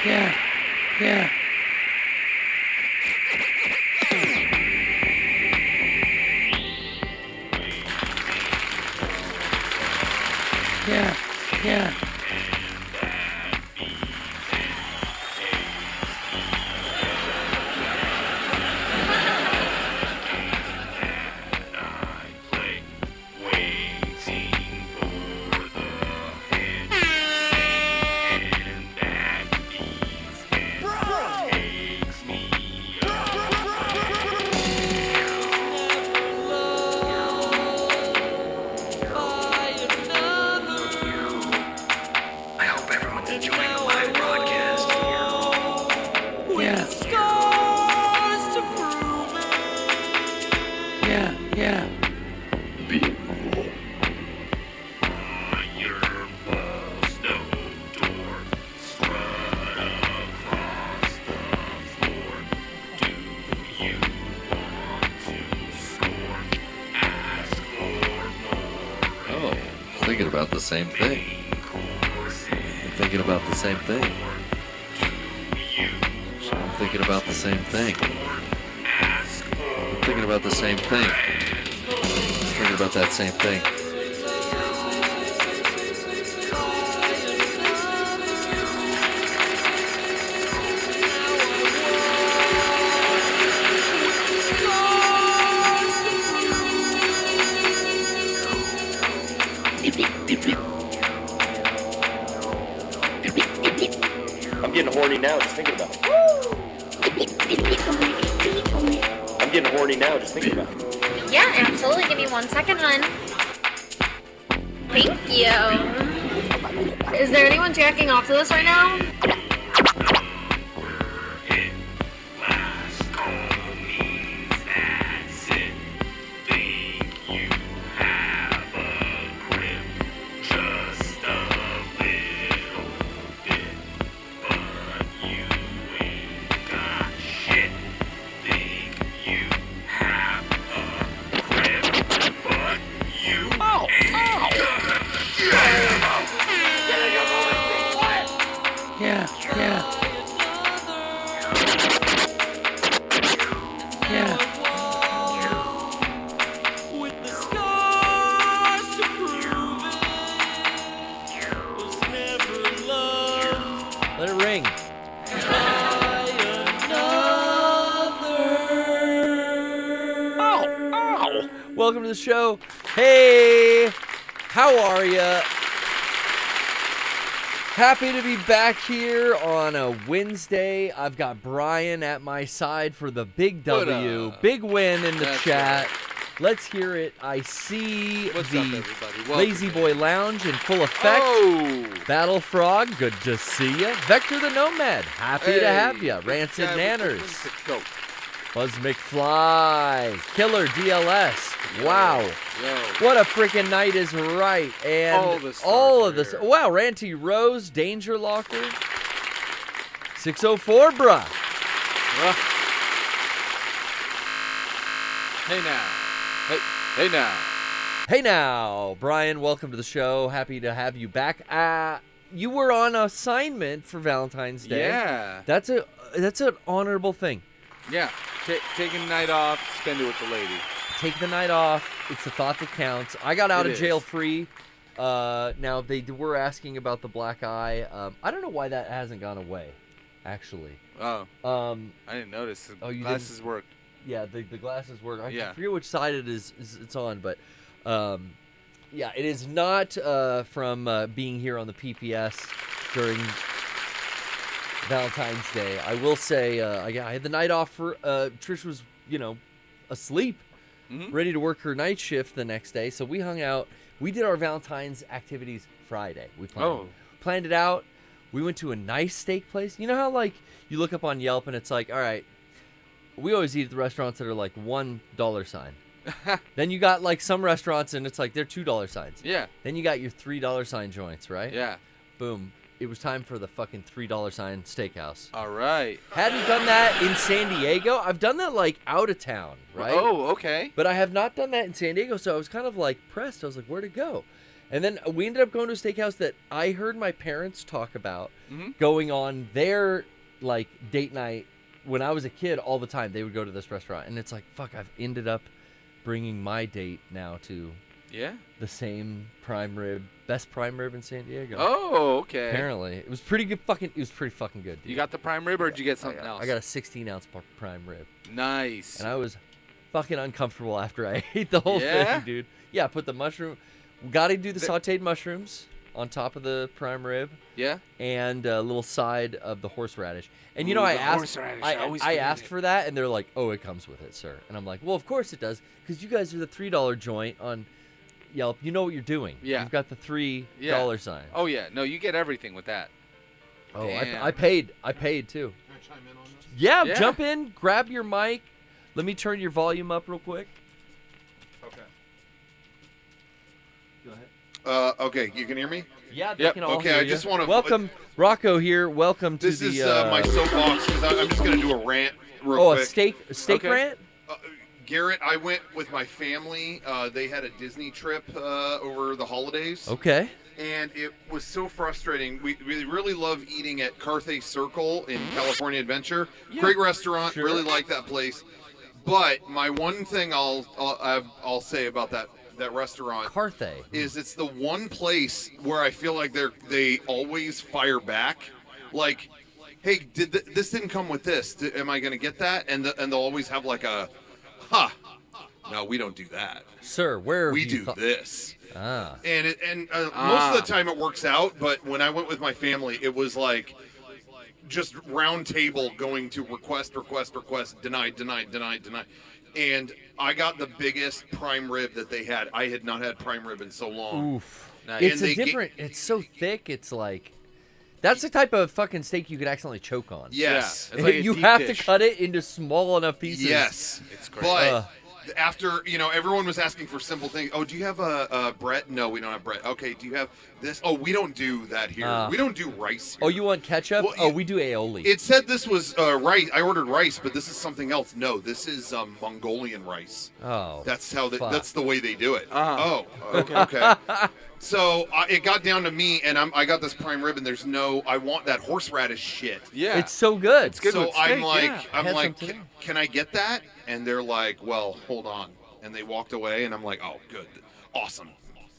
Yeah. Yeah. Yeah. Yeah. Same thing. I'm thinking about the same thing. I'm thinking about the same thing. I'm thinking about the same thing. I'm thinking about that same thing. I'm getting horny now just thinking about it. I'm getting horny now just thinking about it. Yeah, absolutely. Give me 1 second, hon. Thank you. Is there anyone jacking off to this right now? Welcome to the show. Hey, how are ya? Happy to be back here on a Wednesday. I've got Bryan at my side for the big W. Big win in the chat. Right. Let's hear it. I see the Lazy Boy Lounge in full effect. Oh. Battle Frog, good to see ya. Vector the Nomad, happy to have ya. Rancid Nanners. Buzz McFly, Killer DLS. Wow. Yo. What a freaking night is right. And all of this. Wow, Ranty Rose, Danger Locker. 604, bruh. Hey now. Hey now. Hey now. Bryan, welcome to the show. Happy to have you back. You were on assignment for Valentine's Day. Yeah. That's an honorable thing. Yeah. Take a night off, spend it with the lady. Take the night off. It's the thought that counts. I got out of jail free. Now, they were asking about the black eye. I don't know why that hasn't gone away, actually. Oh. I didn't notice. The glasses worked. Yeah, the glasses work. I forget which side it's on, but yeah, it is not from being here on the PPS during Valentine's Day. I will say I had the night off for Trish was, asleep, ready to work her night shift the next day. So we hung out. We did our Valentine's activities Friday. We planned it out. We went to a nice steak place. You know how you look up on Yelp and it's like, all right, we always eat at the restaurants that are like $1 sign. Then you got some restaurants and it's like they're $2 signs. Yeah. Then you got your $3 sign joints, right? Yeah. Boom. It was time for the fucking $3 sign steakhouse. All right. Hadn't done that in San Diego. I've done that out of town, right? Oh, okay. But I have not done that in San Diego, so I was kind of pressed. I was like, where'd it go? And then we ended up going to a steakhouse that I heard my parents talk about going on their like date night when I was a kid all the time. They would go to this restaurant, and it's like, fuck, I've ended up bringing my date now to the same prime rib, best prime rib in San Diego. Oh, okay. Apparently, it was pretty good. It was pretty fucking good. Dude. You got the prime rib, or did you get something else? I got a 16-ounce prime rib. Nice. And I was fucking uncomfortable after I ate the whole thing, dude. Yeah, put the mushroom. Got to do the sautéed mushrooms on top of the prime rib. Yeah. And a little side of the horseradish. And you know, I asked for that, and they're like, "Oh, it comes with it, sir." And I'm like, "Well, of course it does, because you guys are the $3 joint on Yelp. You know what you're doing. Yeah. You've got the $3 sign." Oh yeah, no, you get everything with that. Oh, I paid too. Can I chime in on this? Yeah, jump in, grab your mic. Let me turn your volume up real quick. Okay. Go ahead. Okay, you can hear me? Yeah, they can all okay, hear I you. just want to welcome Rocco here. Welcome to this the. This is my soapbox because I'm just going to do a rant real quick. A steak rant? Garrett, I went with my family. They had a Disney trip over the holidays. Okay. And it was so frustrating. We really love eating at Carthay Circle in California Adventure. Yeah. Great restaurant. Sure. Really like that place. But my one thing I'll say about that restaurant Carthay is it's the one place where I feel like they always fire back, like, hey, this didn't come with this? Am I going to get that? And they'll always have like a, no, we don't do that, sir. Where we do this? Ah. And most of the time it works out, but when I went with my family, it was like just round table going to request, denied. And I got the biggest prime rib that they had. I had not had prime rib in so long. Oof. Nice. It's so thick. It's like, that's the type of fucking steak you could accidentally choke on. Yes. Yeah, like you have to cut it into small enough pieces. Yes. It's great. But after, everyone was asking for simple things. Oh, do you have a bread? No, we don't have bread. Okay, do you have this? Oh, we don't do that here. We don't do rice here. Oh, you want ketchup? Well, we do aioli. It said this was rice. I ordered rice, but this is something else. No, this is Mongolian rice. Oh, that's how that's the way they do it. Oh, okay. So it got down to me, and I got this prime rib, and I want that horseradish shit. Yeah, it's so good. It's good. So with steak, I'm like, can I get that? And they're like, well, hold on. And they walked away, and I'm like, oh, good, awesome.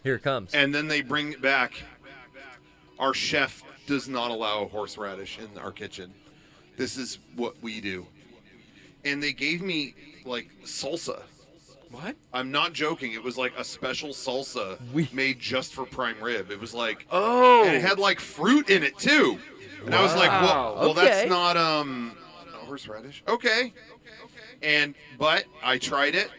Here it comes. And then they bring it back. Our chef does not allow horseradish in our kitchen. This is what we do. And they gave me like salsa. What? I'm not joking. It was like a special salsa made just for prime rib. It was like, and it had like fruit in it too. And I was like, well, that's not horseradish. Okay. But I tried it.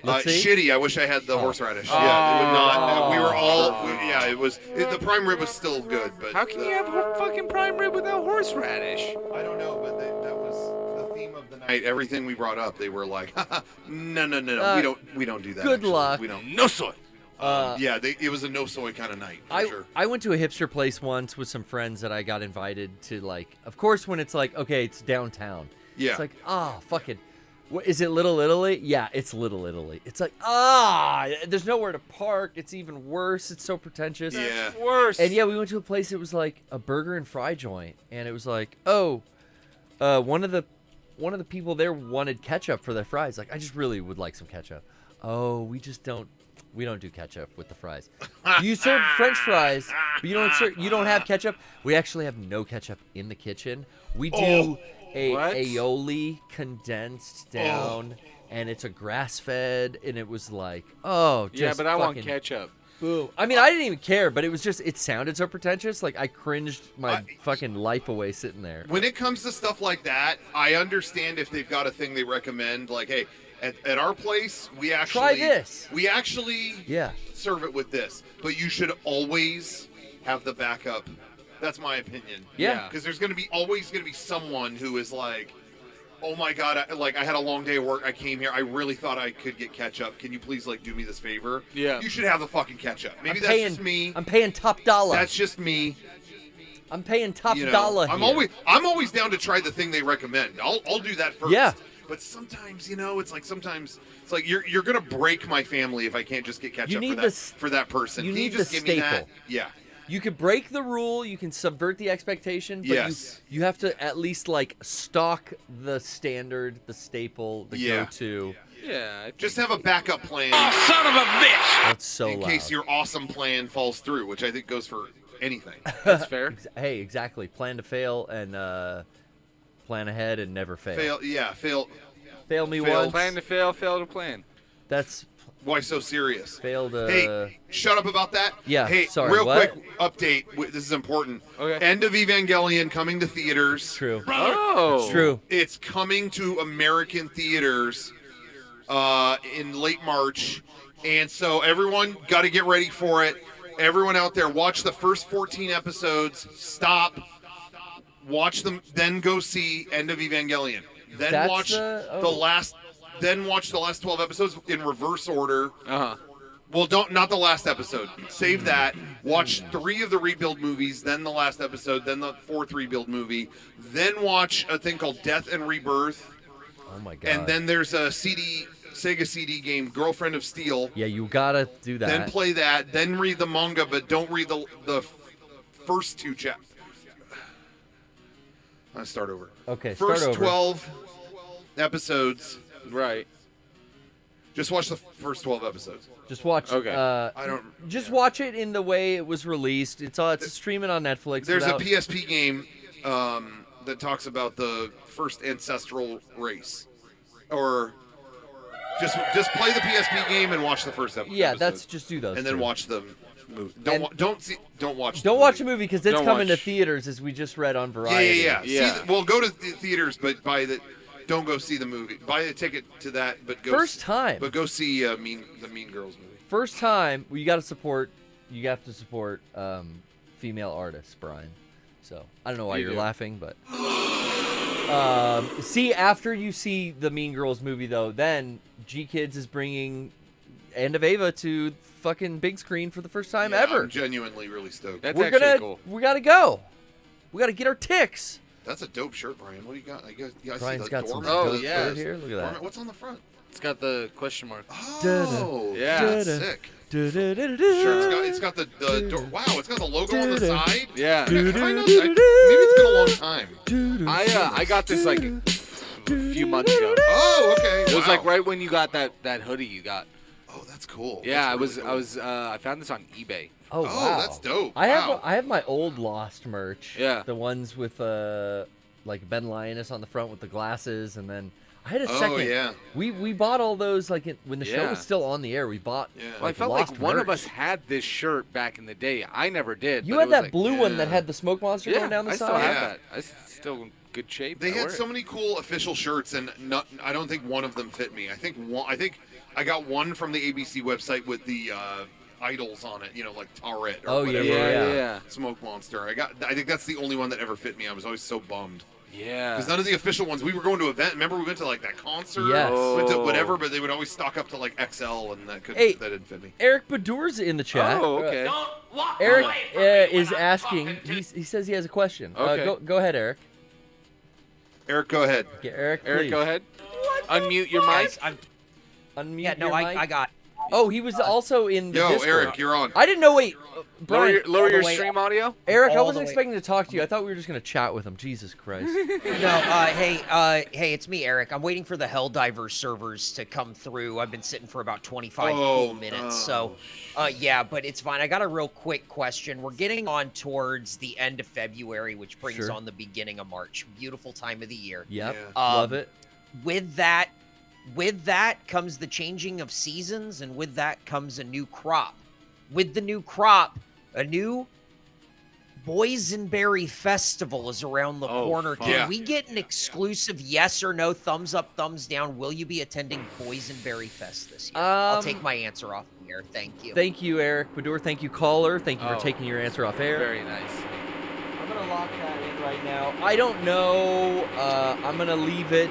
Shitty. I wish I had the horseradish. Yeah, it would not. We were all. It was. The prime rib was still good, but how can you have fucking prime rib without horseradish? I don't know, but that was the theme of the night. Everything we brought up, they were like, no, we don't do that. Good luck. We don't. No soy. It was a no soy kind of night. For sure. I went to a hipster place once with some friends that I got invited to. Like, of course, when it's like, okay, it's downtown. Yeah. It's like, fucking. What, is it Little Italy? Yeah, it's Little Italy. It's like, there's nowhere to park. It's even worse. It's so pretentious. Yeah. It's worse. And we went to a place. It was like a burger and fry joint, and it was like, one of the people there wanted ketchup for their fries. Like, I just really would like some ketchup. Oh, we don't do ketchup with the fries. You serve French fries, but you don't have ketchup. We actually have no ketchup in the kitchen. We do aioli condensed down, and it's a grass-fed, and it was like, just but I want ketchup. Boom. I mean, I didn't even care, but it sounded so pretentious. Like, I cringed my fucking life away sitting there. When it comes to stuff like that, I understand if they've got a thing they recommend, like, hey, at our place, we actually try this. We actually serve it with this, but you should always have the backup. That's my opinion. Yeah, because there's always going to be someone who is like, oh my god, I had a long day of work. I came here. I really thought I could get ketchup. Can you please do me this favor? Yeah. You should have the fucking ketchup. Maybe that's just me. I'm paying top dollar. That's just me. I'm paying top dollar. I'm always down to try the thing they recommend. I'll do that first. Yeah. But sometimes, it's like you're gonna break my family if I can't just get ketchup for that person. You Can need you just the give me that? staple. Yeah. You could break the rule, you can subvert the expectation, but Yes. you have to at least like stalk the standard, the staple, the go-to. Yeah. Just have a backup plan. Oh, son of a bitch! That's so in loud. case your awesome plan falls through, which I think goes for anything. That's fair. Hey, exactly. Plan to fail and plan ahead and never fail. Fail. Fail me Fail. once. Plan to fail to plan. That's Why so serious? fail to. Hey, shut up about that. Yeah, Hey, sorry, real what? quick update. This is important. Okay. End of Evangelion coming to theaters. True. Oh. It's true. It's coming to American theaters in late March. And so everyone got to get ready for it. Everyone out there, watch the first 14 episodes. Stop. Watch them, then go see End of Evangelion. Then That's watch the last 12 episodes in reverse order. Uh-huh. Well, not the last episode. Save that. Watch 3 of the Rebuild movies, then the last episode, then the 4th Rebuild movie. Then watch a thing called Death and Rebirth. Oh my god. And then there's a Sega CD game, Girlfriend of Steel. Yeah, you gotta do that. Then play that. Then read the manga, but don't read the first 2 chapters. Let's start over. Okay, First start over. 12 episodes. Right. Just watch the first 12 episodes. Just watch. Okay. I don't. Just watch it in the way it was released. It's streaming on Netflix. There's without... a PSP game that talks about the first ancestral race, or just play the PSP game and watch the first episode. Yeah, that's just do those. and then two. watch the movie. Don't watch. Don't watch the movie because it's Don't coming to watch- theaters, as we just read on Variety. Yeah. Yeah. Well, go to the theaters, but don't go see the movie. Buy the ticket to that, but go First time. But go see the Mean Girls movie. First time. Well, you got to support. You have to support female artists, Brian. So I don't know why You you're do. laughing, but see, after you see the Mean Girls movie, though, then G Kids is bringing End of Ava to fucking big screen for the first time Yeah, ever. I'm genuinely really stoked. That's We're actually gonna. cool. We gotta go. We gotta get our ticks. That's a dope shirt, Brian. What do you got? You guys Brian's see the got some dormant? Oh, dope yeah. shirt here. Look at that. Dormant- What's on the front? It's got the question mark. Oh, Yeah. that's sick. Sure, it's got the wow, it's got the logo on the side. Yeah. Maybe it's been a long time. I got this like a few months ago. Oh, okay. It was wow. like right when you got that hoodie you got. Oh, that's cool. Yeah, That's really cool. I found this on eBay. Oh, Oh, wow. that's dope. I Wow. have my old Lost merch. Yeah. The ones with like Ben Lioness on the front with the glasses, and then I had a Oh, second. yeah. We bought all those like when the show Yeah. was still on the air. We bought. Yeah. Well, I felt Lost like one of merch. us had this shirt back in the day. I never did. You but had it was that like, blue one that yeah. had the smoke monster Yeah, going down the I side. still have Yeah. that. It's still in good shape. They I had wear so it. many cool official shirts, and I don't think one of them fit me. I think I got one from the ABC website with the idols on it, like Tarret or Oh, yeah, whatever. Yeah. Smoke Monster. I think that's the only one that ever fit me. I was always so bummed. Yeah. Because none of the official ones, we were going to an event. Remember, we went to like that concert, Yes. went to Oh. whatever, but they would always stock up to like XL, and that Hey. didn't fit me. Eric Badur's in the chat. Oh, okay. Eric is asking. He says he has a question. Okay. Go ahead, Eric. Eric, go ahead. Yeah, Eric, Eric, please. go ahead. Unmute your mic. Unmute Yeah, no, your mic. I got. Oh, he was also in the Yo, Discord. Eric, you're on. I didn't know. Wait, Brian. Lower your all the way stream audio. Eric, I all wasn't the way- expecting to talk to you. I thought we were just gonna chat with him. Jesus Christ. No, hey, it's me, Eric. I'm waiting for the Helldivers servers to come through. I've been sitting for about 25 full minutes, so yeah, but it's fine. I got a real quick question. We're getting on towards the end of February, which brings Sure. on the beginning of March. Beautiful time of the year. Yep. Yeah. Love it. With that comes the changing of seasons, and with that comes a new crop. With the new crop, a new Boysenberry Festival is around the Oh, corner. fuck. Can Yeah. we get an exclusive yes or no, thumbs up, thumbs down? Will you be attending Boysenberry Fest this year? I'll take my answer off the air. Thank you. Thank you, Eric Badur. Thank you, caller. Thank you for Oh. taking your answer off air. Very nice. I'm gonna lock that in right now. I don't know. I'm gonna leave it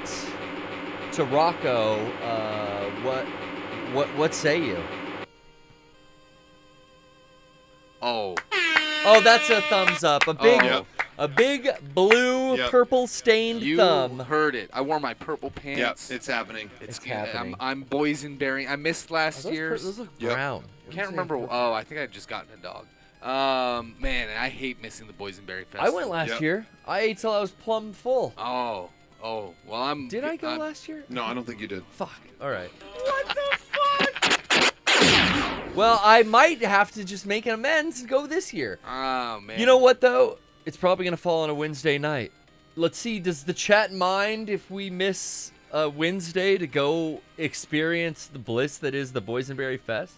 to Rocco. What say you? Oh. Oh, that's a thumbs up. A big, Oh. A big blue, purple stained thumb. You heard it. I wore my purple pants. Yep, it's happening. It's happening. I'm boysenberry. I missed last year's. Those look brown. Can't remember. Oh, I think I just gotten a dog. Man, I hate missing the boysenberry festival. I went last year. I ate till I was plumb full. Oh. Well, I'm. Did I go last year? No, I don't think you did. Fuck. All right. What the fuck? Well, I might have to just make an amends and go this year. Oh man. You know what though? It's probably gonna fall on a Wednesday night. Let's see. Does the chat mind if we miss a Wednesday to go experience the bliss that is the Boysenberry Fest?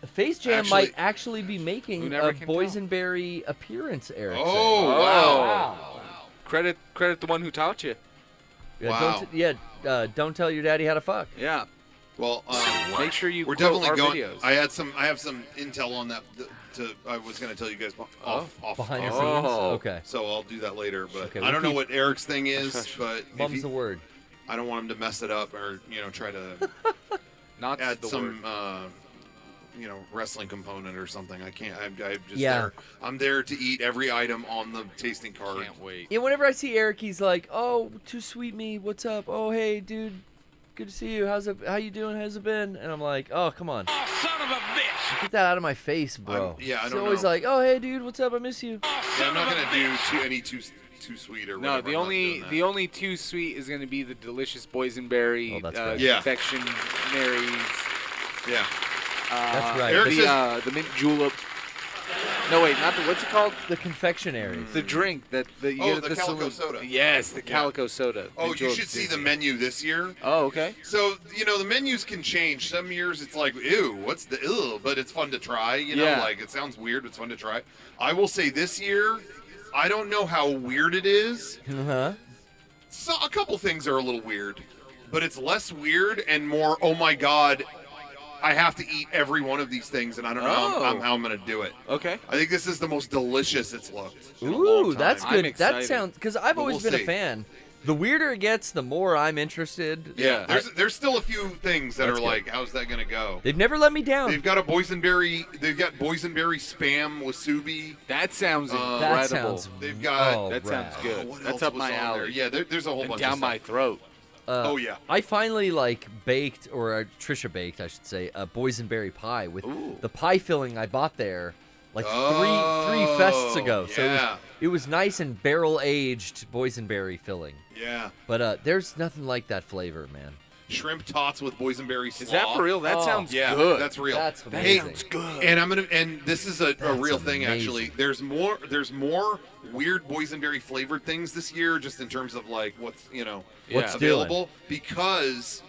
Face Jam might actually be making a Boysenberry appearance, Eric. Oh, wow. Credit the one who taught you. Yeah, don't tell your daddy how to fuck. Yeah. Well, make sure you. We're definitely our going. Videos. I have some intel on that. I was going to tell you guys off behind the scenes. Okay. So I'll do that later. But okay, I don't know what Eric's thing is. But mum's the word. I don't want him to mess it up or try to not add the some word. Wrestling component or something. I can't. I'm just there. I'm there to eat every item on the tasting card. Can't wait. Yeah. Whenever I see Eric, he's like, "Oh, too sweet me. What's up? Oh, hey, dude. Good to see you. How you doing? How's it been?" And I'm like, "Oh, come on. Oh, son of a bitch. Get that out of my face, bro." I He's don't always know. like, "Oh, hey, dude. What's up? I miss you." Yeah, I'm not gonna do too sweet or whatever. No, the only too sweet is gonna be the delicious boysenberry confectionaries. Yeah. That's right. The mint julep. No, wait, not the, what's it called? The confectionaries. The drink that you get at the Calico soda. Yes, the Calico soda. Oh, you should see the menu this year. Oh, okay. So, the menus can change. Some years it's like, ew, what's the ew? But it's fun to try, like it sounds weird, but it's fun to try. I will say this year, I don't know how weird it is. Uh-huh. So a couple things are a little weird, but it's less weird and more, oh my God, I have to eat every one of these things, and I don't know how I'm going to do it. Okay. I think this is the most delicious it's looked. Ooh, that's good. That sounds, because I've always been a fan. The weirder it gets, the more I'm interested. Yeah, there's still a few things that are like, how's that going to go? They've never let me down. They've got boysenberry spam wasubi. That sounds incredible. That sounds, They've got that sounds good. That's up my alley. Yeah, there's a whole bunch down of my stuff. throat. Yeah. I finally baked, or Trisha baked, I should say, a boysenberry pie with the pie filling I bought there three fests ago. So it was nice and barrel aged boysenberry filling. Yeah. But there's nothing like that flavor, man. Shrimp tots with boysenberry slaw. Is that for real? That sounds good. good. That's real. That's Hey, amazing. Sounds good. and this is a real thing actually. There's more weird boysenberry flavored things this year, just in terms of what's What's available, because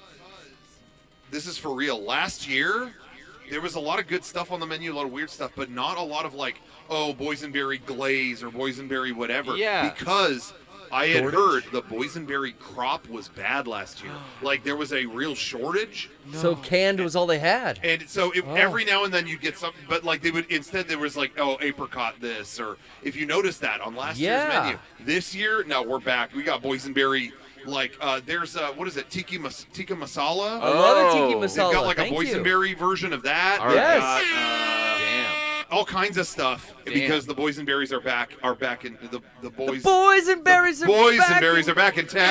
this is for real. Last year there was a lot of good stuff on the menu, a lot of weird stuff, but not a lot of boysenberry glaze or boysenberry whatever. Yeah. Because I had heard the boysenberry crop was bad last year. There was a real shortage. So canned was all they had. And so every now and then you'd get something, but they would, instead there was apricot this, or if you notice that on last year's menu. This year, no, we're back. We got boysenberry, there's, what is it, tikka masala? I love a tiki masala. They've got Thank a boysenberry version of that. All right. They've got, Damn. all kinds of stuff, because the boysenberries are back in the boys. The boysenberries are back. Boysenberries are back in town.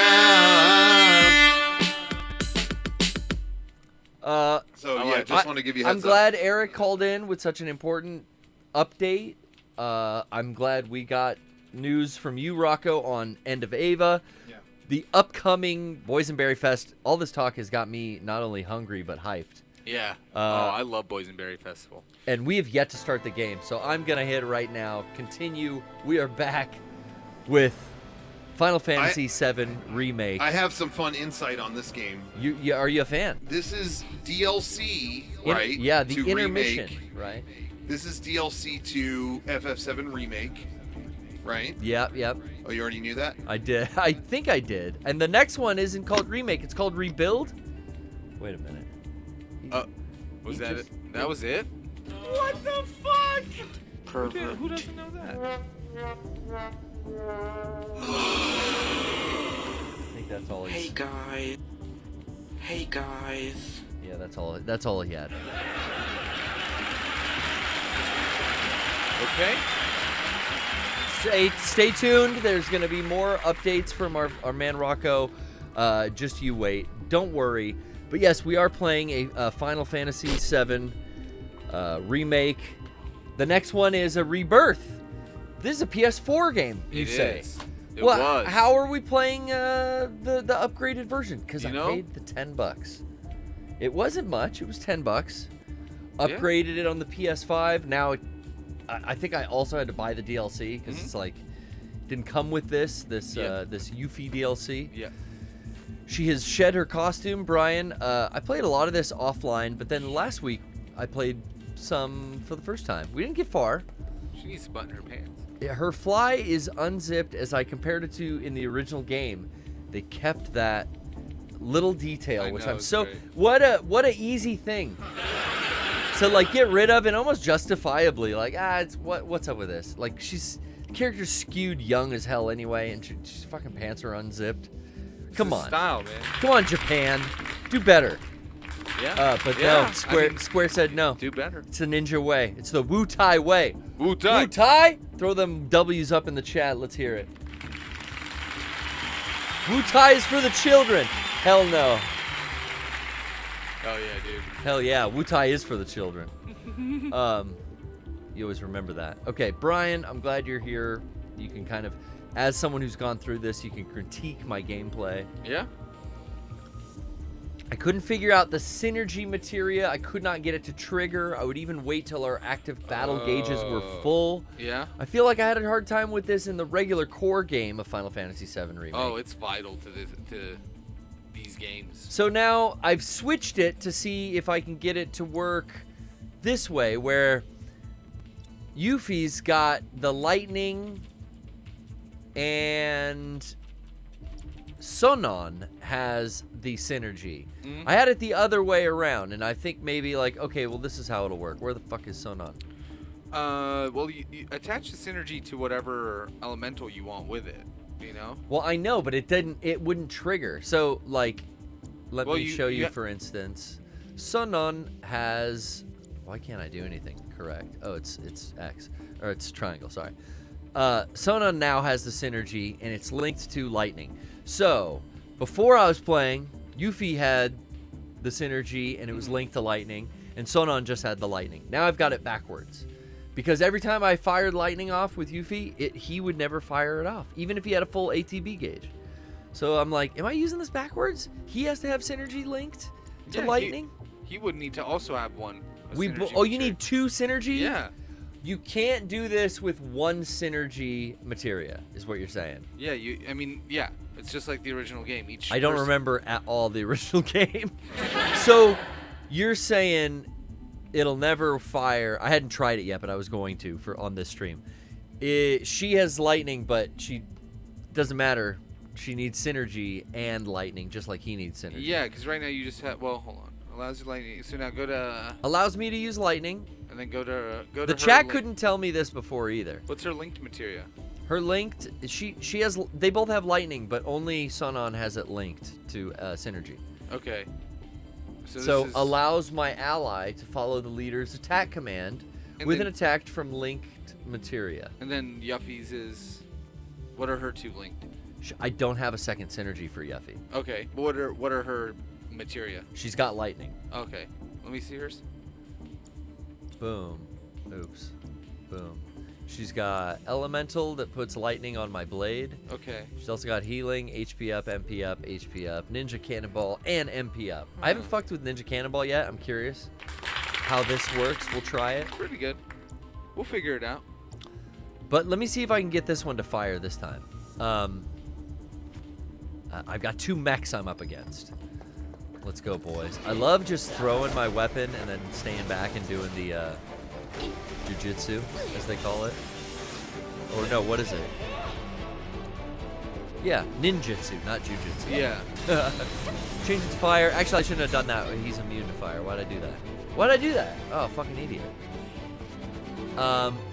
Just want to give you a heads I'm glad Eric called in with such an important update. I'm glad we got news from you, Rocco, on End of Ava. Yeah. The upcoming Boysenberry Fest. All this talk has got me not only hungry but hyped. Yeah. I love Boysenberry Festival. And we have yet to start the game, so I'm going to hit it right now. Continue. We are back with Final Fantasy VII Remake. I have some fun insight on this game. Are you a fan? This is DLC, right? Yeah, the to intermission, remake. right? This is DLC to FF7 Remake, right? Yep. Oh, you already knew that? I did. I think I did. And the next one isn't called Remake. It's called Rebuild. Wait a minute. Was that it? That was it? What the fuck? Perfect. Who doesn't know that? I think that's all he's... Hey guys. Yeah, that's all he had. Okay. stay tuned. There's going to be more updates from our man Rocco. Just you wait. Don't worry. But yes, we are playing a Final Fantasy VII remake. The next one is a Rebirth. This is a PS4 game, you say. It was. How are we playing the upgraded version? Because I paid the $10. It wasn't much. It was $10. Upgraded it on the PS5. Now, I think I also had to buy the DLC because it's like didn't come with this Yuffie DLC. Yeah. She has shed her costume, Bryan. I played a lot of this offline, but then last week I played some for the first time. We didn't get far. She needs to button her pants. Yeah, her fly is unzipped as I compared it to in the original game. They kept that little detail, which I'm so great. What a easy thing to like get rid of, and almost justifiably like it's what's up with this? Like the character's skewed young as hell anyway, and she's fucking pants are unzipped. Come on, style, man. Come on, Japan, do better. Yeah. But no, Square said no. Do better. It's a ninja way. It's the Wu-Tai way. Wu-Tai. Wu-Tai? Throw them W's up in the chat. Let's hear it. Wu-Tai is for the children. Hell no. Oh yeah, dude. Hell yeah. Wu-Tai is for the children. You always remember that. Okay, Bryan, I'm glad you're here. You can kind of, as someone who's gone through this, you can critique my gameplay. Yeah. I couldn't figure out the synergy materia. I could not get it to trigger. I would even wait till our active battle gauges were full. Yeah. I feel like I had a hard time with this in the regular core game of Final Fantasy VII Remake. Oh, it's vital to these games. So now I've switched it to see if I can get it to work this way, where Yuffie's got the lightning and Sonon has the synergy. I had it the other way around, and I think maybe like, okay, well, this is how it'll work. Where the fuck is Sonon? Well, you attach the synergy to whatever elemental you want with it, you know? Well, I know, but it wouldn't trigger. So, like, let me show you, for instance. Sonon has, why can't I do anything correct? Oh, it's X, or it's triangle, sorry. Sonon now has the synergy, and it's linked to lightning. So, before I was playing, Yuffie had the synergy, and it was linked to lightning, and Sonon just had the lightning. Now I've got it backwards. Because every time I fired lightning off with Yuffie, he would never fire it off, even if he had a full ATB gauge. So I'm like, am I using this backwards? He has to have synergy linked to lightning? He would need to also have one. You need two synergy? Yeah. You can't do this with one synergy materia, is what you're saying. Yeah, yeah. It's just like the original game. I don't remember at all the original game. So you're saying it'll never fire. I hadn't tried it yet, but I was going to on this stream. She has lightning, but she doesn't matter. She needs synergy and lightning, just like he needs synergy. Yeah, because right now you just have. Well, hold on. Allows you lightning. So now go to. Allows me to use lightning. And then go to. The chat couldn't tell me this before either. What's her linked materia? Her linked. She has. They both have lightning, but only Sonon has it linked to synergy. Okay. So allows my ally to follow the leader's attack command with an attack from linked materia. And then Yuffie's is. What are her two linked? I don't have a second synergy for Yuffie. Okay. What are her materia? She's got lightning. Okay. Let me see hers. Boom. Oops. Boom. She's got elemental that puts lightning on my blade. Okay. She's also got healing, HP up, MP up, HP up, ninja cannonball, and MP up. I haven't fucked with ninja cannonball yet. I'm curious how this works. We'll try it. Pretty good. We'll figure it out. But let me see if I can get this one to fire this time. I've got two mechs I'm up against. Let's go, boys. I love just throwing my weapon and then staying back and doing the jujitsu, as they call it. Or no, what is it? Yeah, ninjutsu, not jujitsu. Yeah. Change it to fire. Actually, I shouldn't have done that. He's immune to fire. Why'd I do that? Why'd I do that? Oh, fucking idiot.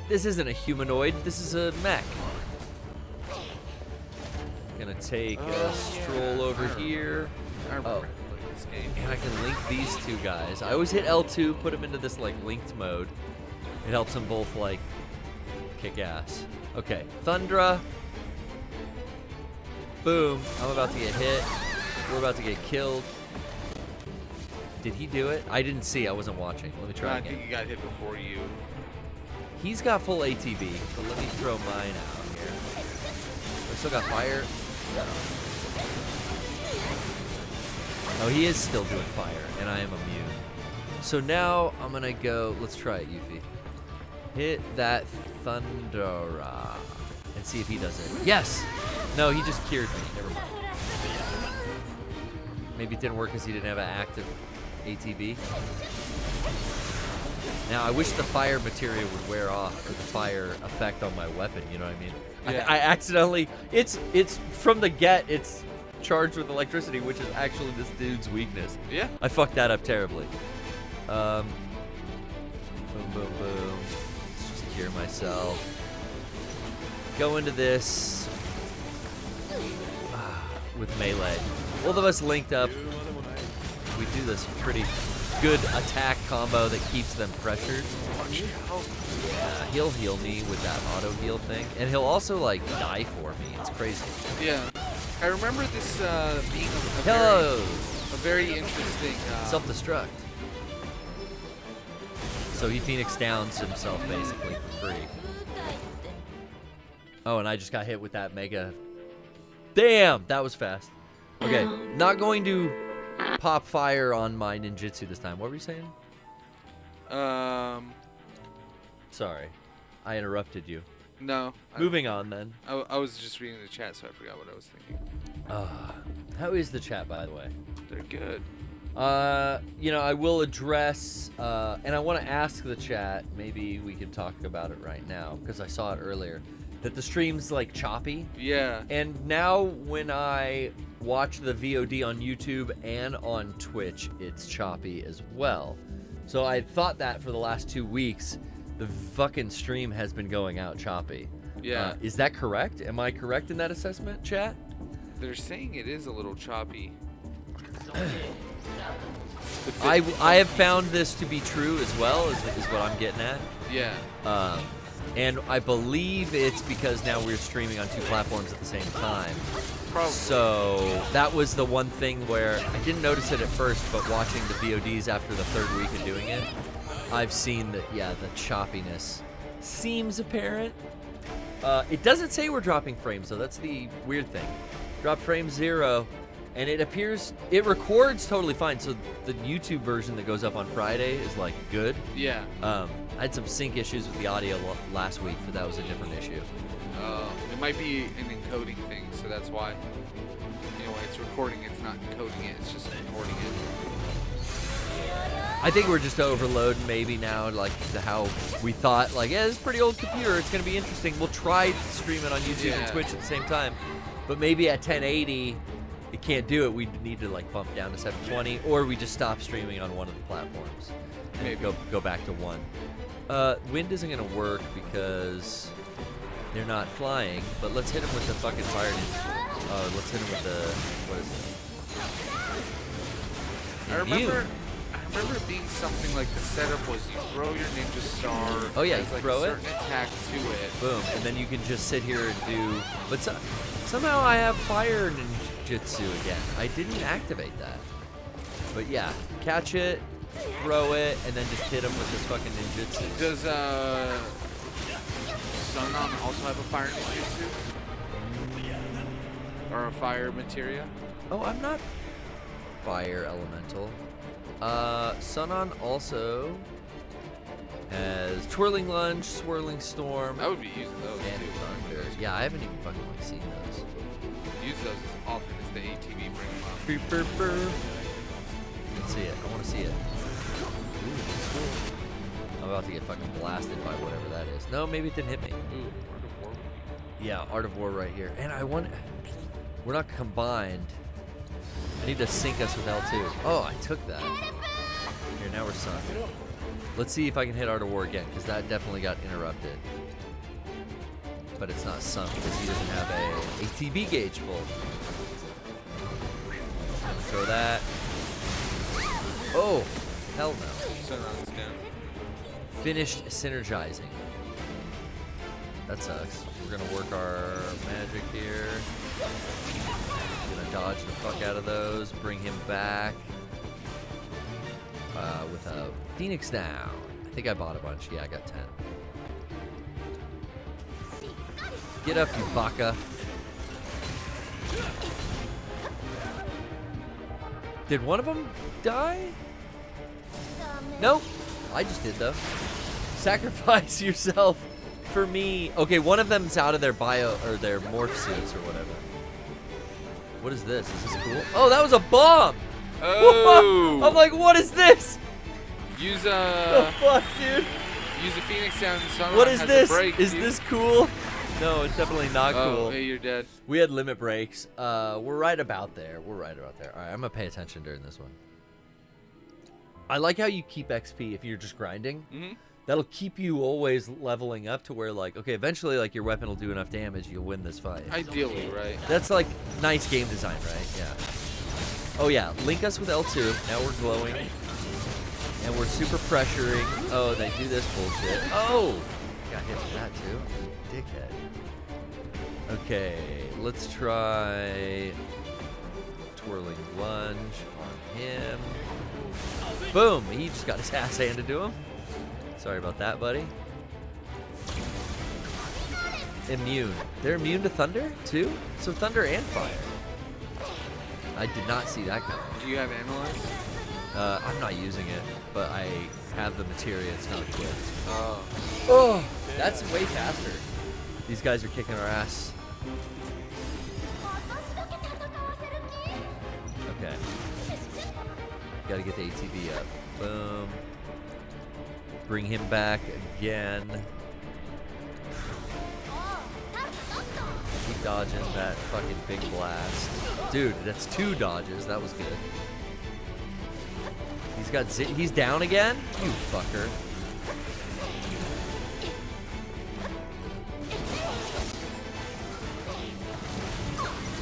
This isn't a humanoid. This is a mech. Gonna take a stroll over here. Oh. And I can link these two guys. I always hit L2, put them into this like linked mode. It helps them both like Kick ass. Okay, Thundra. Boom. I'm about to get hit. We're about to get killed. Did he do it? I didn't see. I wasn't watching. Let me try I again. think he got hit before you. He's got full ATB, but let me throw mine out here. I still got fire. No. Oh, he is still doing fire, and I am immune. So now I'm gonna go. Let's try it, Yuffie. Hit that Thundera and see if he does it. Yes. No, he just cured me. Never mind. Maybe it didn't work because he didn't have an active ATB. Now, I wish the fire materia would wear off for the fire effect on my weapon, you know what I mean? Yeah. I accidentally, it's from the get, it's charged with electricity, which is actually this dude's weakness. Yeah. I fucked that up terribly. Boom, boom, boom. Let's just cure myself. Go into this with melee. Both of us linked up. We do this pretty good attack combo that keeps them pressured. Yeah, he'll heal me with that auto heal thing, and he'll also like die for me. It's crazy. Yeah, I remember this being a very interesting self-destruct. So he Phoenix downs himself basically for free. Oh, and I just got hit with that mega. Damn, that was fast. Okay, not going to pop fire on my ninjutsu this time. What were you saying? Sorry, I interrupted you. No. Moving on then. I was just reading the chat, so I forgot what I was thinking. How is the chat, by the way? They're good. You know, I will address, and I want to ask the chat. Maybe we can talk about it right now because I saw it earlier. That the stream's like choppy. Yeah. And now when I watch the VOD on YouTube and on Twitch, it's choppy as well. So I thought that for the last 2 weeks, the fucking stream has been going out choppy. Yeah. Is that correct? Am I correct in that assessment, chat? They're saying it is a little choppy. I have found this to be true as well, is what I'm getting at. Yeah. And I believe it's because now we're streaming on 2 platforms at the same time. Probably. So that was the one thing where I didn't notice it at first, but watching the VODs after the 3rd week of doing it, I've seen that, yeah, the choppiness seems apparent. It doesn't say we're dropping frames, though. That's the weird thing. Drop frame 0, and it appears, it records totally fine. So the YouTube version that goes up on Friday is, like, good. Yeah. I had some sync issues with the audio last week, but that was a different issue. It might be an encoding thing, so that's why. You know, when it's recording, it's not encoding it, it's just recording it. I think we're just overloading maybe now, like how we thought, like, yeah, this is a pretty old computer, it's going to be interesting. We'll try to stream it on YouTube and Twitch at the same time. But maybe at 1080, it can't do it. We need to, like, bump down to 720, or we just stop streaming on one of the platforms and Maybe. go back to one. Wind isn't going to work because they're not flying, but let's hit him with the fucking fire ninja. Let's hit him with the, what is it? I remember it being something like the setup was you throw your ninja star. Oh yeah, there's, you like throw a it. certain attack to it. Boom, and then you can just sit here and do. But somehow I have fire ninjutsu again. I didn't activate that. But yeah, catch it, throw it, and then just hit him with this fucking ninjutsu. Does Sunon also have a fire ninjutsu? Or a fire materia? Oh, I'm not fire elemental. Sunon also has Twirling Lunge, Swirling Storm, I would be using those and too. Thunder. Yeah, I haven't even fucking like seen those. Use those as often as the ATV bring them up. Burr, burr, burr. Let's see it. I want to see it. Ooh, that's cool. I'm about to get fucking blasted by whatever that is. No, maybe it didn't hit me. Ooh, Art of War. Yeah, Art of War right here. And I want... We're not combined. I need to sync us with L2. Oh, I took that. Here, now we're sunk. Let's see if I can hit Art of War again, because that definitely got interrupted. But it's not sunk, because he doesn't have a ATB gauge full. Throw that. Oh, hell no. Sunon's down. Finished synergizing. That sucks. We're gonna work our magic here. Gonna dodge the fuck out of those. Bring him back. With a Phoenix down. I think I bought a bunch. Yeah, I got 10. Get up, you baka. Did one of them die? Nope. I just did, though. Sacrifice yourself for me. Okay, one of them's out of their bio, or their morph suits, or whatever. What is this? Is this cool? Oh, that was a bomb! Oh! I'm like, what is this? Use The fuck, dude? Use a Phoenix down. What is this? Break, is dude. this cool? No, it's definitely not Oh, cool. hey, you're dead. We had limit breaks. We're right about there. All right, I'm gonna pay attention during this one. I like how you keep XP if you're just grinding. Mm-hmm. That'll keep you always leveling up to where, like, okay, eventually, like, your weapon will do enough damage, you'll win this fight. Ideally, right? That's, like, nice game design, right? Yeah. Oh, yeah. Link us with L2. Now we're glowing. And we're super pressuring. Oh, they do this bullshit. Oh! Got hit with that, too. Dickhead. Okay, let's try twirling lunge on him. Boom! He just got his ass handed to him. Sorry about that, buddy. Immune. They're immune to thunder, too? So thunder and fire. I did not see that coming. Do you have Analyze? I'm not using it, but I have the materia. It's not equipped. Oh. Oh! That's way faster. These guys are kicking our ass. Okay. Gotta get the ATV up. Boom. Bring him back again. Keep dodging that fucking big blast. Dude, that's 2 dodges. That was good. He's down again? You fucker.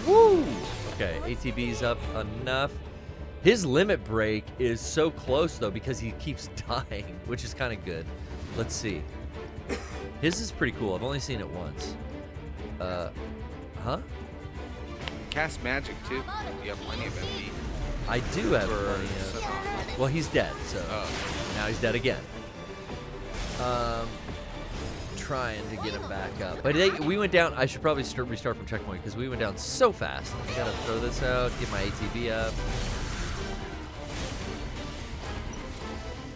Woo! Okay, ATB's up enough. His limit break is so close, though, because he keeps dying, which is kind of good. Let's see. His is pretty cool. I've only seen it once. Huh? Cast magic, too. You have plenty of MP. I do have plenty of... Well, he's dead, so now he's dead again. Trying to get him back up. But we went down... I should probably restart from checkpoint, because we went down so fast. I gotta throw this out, get my ATB up.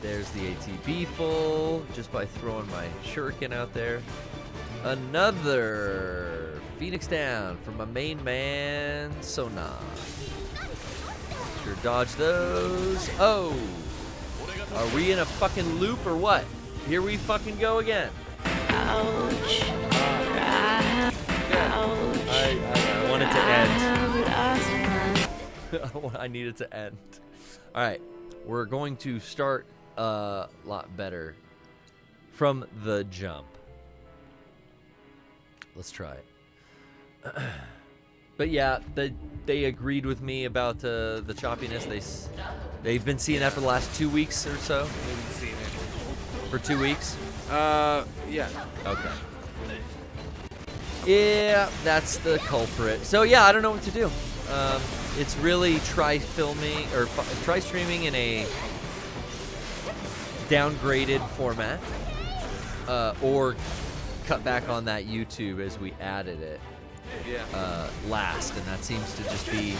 There's the ATB full, just by throwing my shuriken out there. Another Phoenix down from my main man, Sona. Sure dodge those. Oh! Are we in a fucking loop or what? Here we fucking go again. Ouch. I want it to end. I need it to end. Alright, we're going to start a lot better from the jump. Let's try it. But yeah, they agreed with me about the choppiness. They've been seeing that for the last 2 weeks or so. They've been seeing it. For 2 weeks? Yeah. Okay. Yeah, that's the culprit. So yeah, I don't know what to do. It's really try streaming in a downgraded format, or cut back on that YouTube as we added it last, and that seems to just be...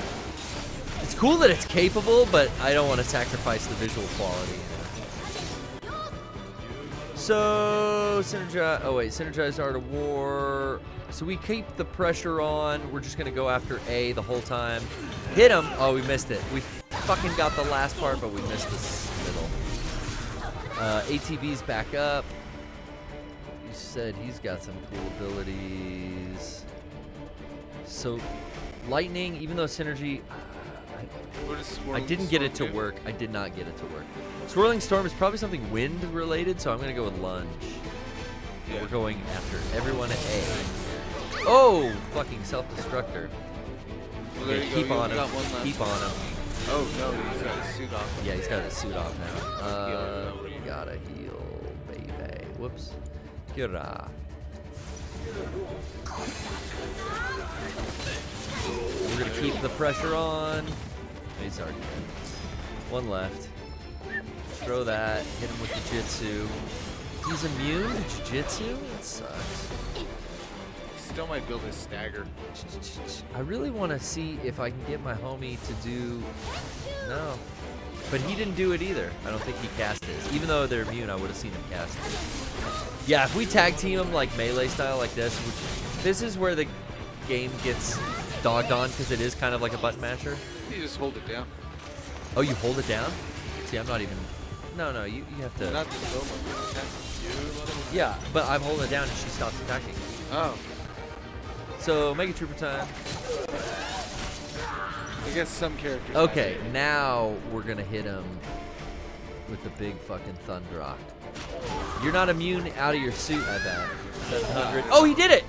It's cool that it's capable, but I don't want to sacrifice the visual quality. So, Synergized Art of War. So we keep the pressure on. We're just going to go after A the whole time. Hit him. Oh, we missed it. We fucking got the last part, but we missed the middle. ATV's back up. You said he's got some cool abilities. So, Lightning, even though Synergy... I didn't get it to work. I did not get it to work. Swirling Storm is probably something wind related, so I'm going to go with Lunge. Yeah. We're going after everyone at A. Oh, fucking self-destructor. Well, okay, keep on him. Keep on him. Oh, no, he's got his suit off. Yeah, he's got his suit off now. Gotta heal, baby. Whoops. Kira. keep the pressure on. He's already dead. One left. Throw that. Hit him with the Jitsu. He's immune to Jiu-Jitsu? That sucks. Still might build his stagger. I really want to see if I can get my homie to do... No. But he didn't do it either. I don't think he cast it. Even though they're immune, I would have seen him cast it. Yeah, if we tag team him like melee style like this, which this is where the game gets dogged on because it is kind of like a button masher. You just hold it down. Oh, you hold it down? See, I'm not even... No, you have to... Not just hold it. Yeah, but I'm holding it down and she stops attacking. Oh. So, Mega Trooper time. I guess some characters. Okay, now we're going to hit him with the big fucking Thunderrock. You're not immune out of your suit, I bet. 700. Oh, he did it!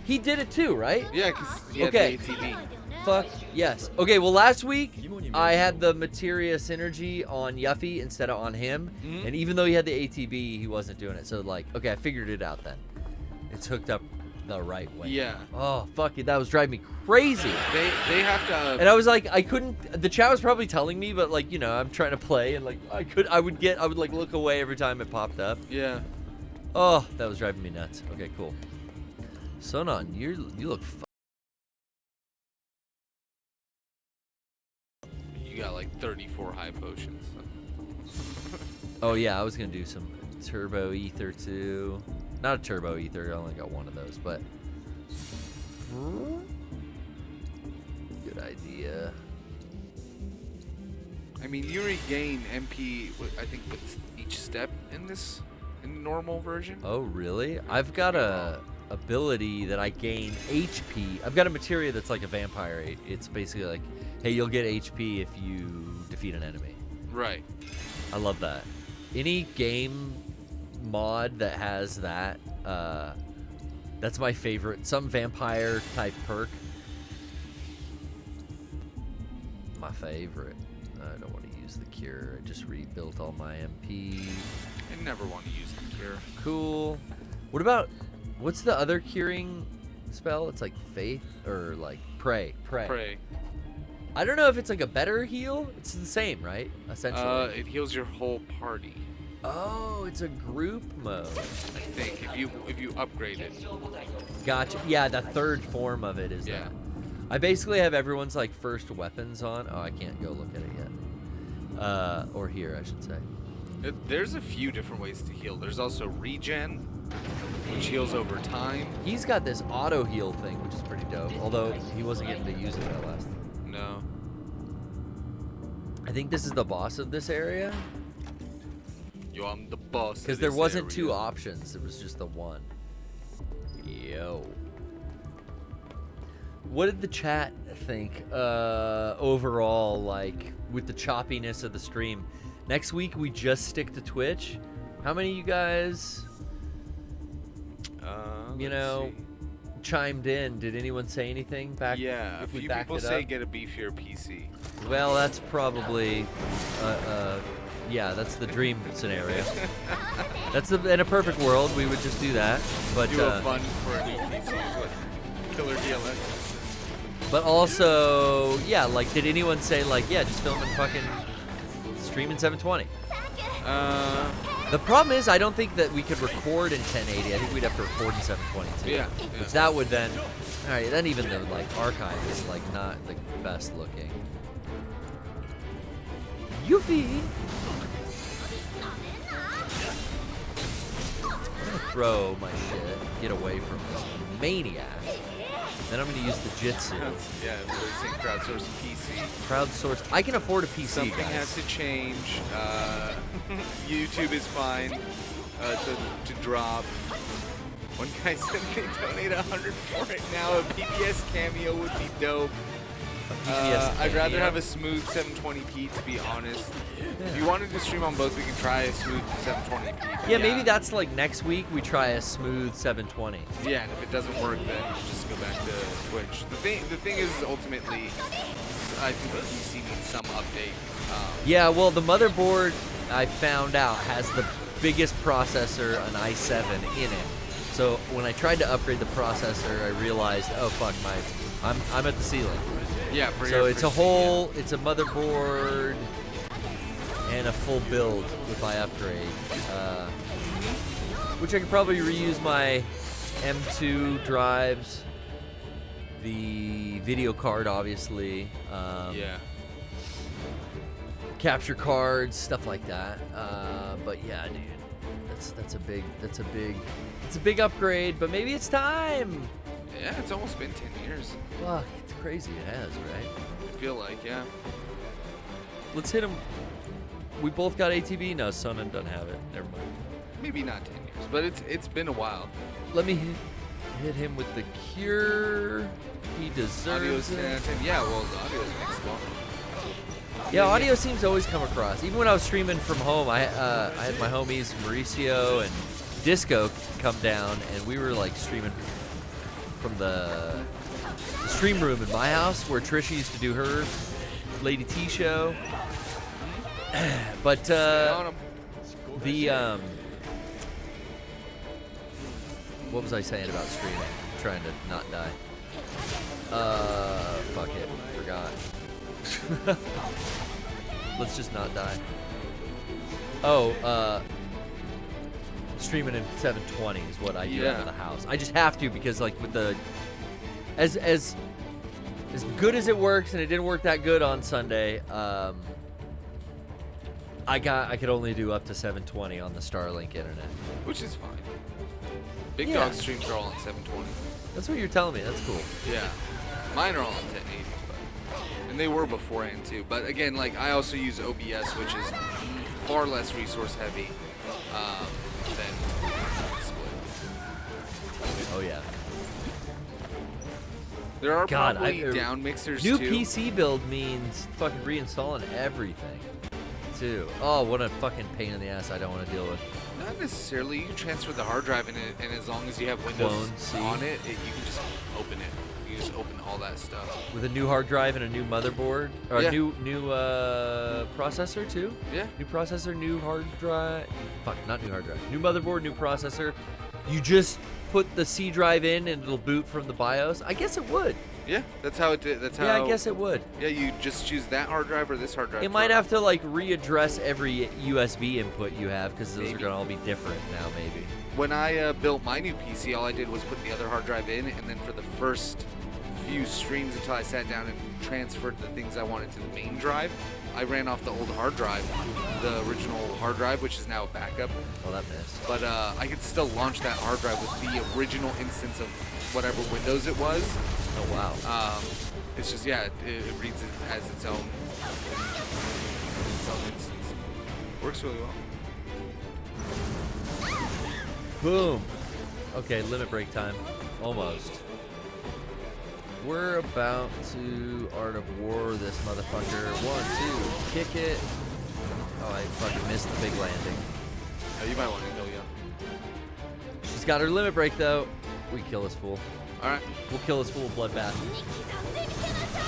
He did it too, right? Yeah, because he had okay. the ATB. Fuck yes. Okay, well last week I had the Materia Synergy on Yuffie instead of on him. Mm-hmm. And even though he had the ATB, he wasn't doing it. So like, okay, I figured it out then. It's hooked up the right way. Yeah. Oh, fuck it. That was driving me crazy. They have to... And I was like, I couldn't... The chat was probably telling me, but like, you know, I'm trying to play and like, I would like look away every time it popped up. Yeah. Oh, that was driving me nuts. Okay, cool. Sonon, you look You got like 34 high potions. Oh yeah, I was gonna do some turbo ether too. Not a turbo ether, I only got one of those, but good idea. I mean, you regain MP, I think, with each step in normal version. Oh really? I've got a ability that I gain HP. I've got a materia that's like a vampire. It's basically like, hey, you'll get HP if you defeat an enemy. Right. I love that. Any game mod that has that, that's my favorite. Some vampire type perk. My favorite. I don't want to use the cure. I just rebuilt all my MP. I never want to use the cure. Cool. What about, what's the other curing spell? It's like faith or like pray. Pray. I don't know if it's like a better heal. It's the same, right? Essentially. It heals your whole party. Oh, it's a group mode. I think if you upgrade it. Gotcha. Yeah, the third form of it is yeah. that. I basically have everyone's like first weapons on. Oh, I can't go look at it yet. Or here, I should say. There's a few different ways to heal. There's also regen, which heals over time. He's got this auto heal thing, which is pretty dope. Although he wasn't getting to use it that last. No. I think this is the boss of this area. Yo, I'm the boss. Because there wasn't two options. There was just the one. Yo. What did the chat think overall, like, with the choppiness of the stream? Next week, we just stick to Twitch. How many of you guys, you know, chimed in? Did anyone say anything back? Yeah, a few people say get a beefier PC. Well, that's probably, yeah, that's the dream scenario. That's in a perfect world, we would just do that. But do a fund for a new PC with killer DLS. But also, yeah, like, did anyone say like, yeah, just film and fucking stream in 720? The problem is, I don't think that we could record in 1080. I think we'd have to record in 720 too. Yeah. Which that would then, all right, then even the like archive is like not the best looking. Yuffie. I'm gonna throw my shit, get away from this maniac. Then I'm gonna use the Jitsu. Yeah, we're saying crowdsourced PC. Crowdsourced. I can afford a PC. Something guys. has to change. YouTube is fine to drop. One guy said they donate 100 for it now. A PPS cameo would be dope. I'd rather have a smooth 720p, to be honest. Yeah. If you wanted to stream on both, we can try a smooth 720p. Yeah, maybe that's like next week we try a smooth 720. Yeah, and if it doesn't work, then just go back to Twitch. The thing is, ultimately, I think the PC needs some update. Yeah, well, the motherboard I found out has the biggest processor, an i7, in it. So when I tried to upgrade the processor, I realized, oh fuck, I'm at the ceiling. Yeah, for so your it's a first- whole, it's a motherboard and a full build if I upgrade. Which I could probably reuse my M2 drives, the video card, obviously. Yeah. Capture cards, stuff like that. But yeah, dude, that's a big upgrade. But maybe it's time. Yeah, it's almost been 10 years. Fuck, it's crazy. It has, right? I feel like, yeah. Let's hit him. We both got ATB. No, Sonnen doesn't have it. Never mind. Maybe not 10 years, but it's been a while. Let me hit him with the cure. He deserves Audio's it. 10. Yeah, well, the audio's next one. Yeah, audio seems to always come across. Even when I was streaming from home, I had my homies Mauricio and Disco come down, and we were like streaming from the stream room in my house where Trisha used to do her Lady T show. But what was I saying about streaming? I'm trying to not die. Fuck it, forgot. Let's just not die. Oh, streaming in 720 is what I do out of the house. I just have to because like with the as good as it works, and it didn't work that good on Sunday. I could only do up to 720 on the Starlink internet, which is fine. Big Yeah. Dog streams are all on 720. That's what you're telling me. That's cool. Yeah, mine are all on 1080, and they were beforehand too. But again, like I also use OBS, which is far less resource heavy than Split. Oh yeah. There are God, probably down mixers new too. PC build means fucking reinstalling everything, too. Oh, what a fucking pain in the ass I don't want to deal with. Not necessarily. You can transfer the hard drive in it, and as long as you have Windows Clone C. on it, you can just open it. You just open all that stuff. With a new hard drive and a new motherboard, or Yeah. a new processor too. Yeah. New processor, new hard drive. Fuck, not new hard drive. New motherboard, new processor. You just put the C drive in and it'll boot from the BIOS. I guess it would. Yeah, that's how it did. That's how. Yeah, I guess it would. Yeah, you just choose that hard drive or this hard drive. It might have to like readdress every USB input you have because those are gonna all be different now, maybe. When I built my new PC, all I did was put the other hard drive in, and then for the first few streams until I sat down and transferred the things I wanted to the main drive, I ran off the old hard drive, the original hard drive, which is now a backup. Oh, that missed. But I could still launch that hard drive with the original instance of whatever Windows it was. Oh wow. It's just it reads it as its own instance. Works really well. Boom. Okay, limit break time. Almost. We're about to Art of War this motherfucker. 1, 2, kick it. Oh, I fucking missed the big landing. Oh, you might want to go, yeah. She's got her limit break though. We kill this fool. Alright. We'll kill this fool with bloodbath.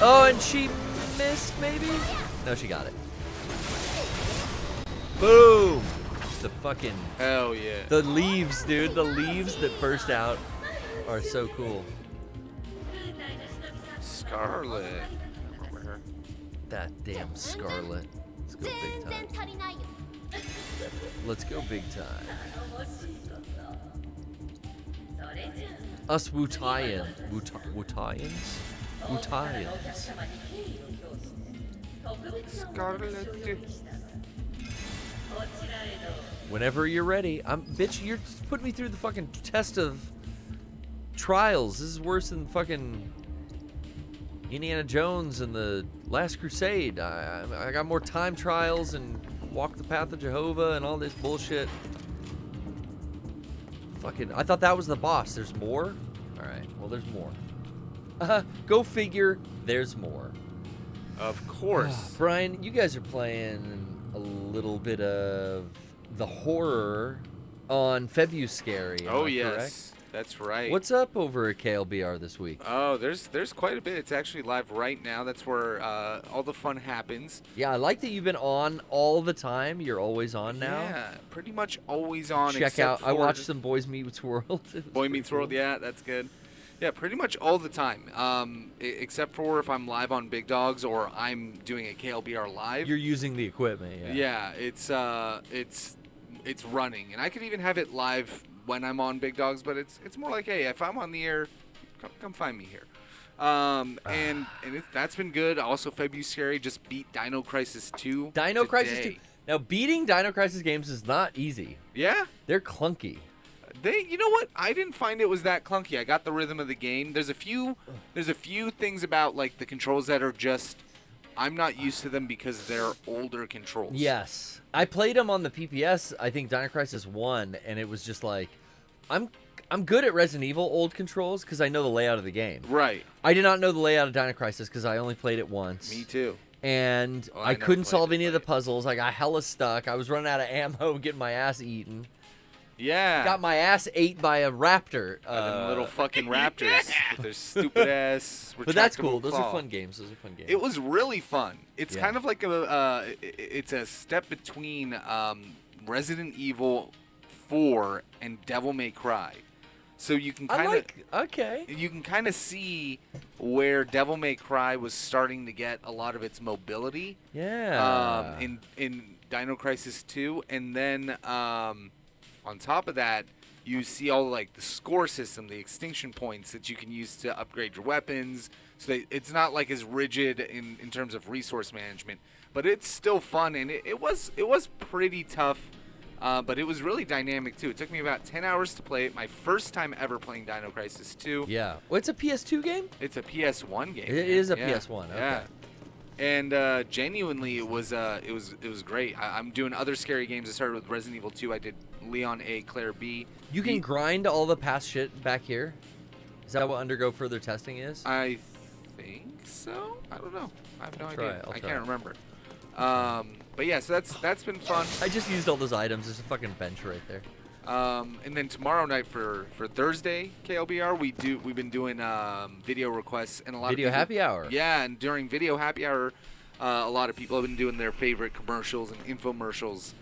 Oh, and she missed maybe? No, she got it. Boom! The fucking... Hell yeah. The leaves, dude. The leaves that burst out are so cool. Scarlet. I remember her. That damn Scarlet. Let's go big time. Let's go big time. Us Wutaian. Wutaians? Wutaians. Scarlet. Whenever you're ready. Bitch, you're putting me through the fucking test of trials. This is worse than fucking Indiana Jones and the Last Crusade. I got more time trials and Walk the Path of Jehovah and all this bullshit. Fucking, I thought that was the boss. There's more? Alright, well, there's more. Go figure, there's more. Of course. Brian, you guys are playing a little bit of the horror on Febuscary. Oh, am I yes. correct? That's right. What's up over at KLBR this week? Oh, there's quite a bit. It's actually live right now. That's where all the fun happens. Yeah, I like that you've been on all the time. You're always on now. Yeah, pretty much always on. Check out. I watched some Boys Meets World. Boy Meets World. Yeah, that's good. Yeah, pretty much all the time, except for if I'm live on Big Dogs or I'm doing a KLBR live. You're using the equipment, yeah. Yeah, it's running, and I could even have it live when I'm on Big Dogs, but it's more like, hey, if I'm on the air, come find me here. That's been good. Also, Febuscary just beat Dino Crisis 2 Dino today. Crisis 2. Now, beating Dino Crisis games is not easy. Yeah? They're clunky. You know what? I didn't find it was that clunky. I got the rhythm of the game. There's a few things about like the controls that are just I'm not used to them because they're older controls. Yes. I played them on the PPS, I think Dino Crisis 1, and it was just like I'm good at Resident Evil old controls because I know the layout of the game. Right. I did not know the layout of Dino Crisis because I only played it once. Me too. And I couldn't solve any of the puzzles. I got hella stuck. I was running out of ammo, getting my ass eaten. Yeah. Got my ass ate by a raptor. Them little fucking raptors with their stupid ass. But that's cool. Those are fun games. It was really fun. It's kind of like it's a step between Resident Evil 4 and Devil May Cry. So you can you can kind of see where Devil May Cry was starting to get a lot of its mobility. Yeah. In Dino Crisis 2, and then on top of that, you see all like the score system, the extinction points that you can use to upgrade your weapons. So it's not like as rigid in terms of resource management, but it's still fun, and it was pretty tough. But it was really dynamic too. It took me about 10 hours to play it. My first time ever playing Dino Crisis 2. Yeah. Well, it's a PS2 game? It's a PS1 game. It is a PS1. Okay. Yeah. And genuinely, it was great. I'm doing other scary games. I started with Resident Evil 2. I did Leon A, Claire B. You can grind all the past shit back here? Is that what undergo further testing is? I think so. I don't know. I have no idea. I can't remember. But yeah, so that's been fun. I just used all those items. There's a fucking bench right there. And then tomorrow night for Thursday KLBR, we've been doing video requests and a lot video of people, happy hour. Yeah, and during video happy hour, a lot of people have been doing their favorite commercials and infomercials,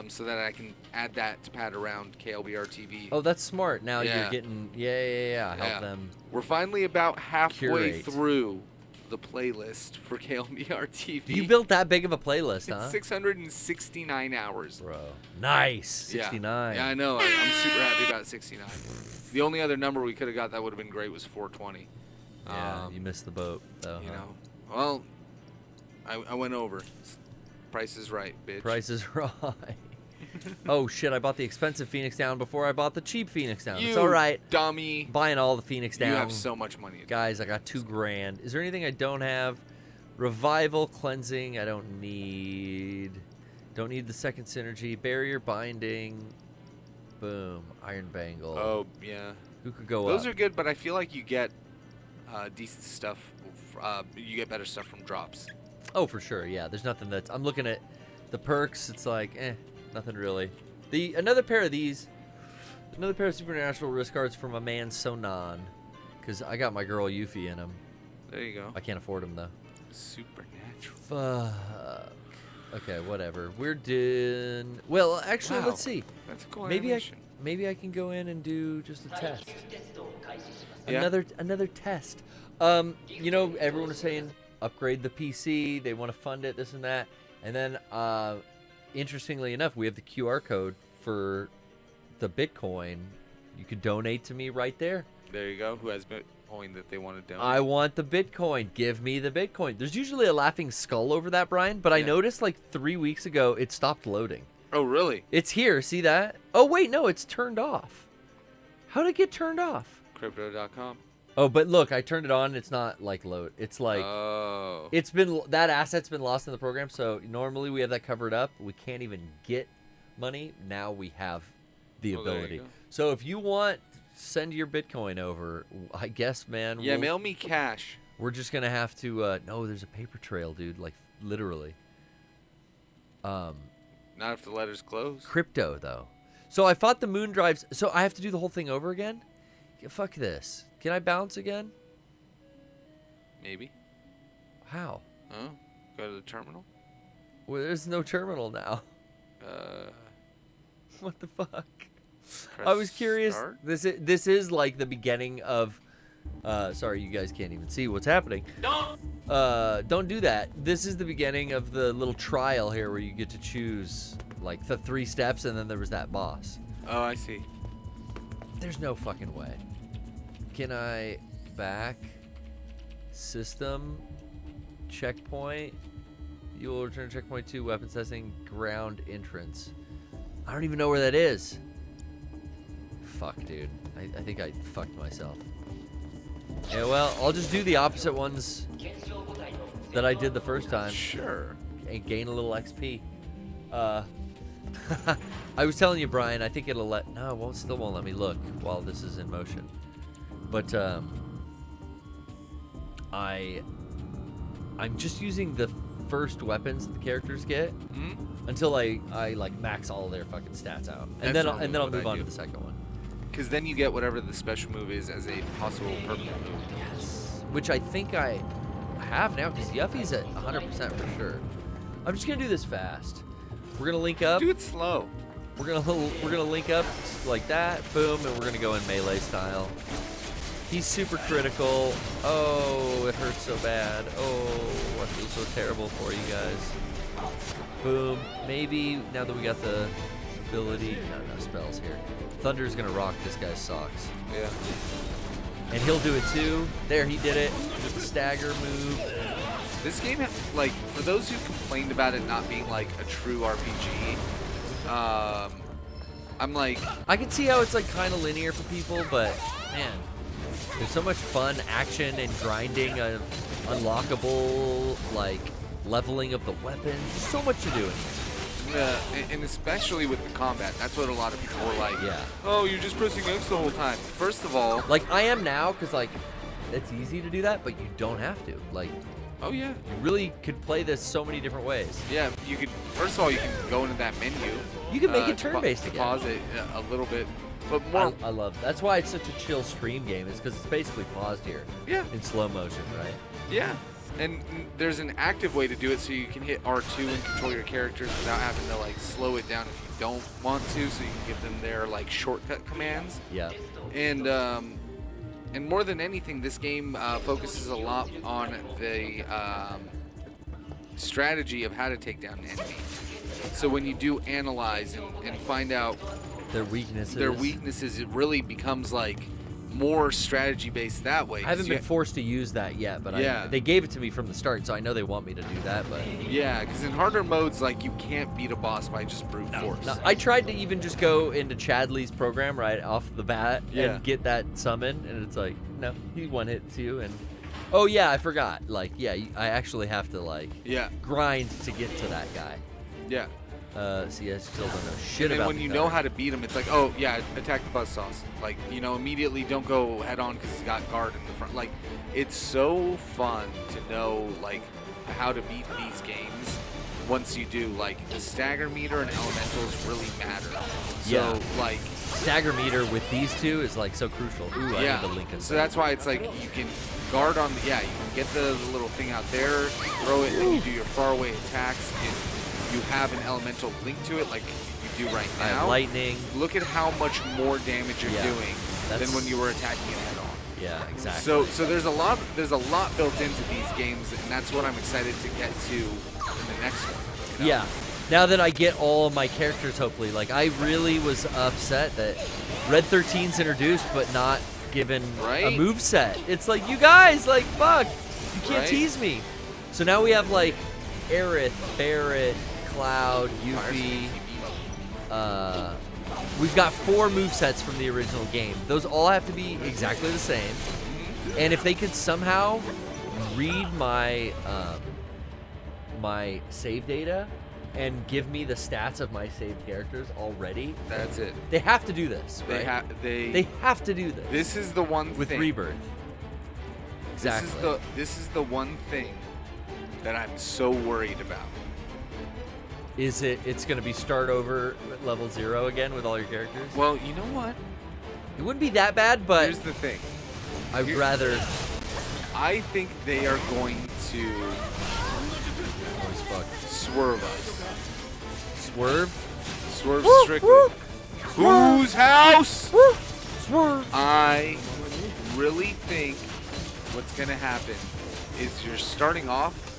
so that I can add that to pad around KLBR TV. Oh, that's smart. Now you're getting help them. We're finally about halfway curate. through the playlist for KLBR TV. You built that big of a playlist, huh? It's 669 hours. Bro. Nice. 69. Yeah, I know. I'm super happy about 69. The only other number we could have got that would have been great was 420. Yeah, you missed the boat, though. You know. Well, I went over. Price is right, bitch. Price is right. Oh, shit. I bought the expensive Phoenix Down before I bought the cheap Phoenix Down. It's all right. Dummy. Buying all the Phoenix Down. You have so much money. Guys, I got $2,000. Is there anything I don't have? Revival, cleansing, I don't need. Don't need the second synergy. Barrier binding. Boom. Iron bangle. Oh, yeah. Who could go Those up? are good, but I feel like you get decent stuff. You get better stuff from drops. Oh, for sure. Yeah, there's nothing that's. I'm looking at the perks. It's like, nothing really. Another pair of these. Another pair of supernatural wrist guards for my man Sonan. Because I got my girl Yuffie in them. There you go. I can't afford them, though. Supernatural. Fuck. Okay, whatever. We're doing. Well, actually, Wow. let's see. That's a cool Maybe animation. maybe I can go in and do just a test. Yeah. Another test. You know, everyone is saying upgrade the PC. They want to fund it, this and that. And then, interestingly enough, we have the QR code for the Bitcoin. You could donate to me right there. There you go. Who has Bitcoin that they want to donate? I want the Bitcoin. Give me the Bitcoin. There's usually a laughing skull over that, Brian, but I noticed like 3 weeks ago it stopped loading. Oh, really? It's here. See that? Oh, wait, no, it's turned off. How did it get turned off? Crypto.com. Oh, but look, I turned it on. It's not like load. It's like it's been that asset's been lost in the program. So normally we have that covered up. We can't even get money. Now we have the ability. So if you want, send your Bitcoin over. I guess, man. Yeah, mail me cash. We're just gonna have to. No, there's a paper trail, dude. Like literally. Not if the letter's closed. Crypto though. So I fought the moon drives. So I have to do the whole thing over again. Yeah, fuck this. Can I bounce again? Maybe. How? Oh, go to the terminal. Well, there's no terminal now. What the fuck? I was curious. Start? This is like the beginning of Sorry, you guys can't even see what's happening. Don't do that. This is the beginning of the little trial here where you get to choose like the 3 steps, and then there was that boss. Oh, I see. There's no fucking way. Can I back system checkpoint? You will return checkpoint 2, weapons testing, ground entrance. I don't even know where that is. Fuck, dude. I think I fucked myself. Yeah, well, I'll just do the opposite ones that I did the first time. Sure. And gain a little XP. I was telling you, Brian, I think it'll let... No, it still won't let me look while this is in motion. But, I'm just using the first weapons the characters get until I like max all their fucking stats out, and then I'll move on to the second one. Because then you get whatever the special move is as a possible permanent move. Yes. Which I think I have now, because Yuffie's at 100% for sure. I'm just gonna do this fast. We're gonna link up. Do it slow. We're gonna link up like that, boom, and we're gonna go in melee style. He's super critical. Oh, it hurts so bad. Oh, I feel so terrible for you guys. Boom. Maybe now that we got the ability, no spells here. Thunder's gonna rock this guy's socks. Yeah. And he'll do it too. There, he did it with the stagger move. This game, like, for those who complained about it not being like a true RPG, I'm like, I can see how it's like kind of linear for people, but man, there's so much fun action and grinding of unlockable, like leveling of the weapons. There's so much to do in here. and especially with the combat, that's what a lot of people were like. Yeah. Oh, you're just pressing X the whole time. First of all, like I am now, because like it's easy to do that, but you don't have to. Like, oh yeah, you really could play this so many different ways. Yeah, you could. First of all, you can go into that menu. You can make it turn-based again. Pause it a little bit, but more. I love. That's why it's such a chill stream game. Is because it's basically paused here. Yeah. In slow motion, right? Yeah. And there's an active way to do it, so you can hit R2 and control your characters without having to like slow it down if you don't want to. So you can give them their like shortcut commands. Yeah. And more than anything, this game focuses a lot on the strategy of how to take down an enemy. So when you do analyze and find out their weaknesses, it really becomes like more strategy based that way. I haven't been forced to use that yet, but yeah. They gave it to me from the start, so I know they want me to do that. But yeah, because in harder modes, like you can't beat a boss by just brute force. No, I tried to even just go into Chadley's program right off the bat and get that summon, and it's like, no, he one hits you, and oh yeah, I forgot. Like, yeah, I actually have to like grind to get to that guy. Yeah. See, I still don't know shit about. And when you know how to beat him, it's like, oh yeah, attack the buzzsaws. Like, you know, immediately don't go head on because he's got guard in the front. Like, it's so fun to know like how to beat these games. Once you do, like the stagger meter and elementals really matter. So like stagger meter with these two is like so crucial. Ooh, I need to link us. So that's why it's like you can guard on the you can get the little thing out there, throw it, and you do your faraway attacks. You have an elemental link to it, like you do right now. Lightning. Look at how much more damage you're doing than when you were attacking it head on. Yeah, exactly. So there's a lot built into these games, and that's what I'm excited to get to in the next one. You know? Yeah. Now that I get all of my characters, hopefully, like I really was upset that Red 13's introduced, but not given a move set. It's like, you guys, like, fuck, you can't tease me. So now we have like Aerith, Barret, Cloud, Yuffie. We've got 4 movesets from the original game. Those all have to be exactly the same. And if they could somehow read my my save data and give me the stats of my saved characters already, that's it. They have to do this, right? They have to do this. This is the one with thing. Rebirth. Exactly. This is the one thing that I'm so worried about. Is it's going to be start over at level 0 again with all your characters? Well, you know what? It wouldn't be that bad, but here's the thing. I'd rather. I think they are going to swerve us. Swerve? Swerve woo, strictly. Woo. Whose house? Woo. Swerve. I really think what's going to happen is you're starting off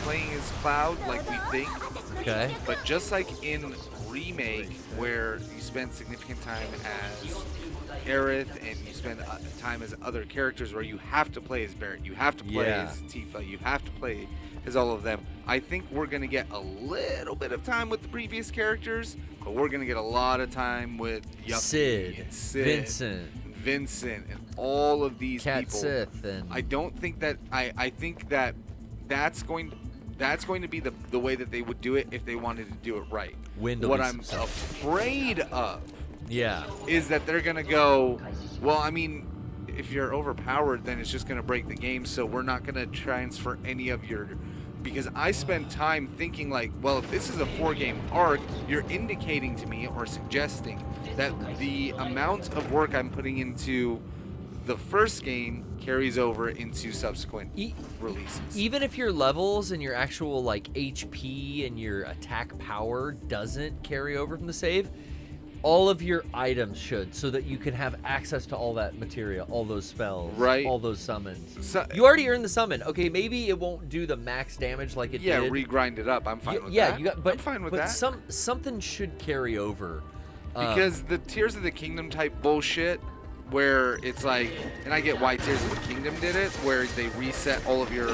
playing as Cloud like we think. Okay. But just like in Remake, where you spend significant time as Aerith and you spend time as other characters where you have to play as Barrett, you have to play as Tifa, you have to play as all of them. I think we're going to get a little bit of time with the previous characters, but we're going to get a lot of time with Yuffie and Sid, Vincent, and all of these people. Sith and I don't think that I think that that's going to be the way that they would do it if they wanted to do it right. What I'm afraid of is that they're going to go, well, I mean, if you're overpowered, then it's just going to break the game, so we're not going to transfer any of your... Because I spend time thinking like, well, if this is a 4-game arc, you're indicating to me or suggesting that the amount of work I'm putting into the first game carries over into subsequent releases. Even if your levels and your actual like HP and your attack power doesn't carry over from the save, all of your items should, so that you can have access to all that material, all those spells, all those summons. So, you already earned the summon. Okay, maybe it won't do the max damage like it did. Yeah, regrind it up. I'm fine with that. I'm fine with that. Something should carry over. Because the Tears of the Kingdom type bullshit, where it's like, and I get why Tears of the Kingdom did it, where they reset all of your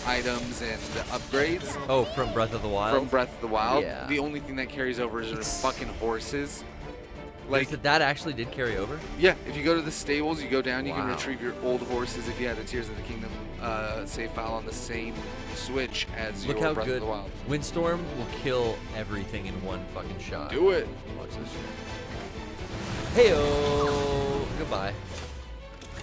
items and the upgrades. Oh, from Breath of the Wild? From Breath of the Wild. Yeah. The only thing that carries over is your fucking horses. Like that actually did carry over? Yeah, if you go to the stables, you go down, you can retrieve your old horses if you had a Tears of the Kingdom save file on the same Switch as your Breath of the Wild. Windstorm will kill everything in one fucking shot. Do it. Watch this shit. Heyo. Goodbye.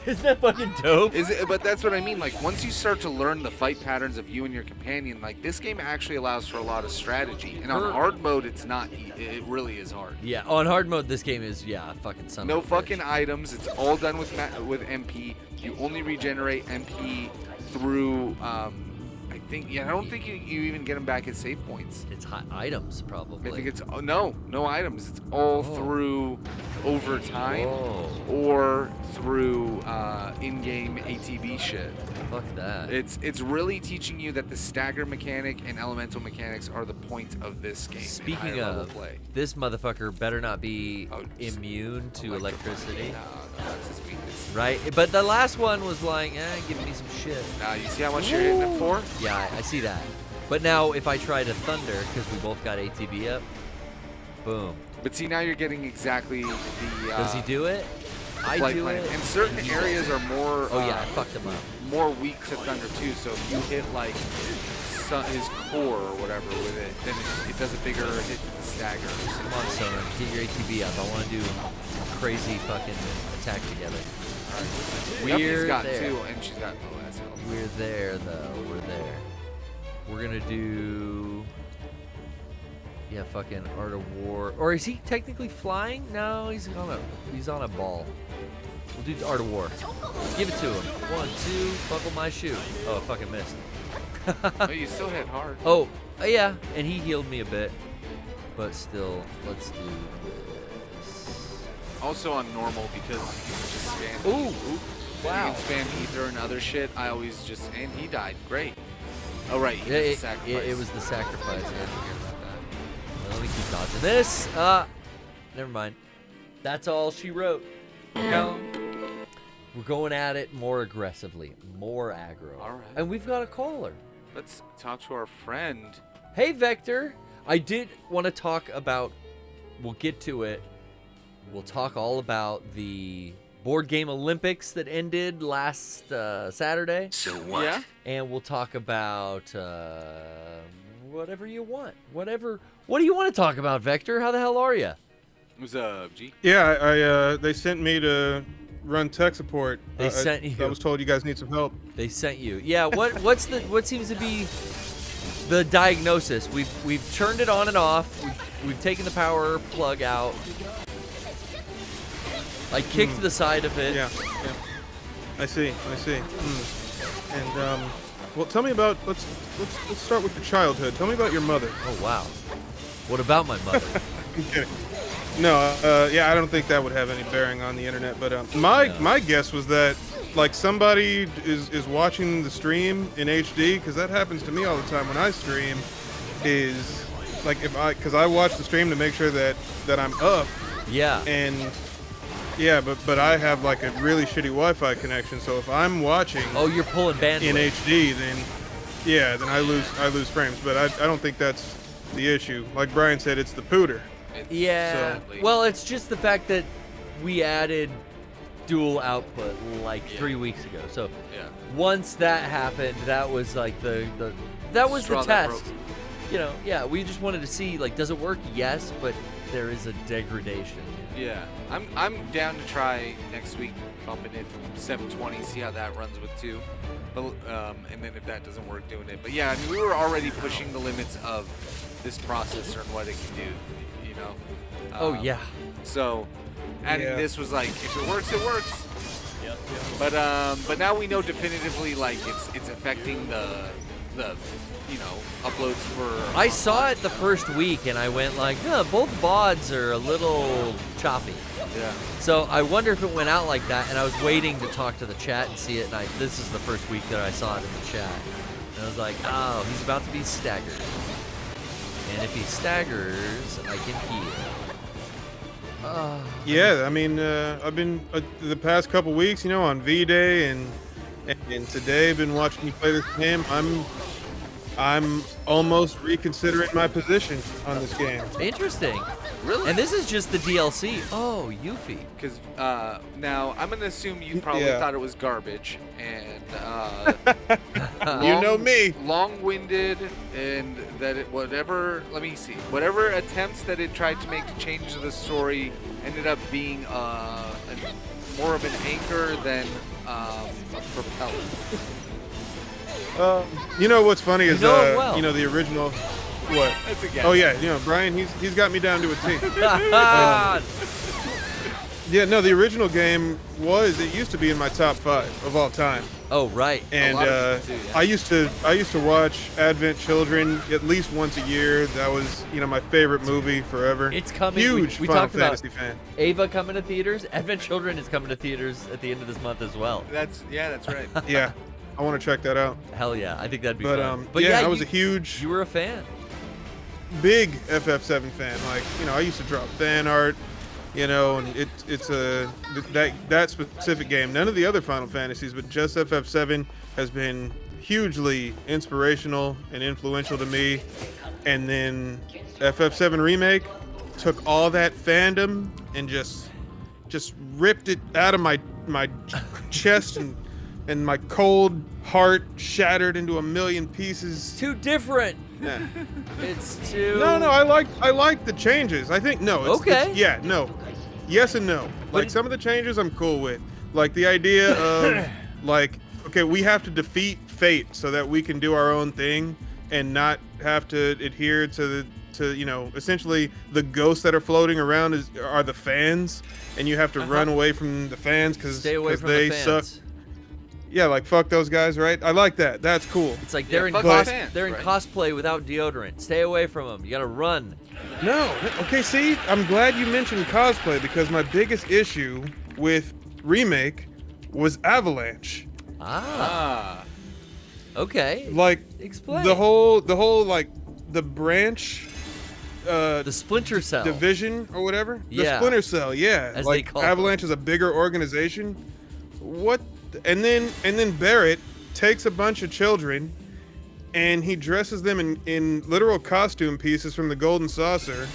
Isn't that fucking dope? Is it? But that's what I mean. Like, once you start to learn the fight patterns of you and your companion, like, this game actually allows for a lot of strategy. And on hard mode, it's not. It really is hard. Yeah, on hard mode, this game is, fucking son No of a fucking bitch. items. It's all done with MP. You only regenerate MP through, I don't think you even get them back at save points. It's hot items, probably. I think it's, no items. It's all through overtime or through in-game ATB shit. Fuck that. It's really teaching you that the stagger mechanic and elemental mechanics are the point of this game. Speaking of, this motherfucker better not be immune to electricity. No, that's his weakness. Right? But the last one was like, giving me some shit. Now, you see how much you're hitting it for? Yeah, I see that. But now, if I try to thunder, because we both got ATB up, boom. But see, now you're getting exactly the... Does he do it? I do it. And certain areas are more... I fucked him up. More weak to thunder, too. So if you hit, like, his core or whatever with it, then it does a bigger hit to the stagger. Come on, Soren. Get your ATB up. I want to do crazy fucking attack together. We're got there. 2, and she's got low ass health. We're there, though. We're there. We're going to do... Yeah, fucking Art of War. Or is he technically flying? No, he's on a ball. We'll do Art of War. Give it to him. 1, 2, buckle my shoe. Oh, I fucking missed. Oh, you still hit hard. Oh, yeah, and he healed me a bit. But still, let's do this. Also on normal, because you can just spam. Ooh, wow. You can spam ether and other shit. I always just, and he died. Great. Oh, right. It was the sacrifice. Yeah, forget about that. Well, let me keep dodging this. Never mind. That's all she wrote. We're going at it more aggressively, more aggro. All right. And we've got a caller. Let's talk to our friend. Hey, Vector. I did want to talk about, we'll get to it. We'll talk all about the Board Game Olympics that ended last Saturday. So what? Yeah. And we'll talk about whatever you want. What do you want to talk about, Vector? How the hell are you? What's up, G? Yeah, they sent me to run tech support. They sent you. I was told you guys need some help. They sent you. Yeah. What seems to be the diagnosis? We've turned it on and off. We've taken the power plug out. I kicked the side of it. Yeah. I see. And well, tell me about let's start with your childhood. Tell me about your mother. Oh wow. What about my mother? I'm kidding. No, I don't think that would have any bearing on the internet. But my guess was that like somebody is watching the stream in HD, because that happens to me all the time when I stream. Is like because I watch the stream to make sure that I'm up. Yeah. And yeah, but I have like a really shitty Wi-Fi connection, so if I'm watching you're pulling bandwidth in HD, then I lose frames. But I don't think that's the issue. Like Brian said, it's the pooter. Yeah. So. Well, it's just the fact that we added dual output like 3 weeks ago. So once that happened, that was like the test. You know, yeah, we just wanted to see, like, does it work? Yes, but there is a degradation. Yeah, I'm down to try next week, bumping it to 720, see how that runs with 2. But and then if that doesn't work, doing it. But yeah, I mean, we were already pushing the limits of this processor and what it can do, you know? Yeah. So adding this was like, if it works, it works. Yep. But now we know definitively, like, it's affecting the you know, uploads for... I saw it the first week, and I went like, both VODs are a little choppy. Yeah. So I wonder if it went out like that, and I was waiting to talk to the chat and see it, and this is the first week that I saw it in the chat. And I was like, oh, he's about to be staggered. And if he staggers, I can heal. Yeah, I mean, I've been the past couple weeks, you know, on V-Day and today I've been watching you play this game. I'm almost reconsidering my position on this game. Interesting. Really? And this is just the DLC. Oh, Yuffie. Because now I'm gonna assume you probably thought it was garbage, and you know me, long-winded, and that whatever attempts that it tried to make to change the story ended up being more of an anchor than a propeller. You know what's funny is you know the original. What? That's a guess. Oh yeah, you know Brian. He's got me down to a T. Yeah, no, the original game it used to be in my top 5 of all time. Oh right. And I used to watch Advent Children at least once a year. That was my favorite movie forever. It's coming. Huge we Final talked about Fantasy fan. Ava coming to theaters. Advent Children is coming to theaters at the end of this month as well. That's right. Yeah, I want to check that out. Hell yeah, I think that'd be fun. But yeah, I was a huge. You were a fan. Big FF7 fan. Like I used to draw fan art. And it's that specific game. None of the other Final Fantasies, but just FF7 has been hugely inspirational and influential to me. And then FF7 Remake took all that fandom and just ripped it out of my chest and my cold heart shattered into a million pieces. Too different. Yeah. It's too. No, I like the changes. I think no. Okay. Yes and no. Like some of the changes I'm cool with. Like the idea of okay, we have to defeat fate so that we can do our own thing and not have to adhere to essentially the ghosts that are floating around are the fans, and you have to run away from the fans because they suck. Yeah, like fuck those guys, right? I like that. That's cool. It's like they're in cosplay without deodorant. Stay away from them. You gotta run. No. Okay, see, I'm glad you mentioned cosplay because my biggest issue with Remake was Avalanche. Okay. Like explain. The whole like the branch the Splinter Cell division or whatever. Yeah. The Splinter Cell, yeah. As like they call Avalanche is a bigger organization. What? And then Barrett takes a bunch of children and he dresses them in literal costume pieces from the Golden Saucer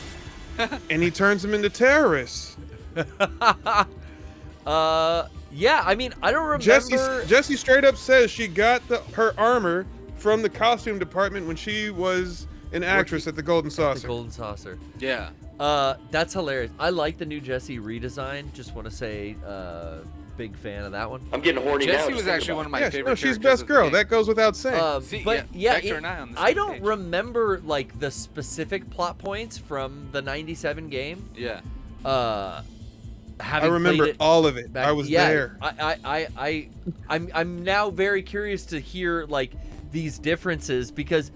and he turns them into terrorists. Yeah, I mean, I don't remember. Jessie straight up says she got her armor from the costume department when she was an actress at the Golden Saucer. The Golden Saucer. Yeah. That's hilarious. I like the new Jessie redesign. Just want to say, big fan of that one. I'm getting horny now. Jessie was actually one of my favorite. No, she's best girl. That goes without saying. I don't remember like the specific plot points from the '97 game. Yeah. I remember all of it. I was there. I'm now very curious to hear like these differences because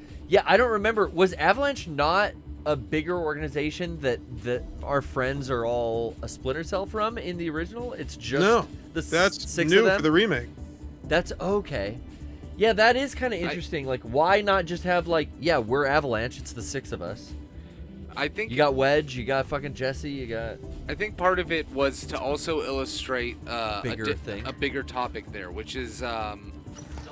I don't remember. Was Avalanche not a bigger organization that our friends are all a Splinter Cell from in the original? It's just That's 6 new of them? for the remake. That's okay. Yeah, that is kind of interesting. Like, why not just have like, yeah, we're Avalanche. It's the 6 of us. I think You got Wedge. You got fucking Jesse. You got. I think part of it was to also illustrate Bigger thing. a bigger topic there, which is,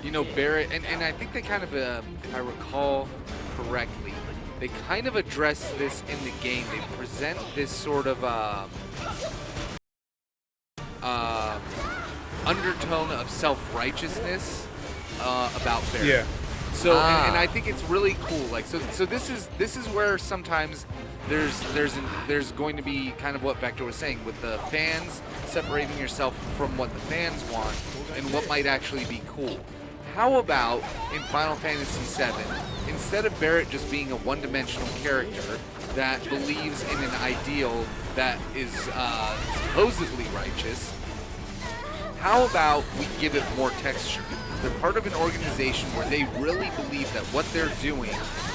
you know, Barrett, and I think they kind of, if I recall correctly, they kind of address this in the game. They present this sort of undertone of self-righteousness about Barrett. Yeah. So and I think it's really cool. Like so this is where sometimes there's going to be kind of what Vector was saying with the fans, separating yourself from what the fans want and what might actually be cool. How about in Final Fantasy VII, instead of Barrett just being a one-dimensional character that believes in an ideal that is supposedly righteous, how about we give it more texture? They're part of an organization where they really believe that what they're doing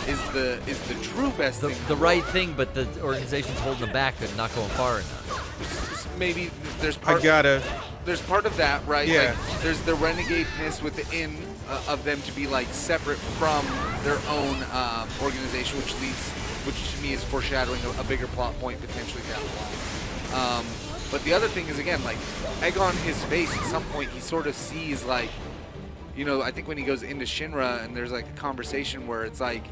is the true best thing. The right thing, but the organization's holding them back and not going far enough. Maybe there's part. There's part of that, right? Yeah. Like, there's the renegadeness within of them to be like separate from their own organization, which to me is foreshadowing a bigger plot point potentially down the line. But the other thing is, again, like, egg on his face at some point, he sort of sees, like, you know, I think when he goes into Shinra and there's like a conversation where it's like,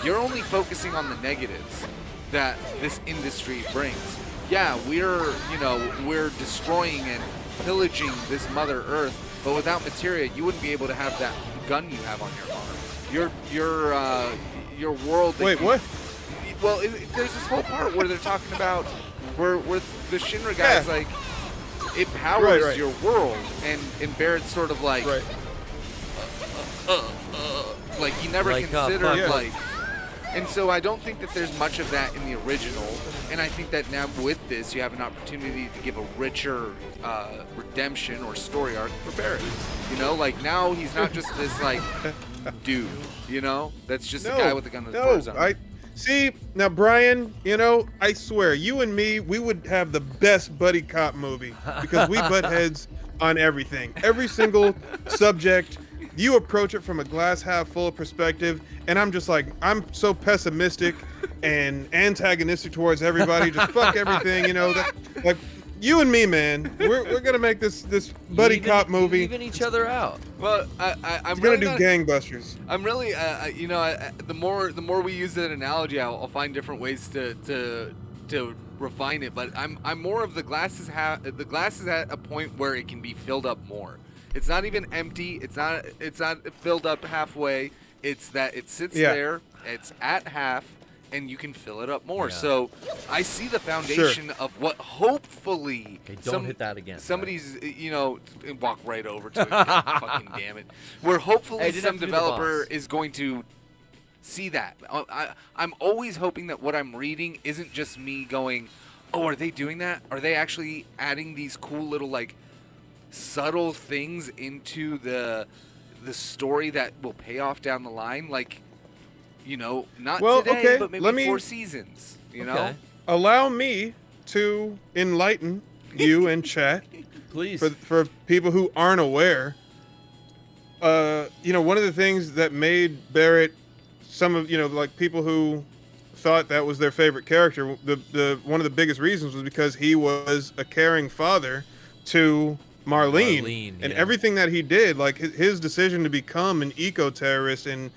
you're only focusing on the negatives that this industry brings. Yeah, we're destroying and pillaging this Mother Earth, but without materia, you wouldn't be able to have that gun you have on your arm. Your world. Wait, what? Well, there's this whole part where they're talking about where the Shinra guys like it powers your world, and Barrett's sort of like, like he never considered like. And so I don't think that there's much of that in the original, and I think that now with this you have an opportunity to give a richer redemption or story arc for Barrett. You know, like now he's not just this like dude, you know, that's just a guy with a gun to his arm. See, now Brian, you know, I swear, you and me, we would have the best buddy cop movie because we butt heads on everything. Every single subject, you approach it from a glass half full perspective, and I'm just like, I'm so pessimistic and antagonistic towards everybody. Just fuck everything, you know. Like you and me, man, we're gonna make this buddy cop movie. Even each other out. Well, I'm gonna really do gangbusters. I'm really, you know, the more we use that analogy, I'll find different ways to refine it. But I'm more of the glass is at a point where it can be filled up more. It's not even empty. It's not filled up halfway. It's that it sits there. It's at half, and you can fill it up more. Yeah. So I see the foundation of what hopefully. Okay, don't hit that again. Somebody's, you know, walk right over to it. Fucking damn it. Where hopefully some developer is going to see that. I'm always hoping that what I'm reading isn't just me going, oh, are they doing that? Are they actually adding these cool little like subtle things into the story that will pay off down the line? Like, you know, not today, but maybe 4 seasons, you know? Allow me to enlighten you in chat. Please. For people who aren't aware, you know, one of the things that made Barrett, some of, you know, like people who thought that was their favorite character, one of the biggest reasons was because he was a caring father to Marlene, and everything that he did, like his decision to become an eco-terrorist and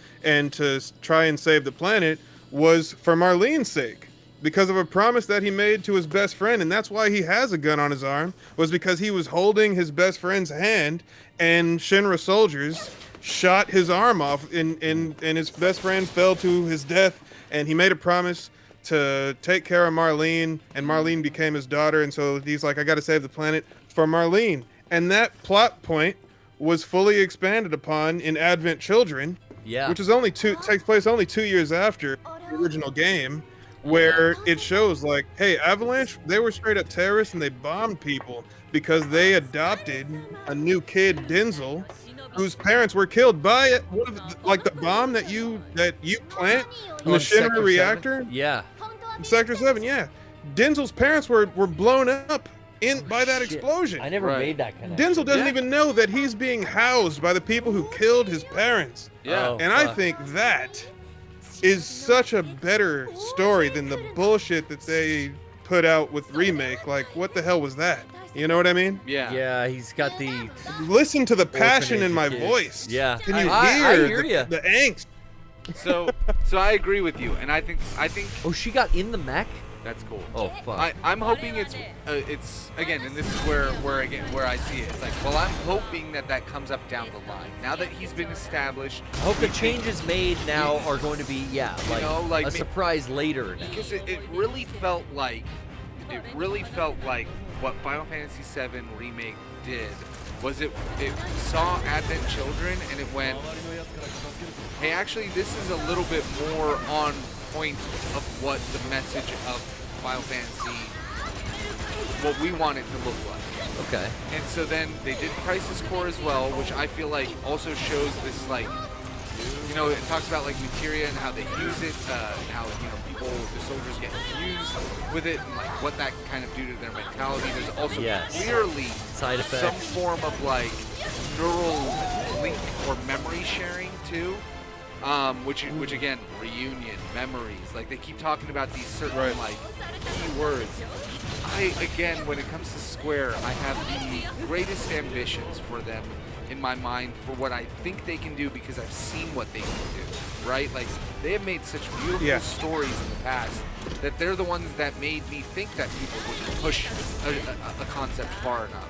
to try and save the planet was for Marlene's sake, because of a promise that he made to his best friend. And that's why he has a gun on his arm, was because he was holding his best friend's hand and Shinra soldiers shot his arm off and his best friend fell to his death, and he made a promise to take care of Marlene, and Marlene became his daughter. And so he's like, I got to save the planet for Marlene. And that plot point was fully expanded upon in Advent Children, which is takes place only 2 years after the original game, where it shows like, hey, Avalanche, they were straight up terrorists and they bombed people because they adopted a new kid, Denzel, whose parents were killed by like the bomb that you plant in the Shinra reactor. Yeah. In Sector 7, yeah. Denzel's parents were blown up by that explosion. I never made that connection. Denzel doesn't even know that he's being housed by the people who killed his parents. Yeah. And I think that is such a better story than the bullshit that they put out with Remake. Like, what the hell was that? You know what I mean? Yeah. Yeah, he's got the... Listen to the passion in my voice. Yeah. Can you I hear ya. the angst? So I agree with you, and I think. Oh, she got in the mech? That's cool. Oh, fuck. I'm hoping it's again, and this is where I see it. It's like, well, I'm hoping that comes up down the line. Now that he's been established, I hope the changes made now are going to be, like a surprise later. Now. Because it really felt like what Final Fantasy VII Remake did was it saw Advent Children and it went, hey, actually, this is a little bit more on point of what the message of Final Fantasy, what we want it to look like. Okay. And so then they did Crisis Core as well, which I feel like also shows this, like, you know, it talks about like materia and how they use it, and how, you know, the soldiers get confused with it, and like what that kind of do to their mentality. There's also clearly side effects, some form of like neural link or memory sharing too, which again, reunion, memories. Like they keep talking about these certain like key words. Again, when it comes to Square, I have the greatest ambitions for them in my mind for what I think they can do because I've seen what they can do, right? Like, they have made such beautiful stories in the past that they're the ones that made me think that people would push a concept far enough.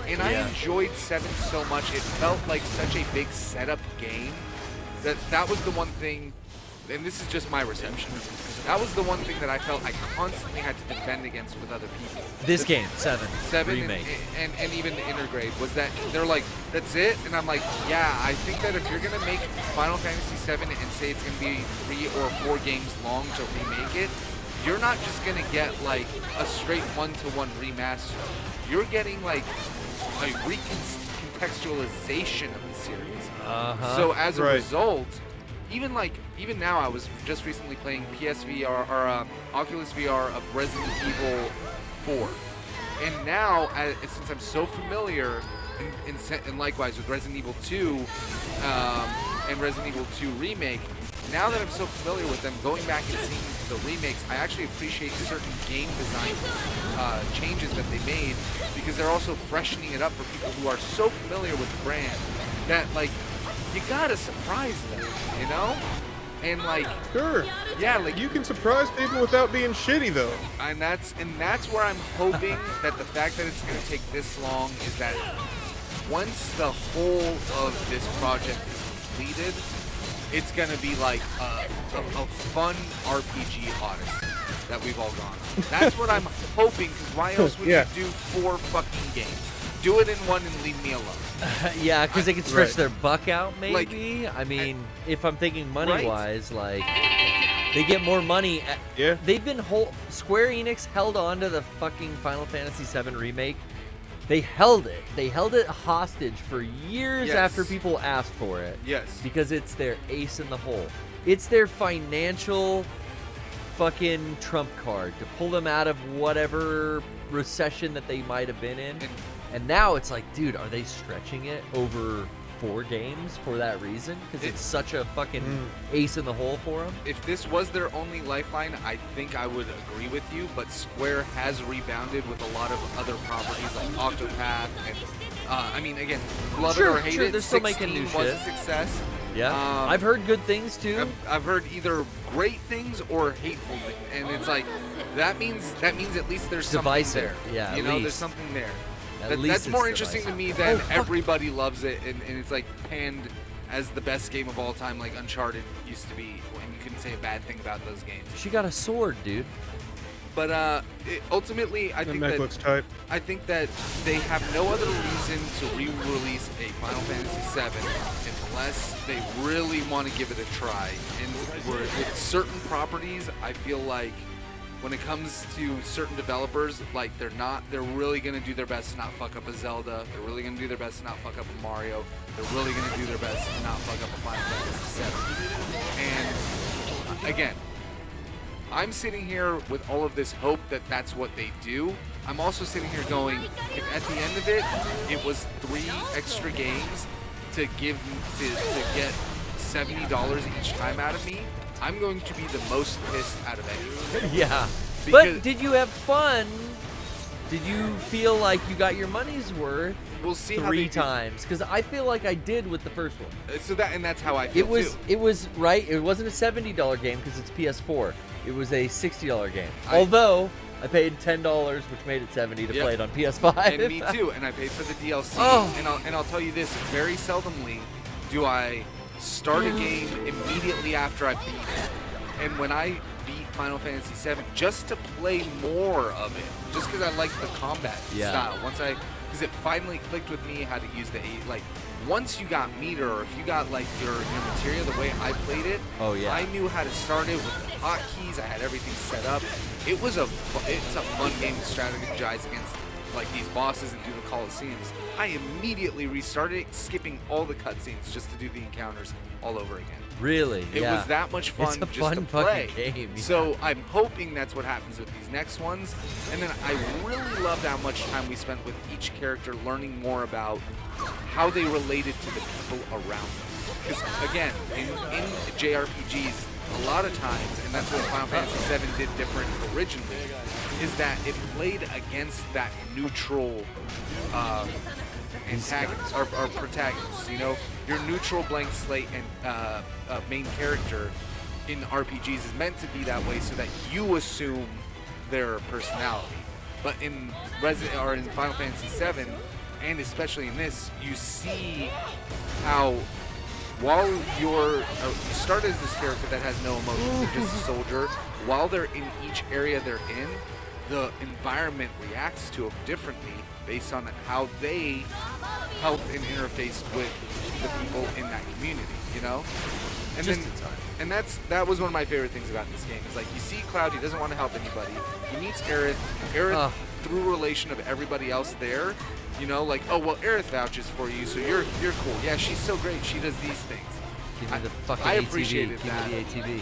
And I enjoyed 7 so much. It felt like such a big setup game that was the one thing, and this is just my reception, that was the one thing that I felt I constantly had to defend against with other people. This game, 7 Remake. And even Intergrade, was that they're like, that's it? And I'm like, yeah, I think that if you're going to make Final Fantasy 7 and say it's going to be 3 or 4 games long to remake it, you're not just going to get like a straight one-to-one remaster. You're getting like a recontextualization of the series. So as a result, even now, I was just recently playing PSVR or Oculus VR of Resident Evil 4, and now since I'm so familiar, and likewise with Resident Evil 2 and Resident Evil 2 Remake, now that I'm so familiar with them, going back and seeing the remakes, I actually appreciate certain game design changes that they made because they're also freshening it up for people who are so familiar with the brand that like you gotta surprise them, you know? And like, yeah, like you can surprise people without being shitty, though. And that's where I'm hoping that the fact that it's gonna take this long is that once the whole of this project is completed, it's gonna be like a fun RPG odyssey that we've all gone on. That's what I'm hoping, because why else would you do 4 fucking games? Do it in one and leave me alone. Yeah, because they can stretch their buck out, maybe. Like, I mean, if I'm thinking money-wise, like, they get more money. They've been Square Enix held on to the fucking Final Fantasy VII Remake. They held it. They held it hostage for years after people asked for it. Yes. Because it's their ace in the hole. It's their financial fucking trump card to pull them out of whatever recession that they might have been in. And now it's like, dude, are they stretching it over 4 games for that reason? Because it's such a fucking ace in the hole for them? If this was their only lifeline, I think I would agree with you, but Square has rebounded with a lot of other properties like Octopath and, I mean, again, love it or hate it, they're still making new was shit. A success. Yeah, I've heard good things too. I've heard either great things or hateful things, and it's like, that means at least there's something there. Yeah, you know, there's something there. That's more interesting to me than everybody loves it, and it's like panned as the best game of all time, like Uncharted used to be, and you couldn't say a bad thing about those games. She got a sword, dude. But ultimately, I think that looks tight. I think that they have no other reason to re-release a Final Fantasy VII unless they really want to give it a try. And with certain properties, I feel like when it comes to certain developers, like they're really gonna do their best to not fuck up a Zelda. They're really gonna do their best to not fuck up a Mario. They're really gonna do their best to not fuck up a Final Fantasy VII. And again, I'm sitting here with all of this hope that that's what they do, I'm also sitting here going, if at the end of it, it was 3 extra games to get $70 each time out of me, I'm going to be the most pissed out of anyone. Yeah. But did you have fun? Did you feel like you got your money's worth? We'll see 3 times, because I feel like I did with the first one. So that's how I feel too. It was right. It wasn't a $70 game because it's PS4. It was a $60 game. Although I paid $10, which made it $70 to play it on PS5. And me too. And I paid for the DLC. Oh. And I'll tell you this: very seldomly do I start a game immediately after I beat it. And when I beat Final Fantasy VII, just to play more of it, just because I like the combat style. Because it finally clicked with me how to use the once you got meter, or if you got like your materia, the way I played it, I knew how to start it with the hotkeys. I had everything set up. It's a fun game to strategize against like these bosses and do the Colosseums. I immediately restarted it, skipping all the cutscenes just to do the encounters all over again. Really? It was that much fun it's a just fun to play. Fucking game, yeah. So I'm hoping that's what happens with these next ones. And then I really loved how much time we spent with each character, learning more about how they related to the people around them. Because again, in JRPGs, a lot of times, and that's what Final Fantasy VII did different originally, is that it played against that neutral antagonist or protagonist. You know, your neutral blank slate and main character in RPGs is meant to be that way so that you assume their personality. But in Final Fantasy VII, and especially in this, you see how while you start as this character that has no emotions, they're just a soldier, while they're in each area they're in, the environment reacts to them differently based on how they help and interface with the people in that community, you know? And that was one of my favorite things about this game. Is like you see Cloud, he doesn't want to help anybody. He meets Aerith. Aerith, through relation of everybody else there, you know, like, oh well, Aerith vouches for you, so you're cool. Yeah, she's so great. She does these things. Give me the fucking I ATV. appreciated that. Give me the ATV.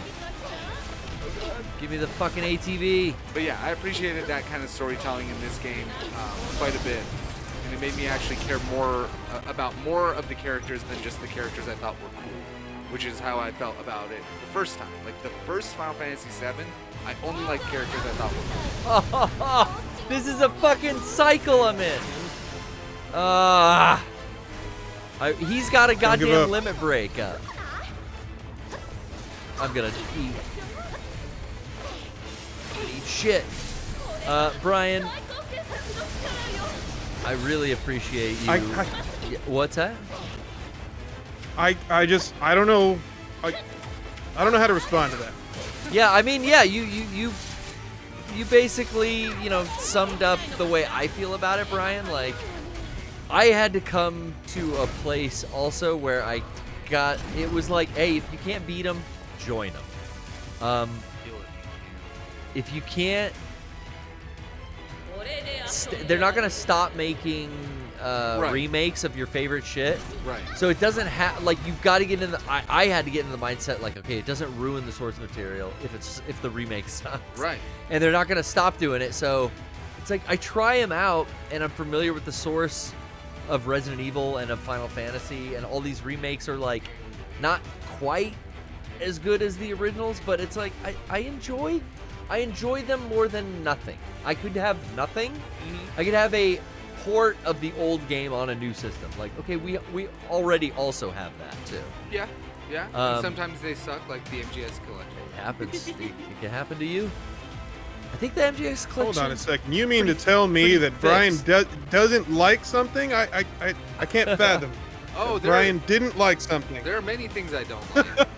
Give me the fucking ATV. But yeah, I appreciated that kind of storytelling in this game quite a bit. And it made me actually care more about more of the characters than just the characters I thought were cool, which is how I felt about it the first time. Like the first Final Fantasy VII, I only liked characters I thought were cool. This is a fucking cycle I'm in. He's got a goddamn limit break. I'm gonna eat shit. Brian, I really appreciate you. What's that? I don't know. I don't know how to respond to that. Yeah, I mean, yeah, you basically, you know, summed up the way I feel about it, Brian. Like, I had to come to a place also where it was like, hey, if you can't beat them, join them. If you can't, they're not gonna stop making remakes of your favorite shit. Right. So it doesn't have like you've got to get in the. I had to get in the mindset like, okay, it doesn't ruin the source material if the remake sucks. Right. And they're not gonna stop doing it. So it's like I try them out, and I'm familiar with the source of Resident Evil and of Final Fantasy, and all these remakes are like not quite as good as the originals, but it's like I enjoy them more than nothing. I could have nothing. Mm-hmm. I could have a port of the old game on a new system. Like, okay, we already also have that too. Yeah, yeah. And sometimes they suck, like the MGS collection. It happens. it can happen to you. I think the MGS collection. Hold on a second. You mean to tell me that Brian doesn't like something? I can't fathom. Oh, Brian didn't like something. There are many things I don't like.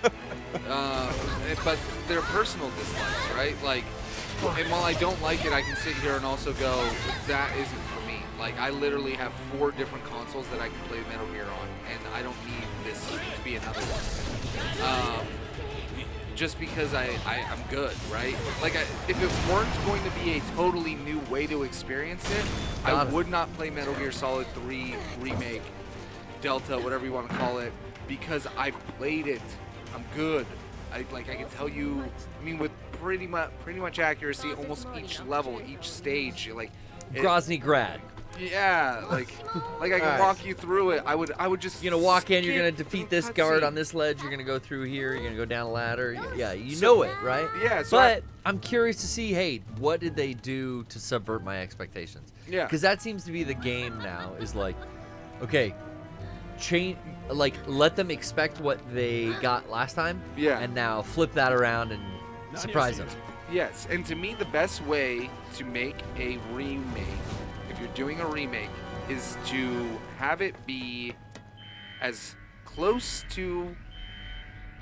But they're personal dislikes, right? Like, and while I don't like it, I can sit here and also go, that isn't for me. Like, I literally have 4 different consoles that I can play Metal Gear on, and I don't need this to be another one. Just because I'm good, right? Like, if it weren't going to be a totally new way to experience it, I would not play Metal Gear Solid 3 Remake, Delta, whatever you want to call it, because I've played it. I'm good. I can tell you, I mean, with pretty much accuracy, almost each level, each stage, like, Grozny Grad. Yeah, like I can walk you through it. I would just. You're gonna walk in. You're gonna defeat this guard on this ledge. You're gonna go through here. You're gonna go down a ladder. Yeah, you know it, right? Yeah. So but I'm curious to see. Hey, what did they do to subvert my expectations? Yeah. Because that seems to be the game now. Is like, okay, change. Like, let them expect what they got last time. Yeah. And now flip that around and surprise them. Yes, and to me, the best way to make a remake, if you're doing a remake, is to have it be as close to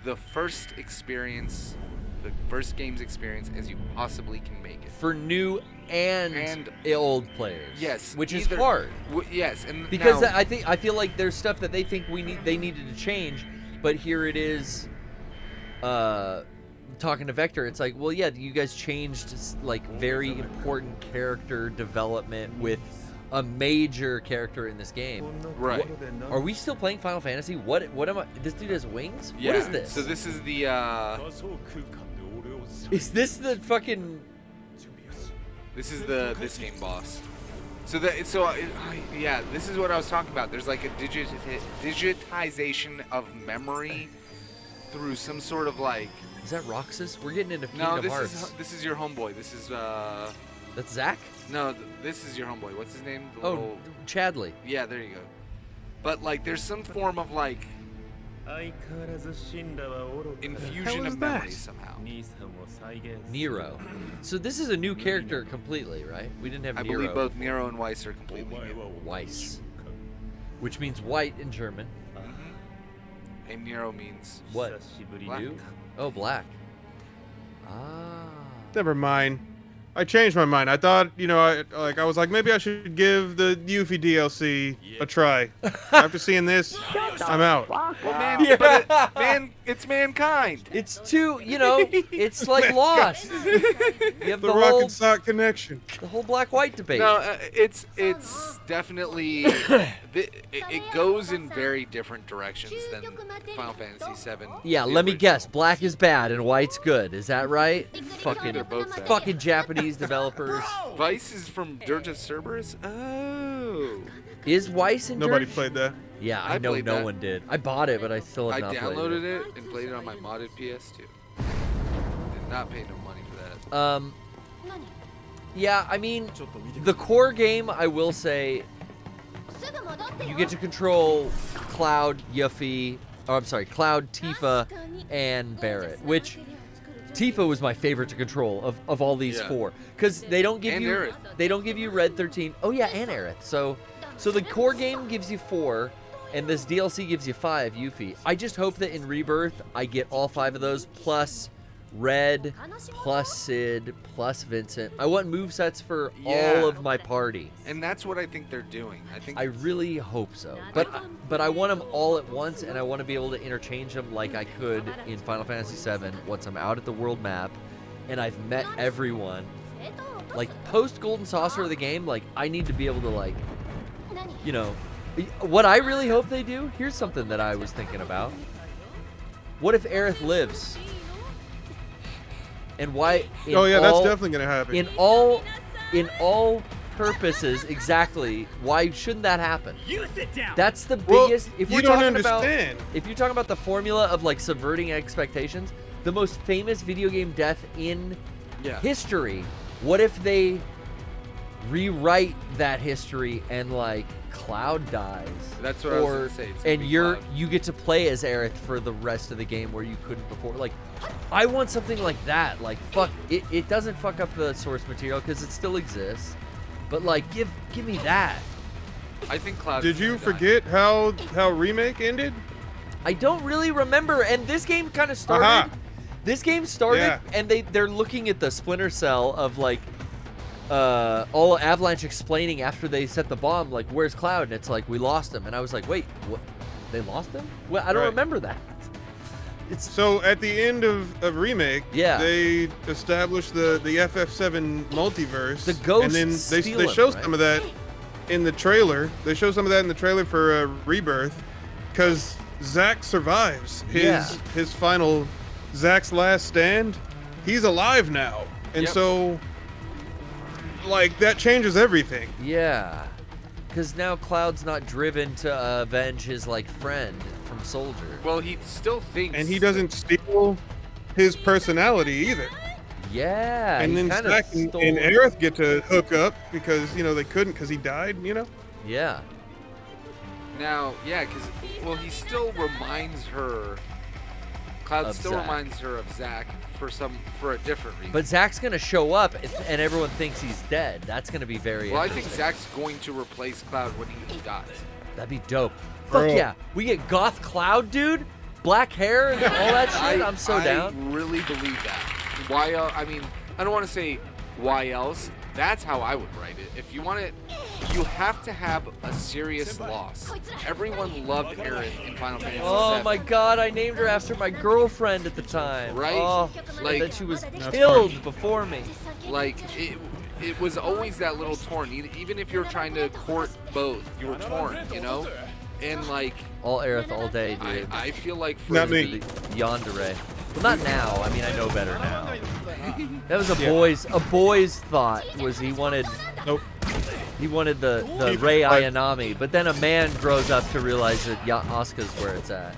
the first experience, the first game's experience, as you possibly can make it. For new and old players. Yes. Which is hard. Yes, and because now, I feel like there's stuff that they think they needed to change, but here it is. Talking to Vector, it's like, well, yeah, you guys changed like very important character development with a major character in this game. Right. Are we still playing Final Fantasy? What am I? This dude has wings? Yeah. What is this? So this is the. Is this the fucking? This is this game boss. Yeah, this is what I was talking about. There's like a digitization of memory through some sort of like. Is that Roxas? We're getting into Kingdom Hearts. This is your homeboy. This is That's Zach? No, this is your homeboy. What's his name? Chadley. Yeah, there you go. But like, there's some form of like infusion of memory somehow. Nero. So this is a new character completely, right? We didn't have Nero. I believe both Nero and Weiss are completely new. Weiss. Which means white in German. And Nero means what? Black. Oh, black. Ah. Never mind. I changed my mind. I thought, I was like, maybe I should give the Yuffie DLC a try. After seeing this, I'm out. Well, man, it's mankind. It's too, it's like Lost. You have the rock and sock connection. The whole black-white debate. No, it's definitely it goes in very different directions than Final Fantasy VII. Yeah, let me guess. Black is bad and white's good. Is that right? Fucking Japanese developers. Weiss is from Dirge of Cerberus. Oh. Is Weiss in Nobody Dirge? played that. Yeah, I know no one did. I bought it, but I still have not played it. I downloaded it and played it on my modded PS2. Did not pay no money for that. Yeah, I mean, the core game, I will say, you get to control Cloud, Yuffie, Cloud, Tifa, and Barrett, which Tifa was my favorite to control of all these four, because they don't give you Red 13. Oh yeah, and Aerith. So the core game gives you 4, and this DLC gives you 5 Yuffie. I just hope that in Rebirth I get all 5 of those plus Red, plus Sid, plus Vincent. I want movesets for all of my party. And that's what I think they're doing. I really hope so. But I want them all at once, and I want to be able to interchange them like I could in Final Fantasy VII once I'm out at the world map and I've met everyone. Like, post Golden Saucer of the game, like, I need to be able to, like, what I really hope they do, here's something that I was thinking about. What if Aerith lives? And why? That's definitely gonna happen. In all purposes, exactly. Why shouldn't that happen? You sit down. That's the biggest. If you don't understand. If you're talking about the formula of like subverting expectations, the most famous video game death in history. What if they rewrite that history and like Cloud dies? That's what I was gonna say. And you get to play as Aerith for the rest of the game where you couldn't before. Like, I want something like that. Like, fuck it. It doesn't fuck up the source material because it still exists. But like, give me that. I think Cloud. Did you forget how Remake ended? I don't really remember. And this game kind of started. This game started, and they're looking at the Splinter Cell of like. All Avalanche explaining after they set the bomb, like, where's Cloud? And it's like, we lost him. And I was like, wait, what? They lost him? Well, I don't remember that. So at the end of Remake, they established the FF7 multiverse. The ghosts and then they show some of that in the trailer. They show some of that in the trailer for Rebirth, because Zack survives his final Zack's last stand. He's alive now, and so. like that changes everything. Yeah. Because now Cloud's not driven to avenge his, like, friend from Soldier. Well, he still thinks... And he doesn't steal his personality either. Yeah, and then Zack and Aerith get to hook up because, you know, they couldn't because he died, you know? Yeah. Now, yeah, because, well, he still reminds her... Cloud Of still Zack. reminds her of Zack for a different reason. But Zack's going to show up, and everyone thinks he's dead. That's going to be very Well, I think interesting. Zack's going to replace Cloud when he dies. That'd be dope. Bro. Fuck yeah. We get Goth Cloud, dude. Black hair and all that shit. I'm so down. I really believe that. Why else? I mean, I don't want to say why else. That's how I would write it. If you want it, you have to have a serious loss. Everyone loved Aerith in Final Fantasy VII. Oh my god, I named her after my girlfriend at the time. Right? Oh, Like- and then she was killed before me. Like, it was always that little torn. Even if you're trying to court both, you were torn, you know? And like... All Aerith all day, dude. I feel like... Not me. Yandere. Well, not now. I mean, I know better now. That was a boy's thought. Was he wanted? Nope. He wanted the Rei Ayanami, but then a man grows up to realize that Asuka's where it's at,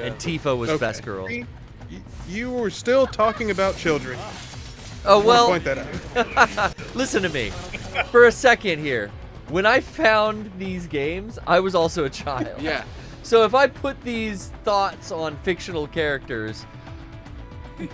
and Tifa was Okay. best girl. You were still talking about children. Oh I wanna well. point that out. Listen to me, for a second here. When I found these games, I was also a child. Yeah. So if I put these thoughts on fictional characters,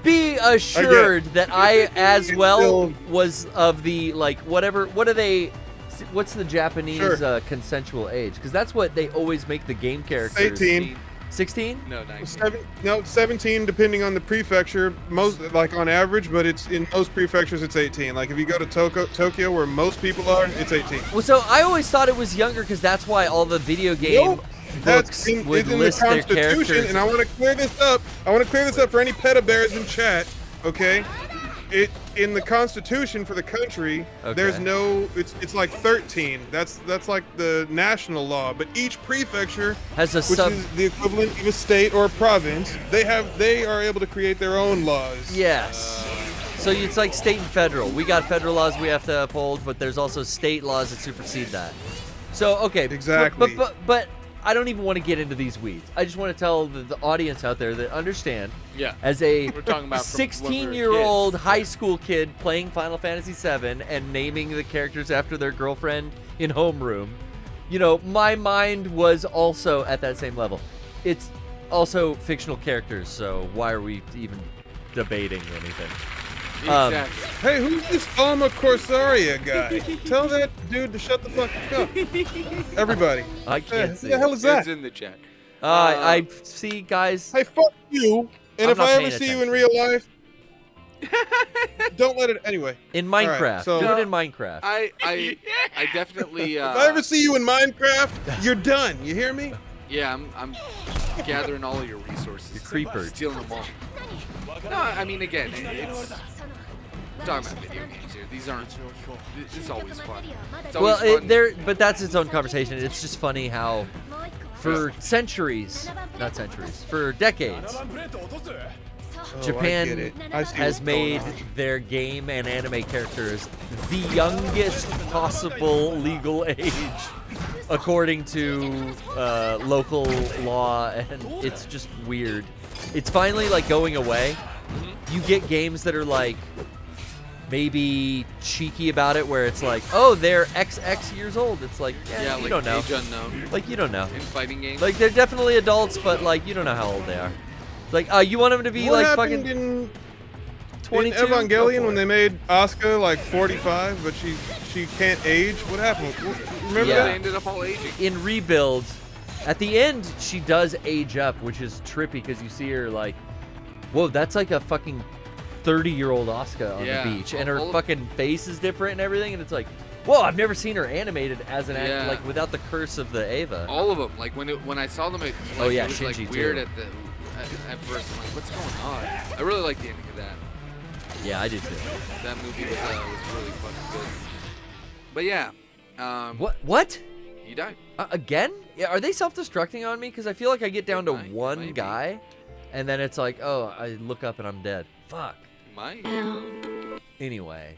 be assured that I as well was of the, like, whatever, what's the Japanese consensual age? Because that's what they always make the game characters. 18. 16? No, 19. 17 depending on the prefecture, most like on average, but it's in most prefectures it's 18. Like if you go to Tokyo where most people are, it's 18. Well, so I always thought it was younger because that's why all the video game books would it's in list the their Constitution, characters. and I want to clear this up. I want to clear this up for any peta bears in chat. Okay, in the Constitution for the country, there's no. It's like 13. That's like the national law. But each prefecture has a which is the equivalent of a state or a province. They are able to create their own laws. Yes. So it's like state and federal. We got federal laws we have to uphold, but there's also state laws that supersede that. So okay, Exactly. But I don't even want to get into these weeds. I just want to tell the audience out there that understand. Yeah. As a We're talking about from when we were 16-year-old kids. high school kid playing Final Fantasy VII and naming the characters after their girlfriend in homeroom, you know, my mind was also at that same level. It's also fictional characters, so why are we even debating anything? Exactly. Hey, who's this Alma Corsaria guy? Tell that dude to shut the fuck up. Everybody. I can't see. Who the hell is that? It's in the chat. I see, guys. Hey, fuck you. And I'm if not I ever paying see you in real life, don't let it. Anyway. In All right, Minecraft. so- Do it in Minecraft. I definitely. If I ever see you in Minecraft, you're done. You hear me? Yeah, I'm gathering all of your resources. You're creepered. Stealing them all. No, I mean, again, it's we're talking about video games here. These aren't. It's always fun. It's always Well, fun. but that's its own conversation. It's just funny how, for centuries, not centuries, for decades, Japan I get it. I see has what's going made on. their game and anime characters the youngest possible legal age, according to local law, and it's just weird. It's finally like going away. You get games that are like maybe cheeky about it, where it's like, oh, they're XX years old. It's like, yeah, you like don't know. age unknown. Like, you don't know. In fighting games. Like, they're definitely adults, but like, you don't know how old they are. Like, you want them to be What like happened fucking in 22? Evangelion when they made Asuka like 45, but she can't age? What happened? Remember Yeah. They that? ended up all aging. In Rebuild, at the end, she does age up, which is trippy because you see her like, whoa, that's like a fucking 30-year-old Asuka on Yeah. the beach, and her All of- fucking face is different and everything, and it's like, whoa, I've never seen her animated as an Yeah. like without the curse of the Ava. All of them. Like when I saw them, it, like, Oh, yeah, it was like Shinji, weird too. at first. I'm like, what's going on? I really like the ending of that. Yeah, I did too. That movie was really fucking good. But yeah. What? He died. Again? Yeah, are they self-destructing on me? Because I feel like I get down to one maybe. guy, and then it's like, oh, I look up and I'm dead. Fuck. Might. Anyway.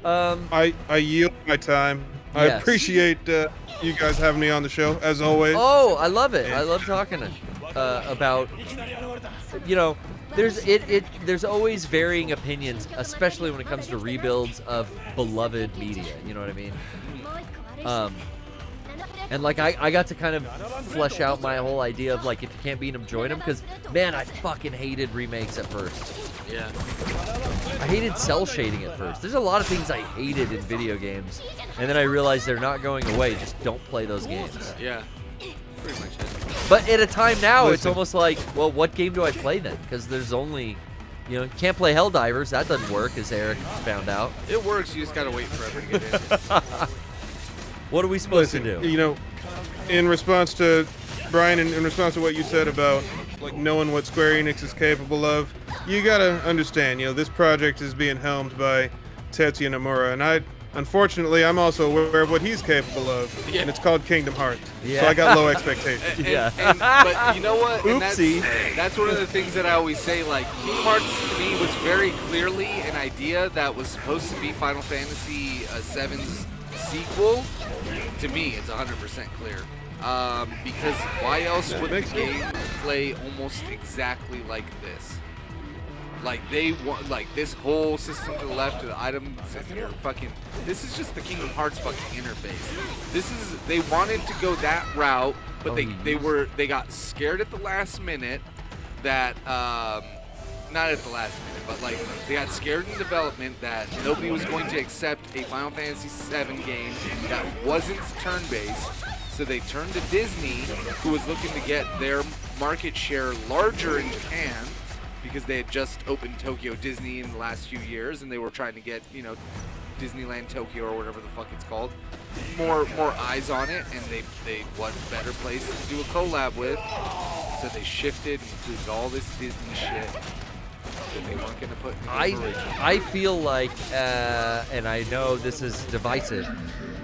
I yield my time. I Yes. appreciate you guys having me on the show, as always. Oh, I love it. I love talking about, you know, there's always varying opinions, especially when it comes to rebuilds of beloved media. You know what I mean? And like I got to kind of flesh out my whole idea of like, if you can't beat them, join them. Because man, I fucking hated remakes at first. Yeah. I hated cell shading at first. There's a lot of things I hated in video games, and then I realized they're not going away. Just don't play those games. Yeah. Pretty much it. But at a time now, it's almost like, well, what game do I play then? Because there's only, you know, you can't play Helldivers. That doesn't work, as Eric found out. It works. You just gotta wait forever to get in. What are we supposed to do? You know, in response to Brian, in response to what you said about like knowing what Square Enix is capable of, you gotta understand, you know, this project is being helmed by Tetsuya Nomura, and unfortunately, I'm also aware of what he's capable of, and it's called Kingdom Hearts. So I got low expectations. But you know what? And Oopsie. that's one of the things that I always say. Like, Kingdom Hearts to me was very clearly an idea that was supposed to be Final Fantasy VII's sequel. To me, it's 100% clear. Because why else would the game play almost exactly like this? Like they want, like this whole system to the left of the items and your fucking. This is just the Kingdom Hearts fucking interface. This is they wanted to go that route, but they got scared at the last minute. That not at the last minute, but like they got scared in development that nobody was going to accept a Final Fantasy VII game that wasn't turn-based. So they turned to Disney, who was looking to get their market share larger in Japan, because they had just opened Tokyo Disney in the last few years, and they were trying to get, you know, Disneyland Tokyo or whatever the fuck it's called, more eyes on it, and they what better place to do a collab with? So they shifted and included all this Disney shit that they weren't gonna put in the original. I feel like, and I know this is divisive,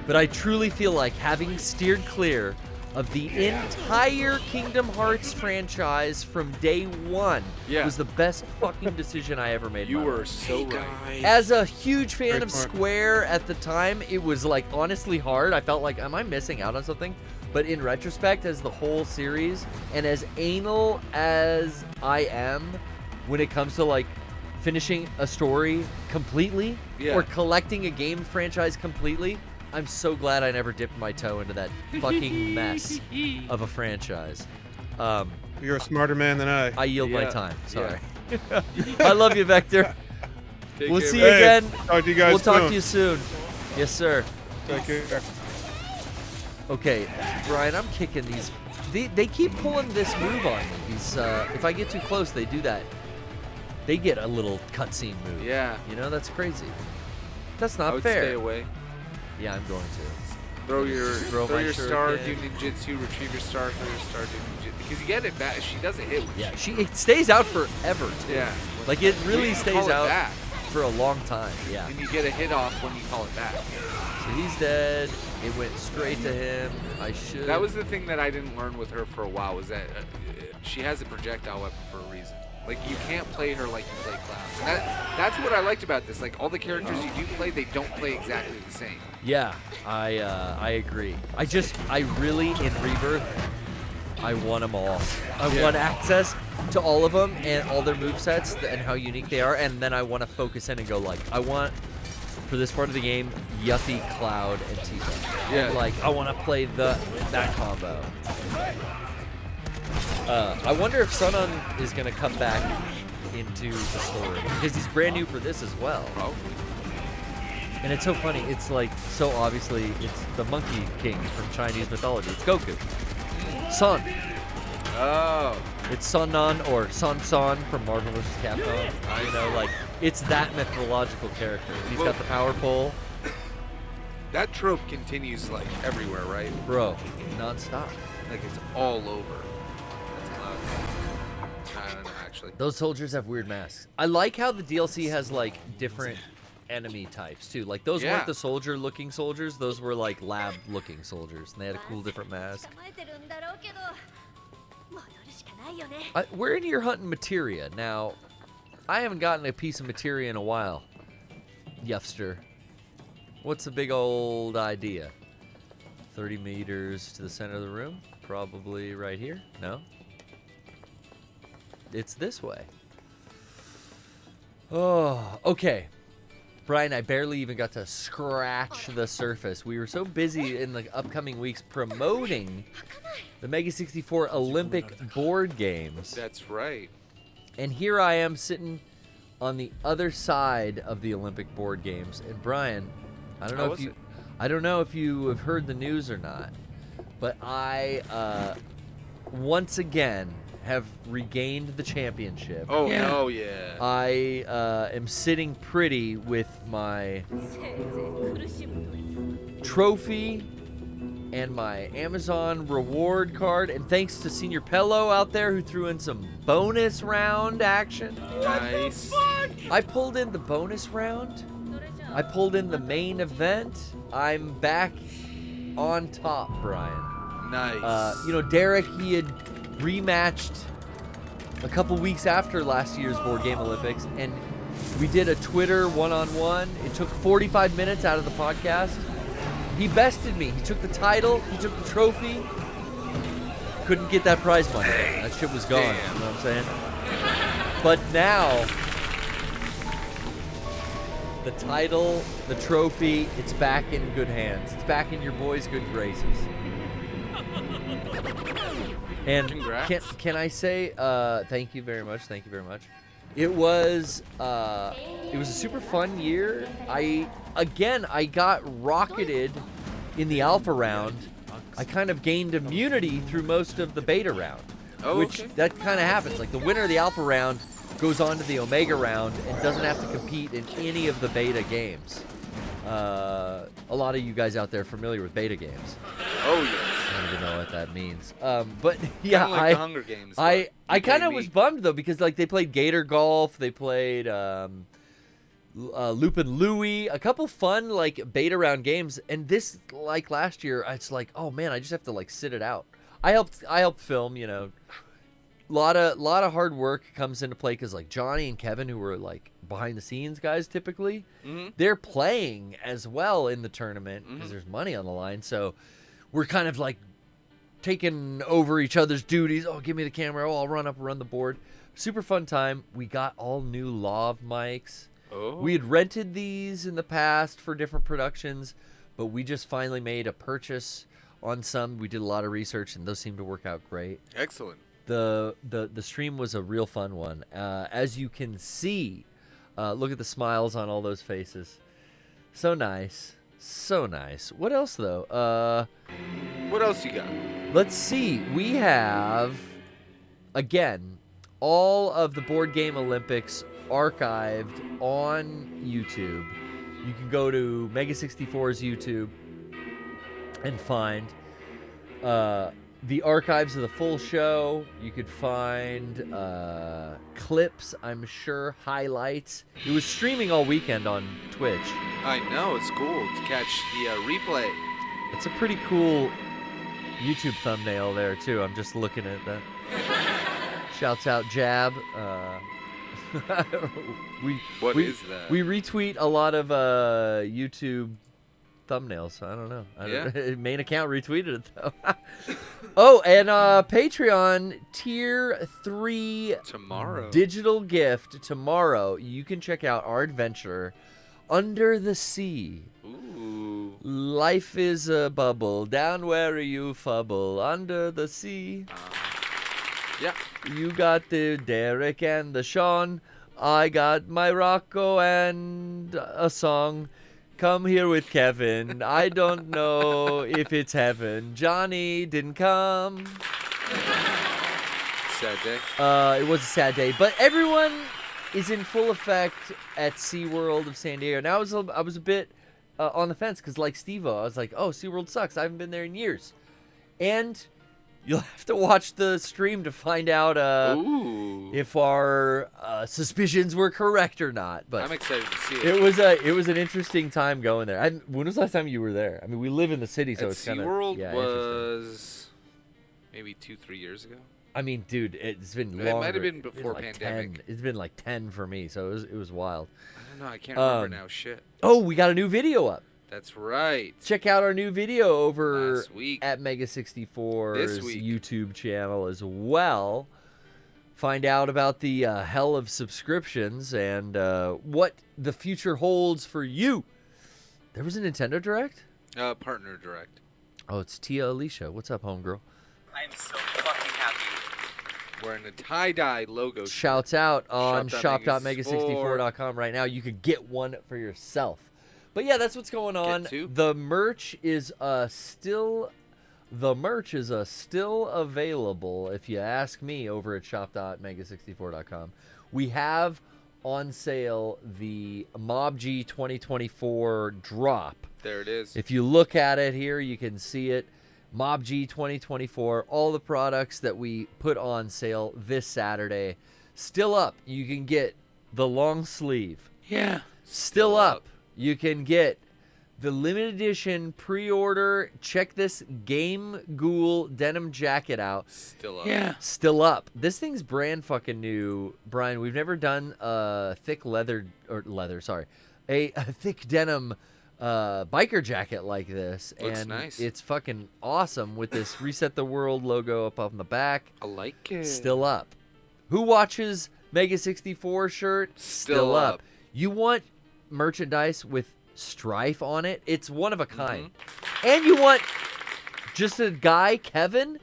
but I truly feel like having steered clear of the entire Kingdom Hearts franchise from day one was the best fucking decision I ever made. You were so right. As a huge fan of Square at the time, it was like honestly hard. I felt like, am I missing out on something? But in retrospect, as the whole series, and as anal as I am when it comes to like finishing a story completely or collecting a game franchise completely, I'm so glad I never dipped my toe into that fucking mess of a franchise. You're a smarter man than I. I yield my time. Sorry. I love you, Vector. We'll see you Hey, again. talk to you guys We'll talk soon. to you soon. Yes, sir. Take care. Okay, Brian, I'm kicking these. They keep pulling this move on me. These, if I get too close, they do that. They get a little cutscene move. Yeah. You know, that's crazy. That's not I would fair. stay away. Yeah, I'm going to. Throw your my star, shuriken. do ninjutsu, retrieve your star, throw your star, do ninjutsu. Because you get it back. She doesn't hit. Yeah, it stays out forever, too. Yeah. Like, it really You stays call it out back. for a long time. Yeah. And you get a hit off when you call it back. So he's dead. It went straight to him. I should. That was the thing that I didn't learn with her for a while, was that she has a projectile weapon for a reason. Like, you can't play her like you play Cloud. And that's what I liked about this. Like, all the characters you do play, they don't play exactly the same. Yeah, I agree. I really, in Rebirth, I want them all. I want access to all of them and all their movesets and how unique they are, and then I want to focus in and go, like, I want, for this part of the game, Yuffie, Cloud, and Tifa. Yeah. Like, I want to play that combo. I wonder if Sunon is going to come back into the story, because he's brand new for this as well. Probably. And it's so funny. It's like, so obviously, it's the Monkey King from Chinese mythology. It's Goku. Sun. Oh. It's Sunon or Sun from Marvel vs. Capcom. You know, like, it's that mythological character. He's got the power pole. That trope continues, like, everywhere, right? Bro, non-stop. Like, it's all over. That's Cloud. I don't know, actually. Those soldiers have weird masks. I like how the DLC has, like, different enemy types, too. Like, those weren't the soldier-looking soldiers. Those were, like, lab-looking soldiers. And they had a cool different mask. We're in here hunting materia. Now, I haven't gotten a piece of materia in a while, Yuffster. What's the big old idea? 30 meters to the center of the room? Probably right here? No? It's this way. Oh, okay. Bryan, I barely even got to scratch the surface. We were so busy in the upcoming weeks promoting the Mega 64 Olympic board games. That's right. And here I am sitting on the other side of the Olympic board games. And Bryan, I don't know if you have heard the news or not, but I once again have regained the championship. Oh, no, yeah. I am sitting pretty with my trophy and my Amazon reward card. And thanks to Senior Pello out there who threw in some bonus round action. Nice. I pulled in the bonus round. I pulled in the main event. I'm back on top, Bryan. Nice. You know, Derek, he had rematched a couple weeks after last year's Board Game Olympics, and we did a Twitter one-on-one. It took 45 minutes out of the podcast. He bested me. He took the title. He took the trophy. Couldn't get that prize money. That shit was gone. Damn. You know what I'm saying? But now, the title, the trophy, it's back in good hands. It's back in your boy's good graces. And can I say thank you very much? Thank you very much. It was a super fun year. I got rocketed in the alpha round. I kind of gained immunity through most of the beta round, which that kind of happens. Like the winner of the alpha round goes on to the omega round and doesn't have to compete in any of the beta games. A lot of you guys out there are familiar with beta games. Oh yes. I don't even know what that means. But yeah, like the Hunger Games. I kind of was bummed though because like they played Gator Golf, they played Lupin Louie, a couple fun like beta round games, and this like last year, it's like, oh man, I just have to like sit it out. I helped film, you know. Lot of hard work comes into play because like Johnny and Kevin, who were like behind the scenes guys typically, they're playing as well in the tournament because there's money on the line. So we're kind of like taking over each other's duties. Oh, give me the camera. Oh, I'll run up and run the board. Super fun time. We got all new lav mics. Oh. We had rented these in the past for different productions, but we just finally made a purchase on some. We did a lot of research, and those seemed to work out great. Excellent. The stream was a real fun one. As you can see, look at the smiles on all those faces. So nice. So nice. What else, though? What else you got? Let's see. We have, again, all of the Board Game Olympics archived on YouTube. You can go to Mega 64's YouTube and find the archives of the full show. You could find clips, I'm sure, highlights. It was streaming all weekend on Twitch. I know, it's cool to catch the replay. It's a pretty cool YouTube thumbnail there, too. I'm just looking at that. Shouts out Jab. What is that? We retweet a lot of YouTube thumbnails. I don't know. Main account retweeted it though. Oh, and Patreon tier 3 tomorrow. Digital gift tomorrow. You can check out our adventure Under the Sea. Ooh. Life is a bubble down where you fubble under the sea. Yeah. You got the Derek and the Sean. I got my Rocco and a song. Come here with Kevin. I don't know if it's heaven. Johnny didn't come. Sad day. It was a sad day, but everyone is in full effect at SeaWorld of San Diego. Now I was a bit on the fence because, like Steve-O, I was like, oh, SeaWorld sucks. I haven't been there in years. And you'll have to watch the stream to find out if our suspicions were correct or not. But I'm excited to see it. It was an interesting time going there. When was the last time you were there? I mean, we live in the city, so it's kind of SeaWorld was maybe 2-3 years ago. I mean, dude, it's been longer. It might have been before pandemic. 10. It's been like 10 for me, so it was wild. I don't know. I can't remember now. Shit. Oh, we got a new video up. That's right. Check out our new video over Last week. at Mega64's This week. YouTube channel as well. Find out about the hell of subscriptions and what the future holds for you. There was a Nintendo Direct? Partner Direct. Oh, it's Tia Alicia. What's up, homegirl? I'm so fucking happy. Wearing a tie-dye logo. Shouts out on shop.mega64.com shop.mega64.com right now. You could get one for yourself. But yeah, that's what's going on. Get two. The merch is still available, if you ask me, over at shop.mega64.com. We have on sale the Mob G 2024 drop. There it is. If you look at it here, you can see it. Mob G 2024, all the products that we put on sale this Saturday. Still up. You can get the long sleeve. Yeah. Still up. You can get the limited edition pre-order. Check this Game Ghoul denim jacket out. Still up. Yeah. Still up. This thing's brand fucking new, Brian. We've never done a thick a thick denim biker jacket like this. Looks and nice. It's fucking awesome with this Reset the World logo up on the back. I like it. Still up. Who watches Mega 64 shirt? Still up. You want merchandise with Strife on it? It's one of a kind. And you want just a guy, Kevin?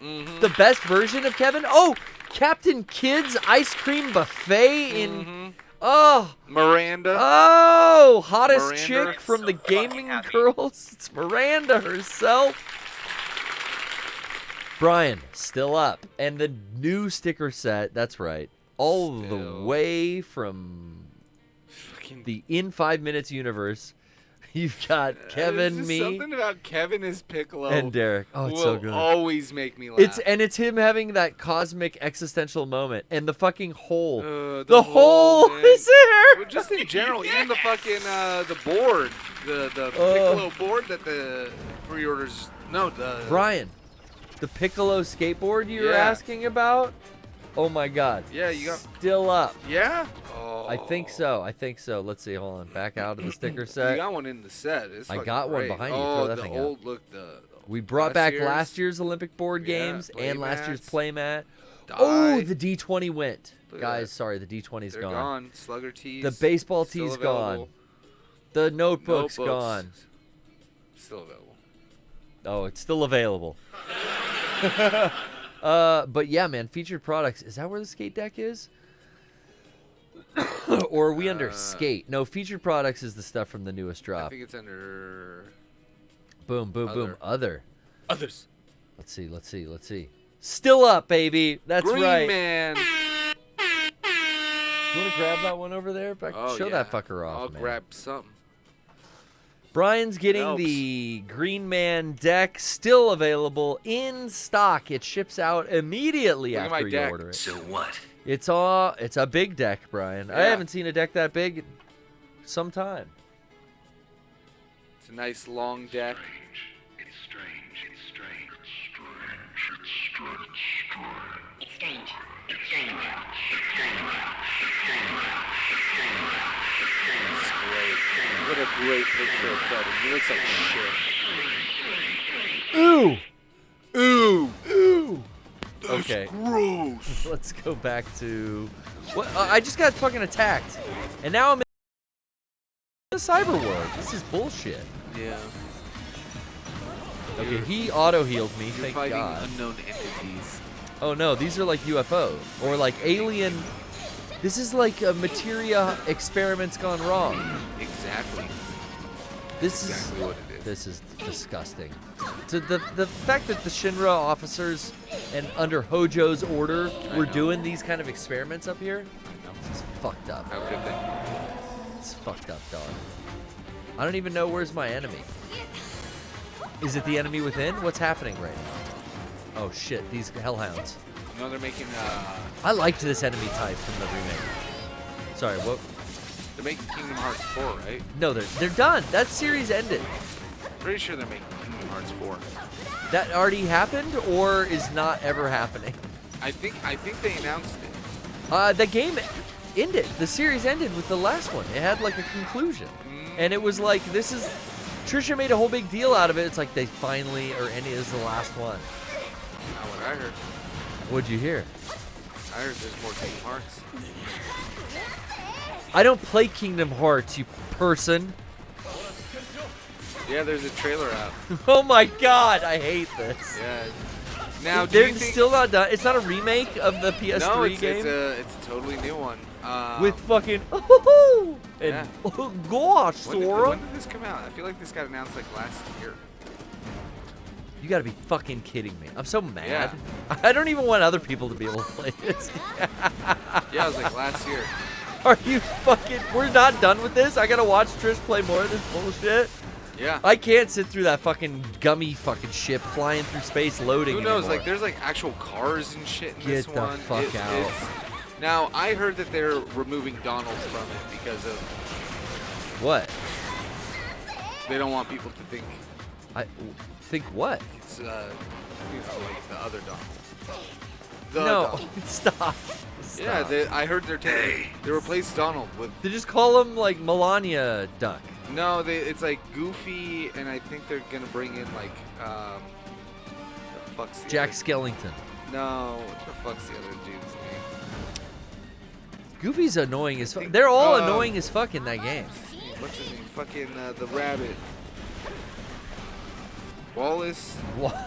The best version of Kevin? Oh, Captain Kidd's ice cream buffet in... Oh, Miranda. Oh, hottest Miranda. chick from the Gaming Girls. It's Miranda herself. Brian, still up. And the new sticker set, that's right. All the way from the In 5 Minutes universe. You've got Kevin, me, Something about Kevin as Piccolo and Derek. Oh, it's so good. Always make me laugh. It's him having that cosmic existential moment, and the fucking hole. The hole man. is there. Well, just in general, even the fucking the board, the Piccolo board that the pre-orders. No, the Brian, the Piccolo skateboard you were asking about. Oh my God. Yeah, you got still up. Yeah. Oh. I think so. Let's see. Hold on. Back out of the sticker set. You got one in the set. It's I got great. one behind you. Oh, Throw that the thing old out. look. We brought back last year's Olympic board games and last year's playmat. Oh, the D20 went. Guys, sorry, the D20's They're gone. gone. Slugger tees. The baseball still tee's available. gone. The notebook's gone. Still available. Oh, it's still available. But yeah, man, featured products. Is that where the skate deck is? Or are we under skate? No, featured products is the stuff from the newest drop. I think it's under. Boom, boom, boom. Other. Others. Let's see. Still up, baby. That's Green right. Man. You want to grab that one over there? Show that fucker off, I'll man. grab something. Brian's getting the Green Man deck, still available in stock. It ships out immediately after you order it. So what? It's a big deck, Brian. I haven't seen a deck that big in some time. It's a nice long deck. It's strange. It's strange. It's great. What a great picture of Kevin. He looks like shit. Ooh. That's Okay. gross. Let's go back to what? I just got fucking attacked, and now I'm in the cyber world. This is bullshit. Yeah. Okay, he auto healed me. You're Thank fighting God. unknown entities. Oh no, these are like UFO or like alien. This is like a materia experiments gone wrong. Exactly. This exactly is what it is. This is disgusting. So the fact that the Shinra officers and under Hojo's order were doing these kind of experiments up here, it's fucked up. How could they? It's fucked up, dog. I don't even know where's my enemy. Is it the enemy within? What's happening right now? Oh shit, these hellhounds. No, they're making. I liked this enemy type from the remake. Sorry, what? They're making Kingdom Hearts 4, right? No, they're done. That series ended. Pretty sure they're making Kingdom Hearts 4. That already happened, or is not ever happening? I think they announced it. The game ended. The series ended with the last one. It had like a conclusion, and it was like this is Trisha made a whole big deal out of it. It's like they finally, or any is the last one. That's not what I heard. What'd you hear? I heard there's more Kingdom Hearts. I don't play Kingdom Hearts, you person. Yeah, there's a trailer out. Oh my god, I hate this. Yeah. Now, they're still not done. It's not a remake of the PS3 no, game. It's a totally new one. With fucking and yeah. gosh, Sora. When did this come out? I feel like this got announced like last year. You gotta be fucking kidding me. I'm so mad. Yeah. I don't even want other people to be able to play this. Yeah, it was like last year. Are you fucking... We're not done with this? I gotta watch Trish play more of this bullshit? Yeah. I can't sit through that fucking gummy fucking ship flying through space loading Who knows? anymore. Like, there's like actual cars and shit in Get this the one. fuck out. Now, I heard that they're removing Donald from it because of... What? They don't want people to think... Think what? It's, you know, like the other Donald. No, stop. Yeah, I heard they replaced Donald with... They just call him, like, Melania Duck. No, it's like Goofy, and I think they're gonna bring in, like, the fuck's the Jack other... Skellington. No, what the fuck's the other dude's name? Goofy's annoying as fuck. They're all annoying as fuck in that game. What's his name? Fucking the rabbit. Wallace. What's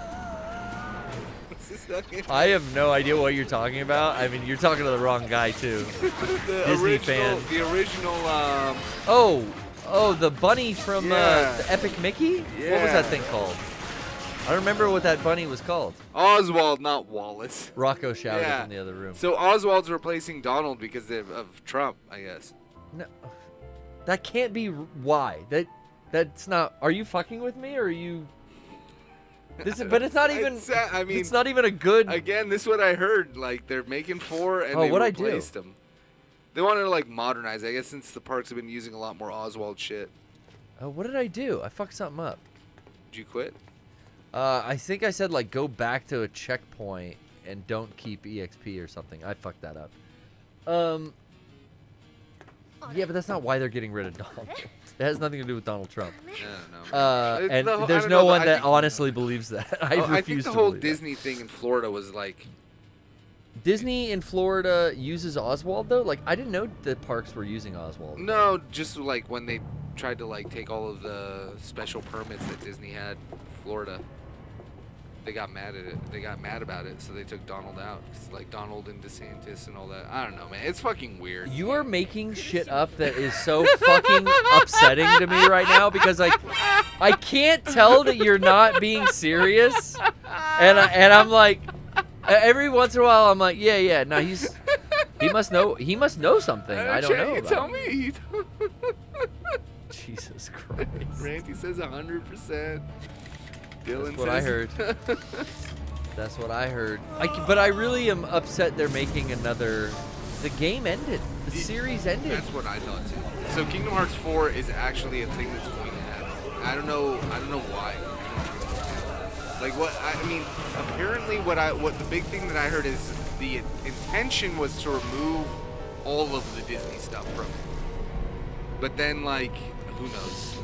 his fucking... I have no idea what you're talking about. I mean, you're talking to the wrong guy too. Disney fan. The original. Oh, the bunny from the Epic Mickey. Yeah. What was that thing called? I don't remember what that bunny was called. Oswald, not Wallace. Rocco shouted from the other room. So Oswald's replacing Donald because of Trump, I guess. No, that can't be why. That's not. Are you fucking with me, or are you? But it's not even. I mean, it's not even a good. Again, this is what I heard. Like they're making 4 and they replaced them. They wanted to like modernize, I guess, since the parks have been using a lot more Oswald shit. Oh, what did I do? I fucked something up. Did you quit? I think I said like go back to a checkpoint and don't keep EXP or something. I fucked that up. Yeah, but that's not why they're getting rid of Donald. It has nothing to do with Donald Trump. No. And there's no one that honestly believes that. I refuse I think the to whole believe Disney thing in Florida was like... Disney in Florida uses Oswald, though? Like, I didn't know the parks were using Oswald. No, just like when they tried to like take all of the special permits that Disney had in Florida. They got mad at it. They got mad about it, so they took Donald out. It's like Donald and DeSantis and all that. I don't know, man. It's fucking weird. You are making shit up that is so fucking upsetting to me right now because like I can't tell that you're not being serious, and I'm like every once in a while I'm like yeah no he must know something I don't know. You about. tell me. You Jesus Christ. Randy says 100%. That's what I heard. That's what I heard. But I really am upset they're making another... The game ended. The series ended. That's what I thought too. So Kingdom Hearts 4 is actually a thing that's going to happen. I don't know why. Like what I mean, apparently what the big thing that I heard is the intention was to remove all of the Disney stuff from it. But then like who knows?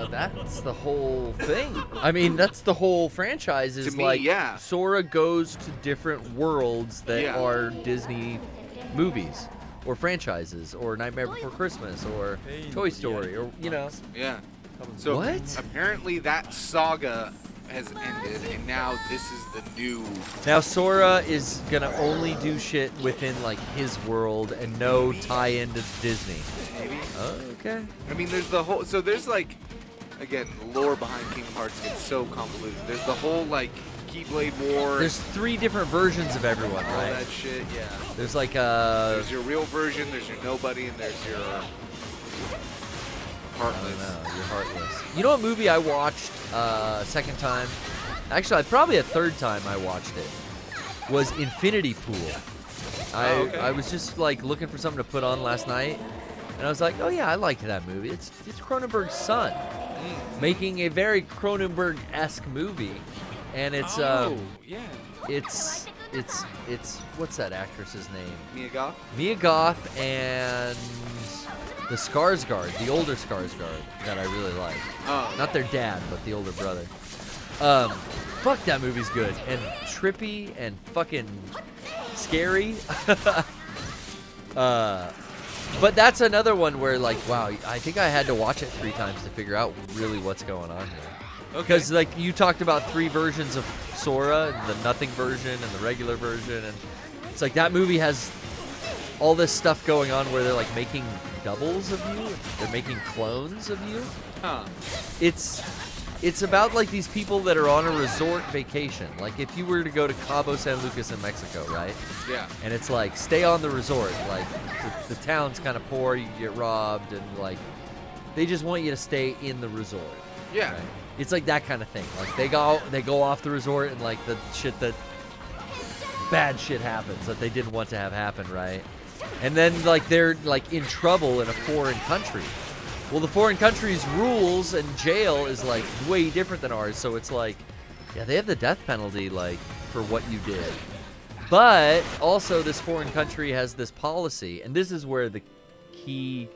That's the whole thing. I mean, that's the whole franchise. Is to me, like yeah. Sora goes to different worlds that are Disney movies or franchises or Nightmare Before Christmas or Toy Story or Yeah. So what? Apparently that saga has ended, and now this is the new. Now Sora is gonna only do shit within like his world and no tie-in to Disney. Maybe. Oh, okay. I mean, there's the whole. So there's like, again, the lore behind Kingdom Hearts gets so convoluted. There's the whole like Keyblade War. There's 3 different versions of everyone, all right? that shit, yeah. There's like There's your real version. There's your nobody, and there's your heartless. No, you're heartless. You know what movie I watched second time? Actually, probably a third time I watched it. Was Infinity Pool. I was just like looking for something to put on last night, and I was like, oh yeah, I liked that movie. It's Cronenberg's son making a very Cronenberg-esque movie, and it's what's that actress's name? Mia Goth? Mia Goth and the Skarsgård, the older Skarsgård that I really like. Oh. Not their dad, but the older brother. Fuck, that movie's good and trippy and fucking scary. But that's another one where, like, wow, I think I had to watch it 3 times to figure out really what's going on here. Because, like, you talked about 3 versions of Sora, the nothing version and the regular version, and it's like that movie has all this stuff going on where they're, like, making doubles of you. They're making clones of you. Huh. It's about, like, these people that are on a resort vacation. Like, if you were to go to Cabo San Lucas in Mexico, right? Yeah. And it's like, stay on the resort. Like, the town's kind of poor, you get robbed, and, like, they just want you to stay in the resort. Yeah. Right? It's like that kind of thing. Like, they go off the resort and, like, bad shit happens that they didn't want to have happen, right? And then, like, they're, like, in trouble in a foreign country. Well, the foreign country's rules and jail is, like, way different than ours. So it's like, yeah, they have the death penalty, like, for what you did. But also this foreign country has this policy. And this is where the key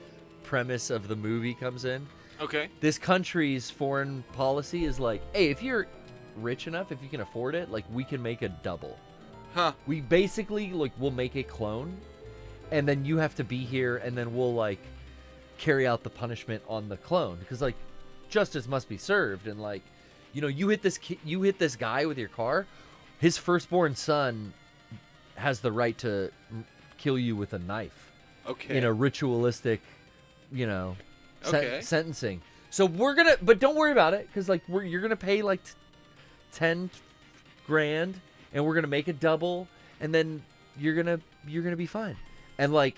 premise of the movie comes in. Okay. This country's foreign policy is like, hey, if you're rich enough, if you can afford it, like, we can make a double. Huh. We basically, like, we'll make a clone. And then you have to be here, and then we'll, like, carry out the punishment on the clone, because, like, justice must be served. And, like, you know, you hit this guy with your car, his firstborn son has the right to kill you with a knife. Okay. In a ritualistic, you know, okay. sentencing. So but don't worry about it, because, like, you're gonna pay like 10 grand, and we're gonna make a double, and then you're gonna be fine. And, like,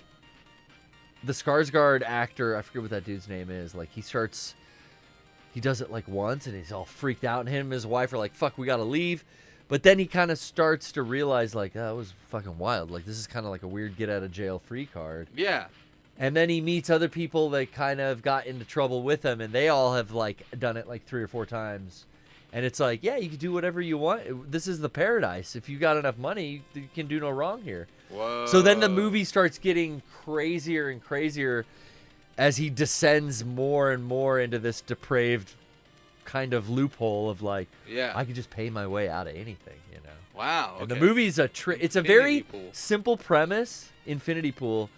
the Skarsgård actor, I forget what that dude's name is, like, he does it, like, once, and he's all freaked out, and him and his wife are like, fuck, we gotta leave. But then he kind of starts to realize, like, that was fucking wild. Like, this is kind of like a weird get-out-of-jail-free card. Yeah. And then he meets other people that kind of got into trouble with him, and they all have, like, done it, like, 3 or 4 times. And it's like, yeah, you can do whatever you want. This is the paradise. If you got enough money, you can do no wrong here. Whoa. So then the movie starts getting crazier and crazier as he descends more and more into this depraved kind of loophole of, like, yeah, I could just pay my way out of anything, you know? Wow. And the movie's it's a very simple premise, Infinity Pool,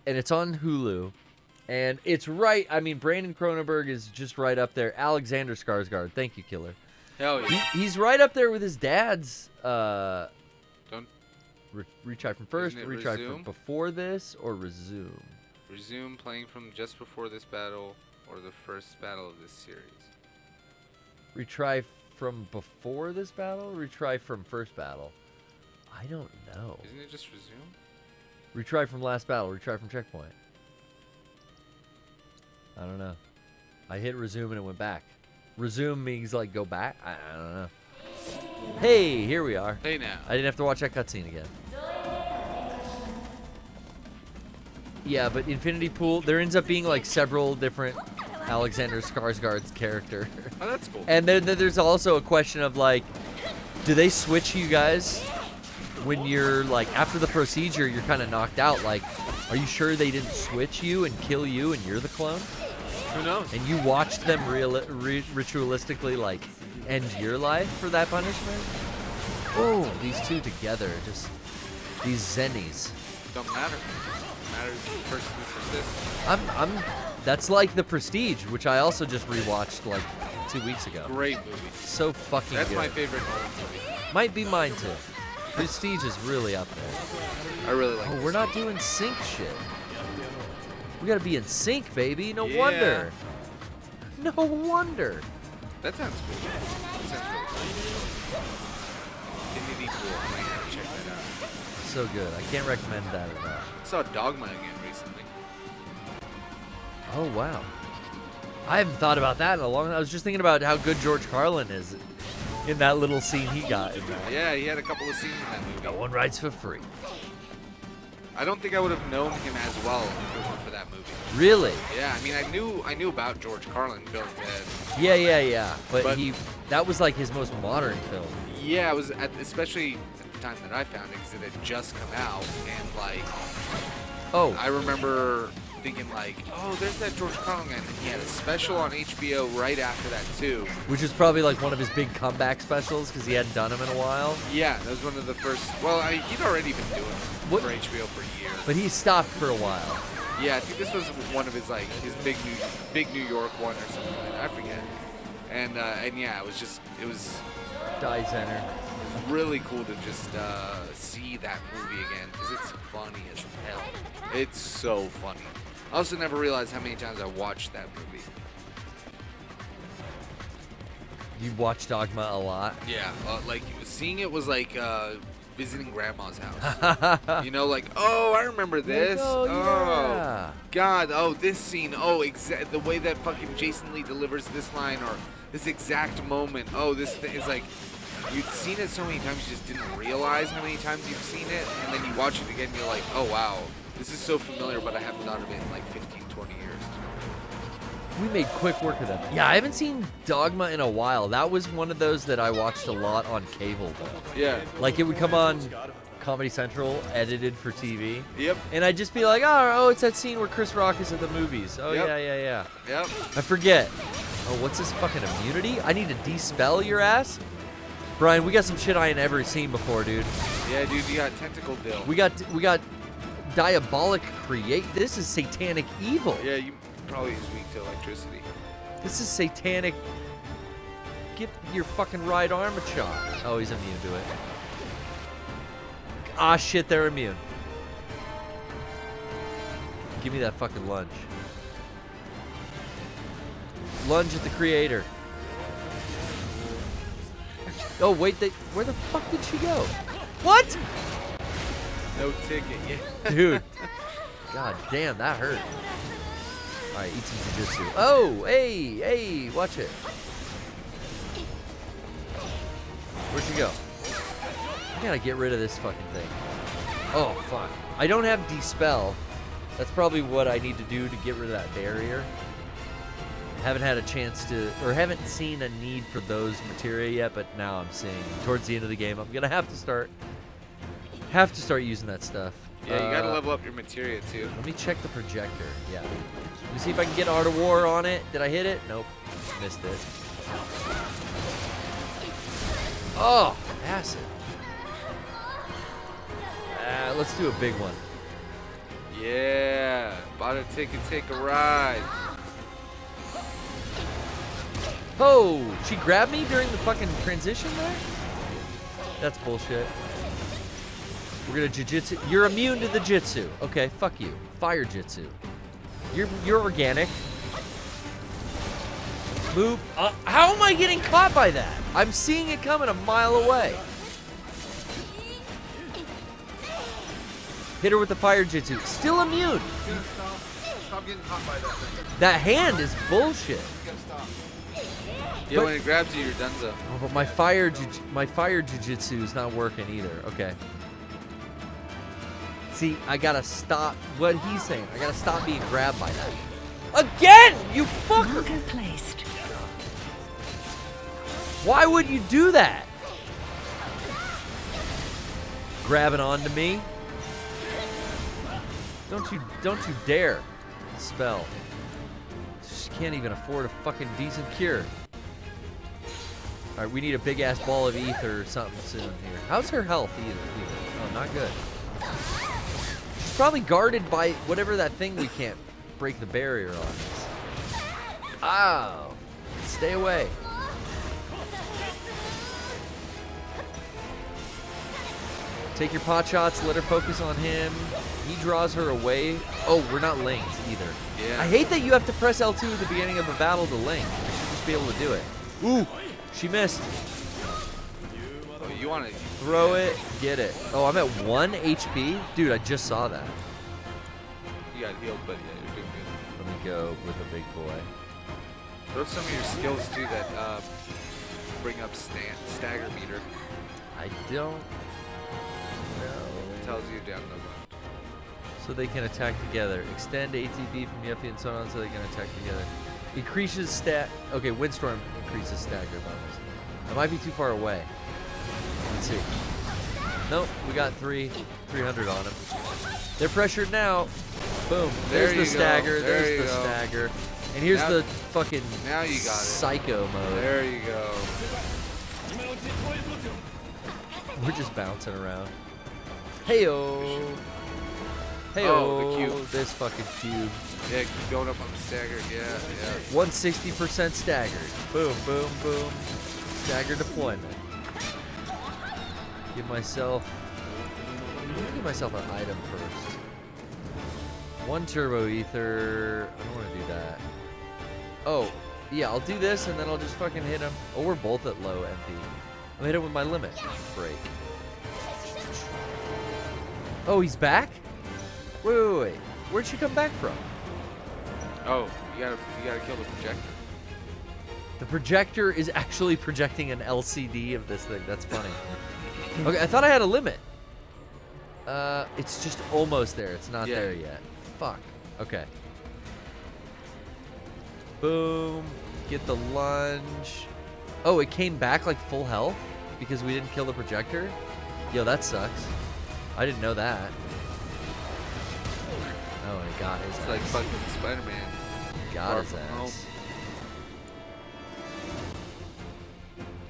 and it's on Hulu. And it's right, I mean, Brandon Cronenberg is just right up there. Alexander Skarsgård, thank you, Killer. Hell yeah. He's right up there with his dad's, Don't retry from first, retry resume? from before this, or resume? Resume playing from just before this battle, or the first battle of this series. Retry from before this battle, retry from first battle? I don't know. Isn't it just resume? Retry from last battle, retry from checkpoint. I don't know. I hit resume and it went back. Resume means, like, go back? I don't know. Hey, here we are. Hey now. I didn't have to watch that cutscene again. Yeah, but Infinity Pool, there ends up being, like, several different Alexander Skarsgård's character. Oh, that's cool. And then there's also a question of, like, do they switch you guys when you're, like, after the procedure, you're kind of knocked out? Like, are you sure they didn't switch you and kill you and you're the clone? Who knows? And you watched them ritualistically, like, end your life for that punishment? Oh, these two together, just these zennies. Don't matter. Matters the person who persists. That's like The Prestige, which I also just rewatched like 2 weeks ago. Great movie. So fucking That's good. my favorite Nolan movie. Might be mine too. Prestige is really up there. I really like. Oh, we're not doing sync shit. We gotta be in sync, baby. No wonder. No wonder. That sounds cool. That sounds really cool. Infinity Pool. I might have to check that out. So good. I can't recommend that enough. I saw Dogma again recently. Oh, wow. I haven't thought about that in a long time. I was just thinking about how good George Carlin is in that little scene he got in that. Yeah, he had a couple of scenes in that movie. No one writes for free. I don't think I would have known him as well if it weren't for that movie. Really? Yeah, I mean, I knew about George Carlin, Bill and Ted. Yeah. But that was like his most modern film. Yeah, it was especially at the time that I found it because it had just come out, and like, I Oh, remember thinking like, oh, there's that George Carlin guy, and he had a special on HBO right after that too. which is probably like one of his big comeback specials because he hadn't done them in a while. Yeah, that was one of the first. Well, he'd already been doing it What? for HBO for years. But he stopped for a while. Yeah, I think this was one of his like his big New York one or something like that. I forget. And yeah, it was Die Center. really cool to just see that movie again because it's funny as hell. It's so funny. I also never realized how many times I watched that movie. You watch Dogma a lot. Yeah, like seeing it was like visiting grandma's house. You know, like, oh, I remember this. Oh, oh yeah. God, oh, this scene. Oh, the way that fucking Jason Lee delivers this line or this exact moment. Oh, this thing is like, you'd seen it so many times you just didn't realize how many times you've seen it, and then you watch it again and you're like, oh wow, this is so familiar, but I haven't thought of it in like 15, 20 years. We made quick work of that. Yeah, I haven't seen Dogma in a while. That was one of those that I watched a lot on cable, though. Yeah. Like, it would come on Comedy Central, edited for TV. Yep. And I'd just be like, oh, it's that scene where Chris Rock is at the movies. Oh, Yep. yeah. Yep. I forget. Oh, what's this fucking immunity? I need to de-spell your ass? Brian, we got some shit I ain't ever seen before, dude. Yeah, dude, you got Tentacle Dill. We got Diabolic Create. This is Satanic Evil. Yeah, you probably is weak to electricity. This is Satanic. Get your fucking right arm a shot. Oh, he's immune to it. Ah, shit, they're immune. Give me that fucking lunge. Lunge at the creator. Oh, wait, where the fuck did she go? What? No ticket, yeah. Dude. God damn, that hurt. All right, eat some jujitsu. Oh, hey, watch it. Where'd she go? I gotta get rid of this fucking thing. Oh, fuck. I don't have Dispel. That's probably what I need to do to get rid of that barrier. Haven't had a chance to, or haven't seen a need for those materia yet, but now I'm seeing towards the end of the game, I'm gonna have to start using that stuff. Yeah, you gotta level up your materia too. Let me check the projector. Yeah. Let me see if I can get Art of War on it. Did I hit it? Nope. Missed it. Oh, acid. Let's do a big one. Yeah, bought a ticket, take a ride. Oh, she grabbed me during the fucking transition there? That's bullshit. We're gonna jujitsu. You're immune to the jitsu. Okay, fuck you. Fire jitsu. You're organic. Move. How am I getting caught by that? I'm seeing it coming a mile away. Hit her with the fire jitsu. Still immune. Stop getting caught by that thing. That hand is bullshit. Yeah, when it grabs you, you're donezo. Oh, but my fire jujitsu is not working either. Okay. See, I gotta stop what he's saying. I gotta stop being grabbed by that. Again, you fucker! Placed. Why would you do that? Grabbing onto me. Don't you dare spell. She can't even afford a fucking decent cure. All right, we need a big ass ball of ether or something soon here. How's her health either? Oh, not good. She's probably guarded by whatever that thing we can't break the barrier on. Oh, stay away. Take your pot shots, let her focus on him. He draws her away. Oh, we're not linked either. Yeah. I hate that you have to press L2 at the beginning of a battle to link. You should just be able to do it. Ooh, she missed. Oh, you want to Throw it, get it. Oh, I'm at 1 HP? Dude, I just saw that. You got healed, but yeah, you're doing good. Let me go with a big boy. Throw some of your skills too that bring up stagger meter. I don't know. It tells you down the left. So they can attack together. Extend ATB from Yuffie and so on so they can attack together. Increases stat. Okay, Windstorm increases stagger bonus. I might be too far away. Let's see. Nope, we got 300 on him. They're pressured now. Boom. There's the stagger. There's the stagger. And here's the fucking now you got it. Psycho mode. There you go. We're just bouncing around. Heyo. Heyo. Oh, the cube. This fucking cube. Yeah, keep going up on the stagger. Yeah. 160% staggered. Boom, boom, boom. Stagger deployment. Give myself an item first. 1 turbo ether. I don't want to do that. Oh, yeah, I'll do this and then I'll just fucking hit him. Oh, we're both at low MP. I'll hit him with my limit break. Oh, he's back? Wait. Where'd she come back from? Oh, you gotta kill the projector. The projector is actually projecting an LCD of this thing. That's funny. Okay, I thought I had a limit. It's just almost there. It's not there yet. Fuck. Okay. Boom. Get the lunge. Oh, it came back like full health because we didn't kill the projector? Yo, that sucks. I didn't know that. Oh, and it got his ass. Like fucking Spider-Man. Got his ass.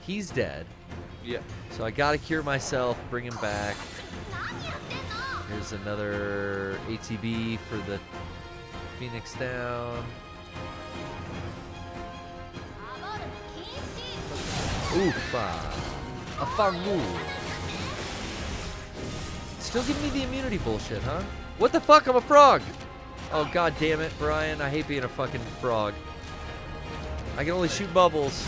He's dead. Yeah. So I gotta cure myself, bring him back. Here's another ATB for the Phoenix down. Oofa. A fangu. Still giving me the immunity bullshit, huh? What the fuck? I'm a frog! Oh, god damn it, Bryan. I hate being a fucking frog. I can only shoot bubbles.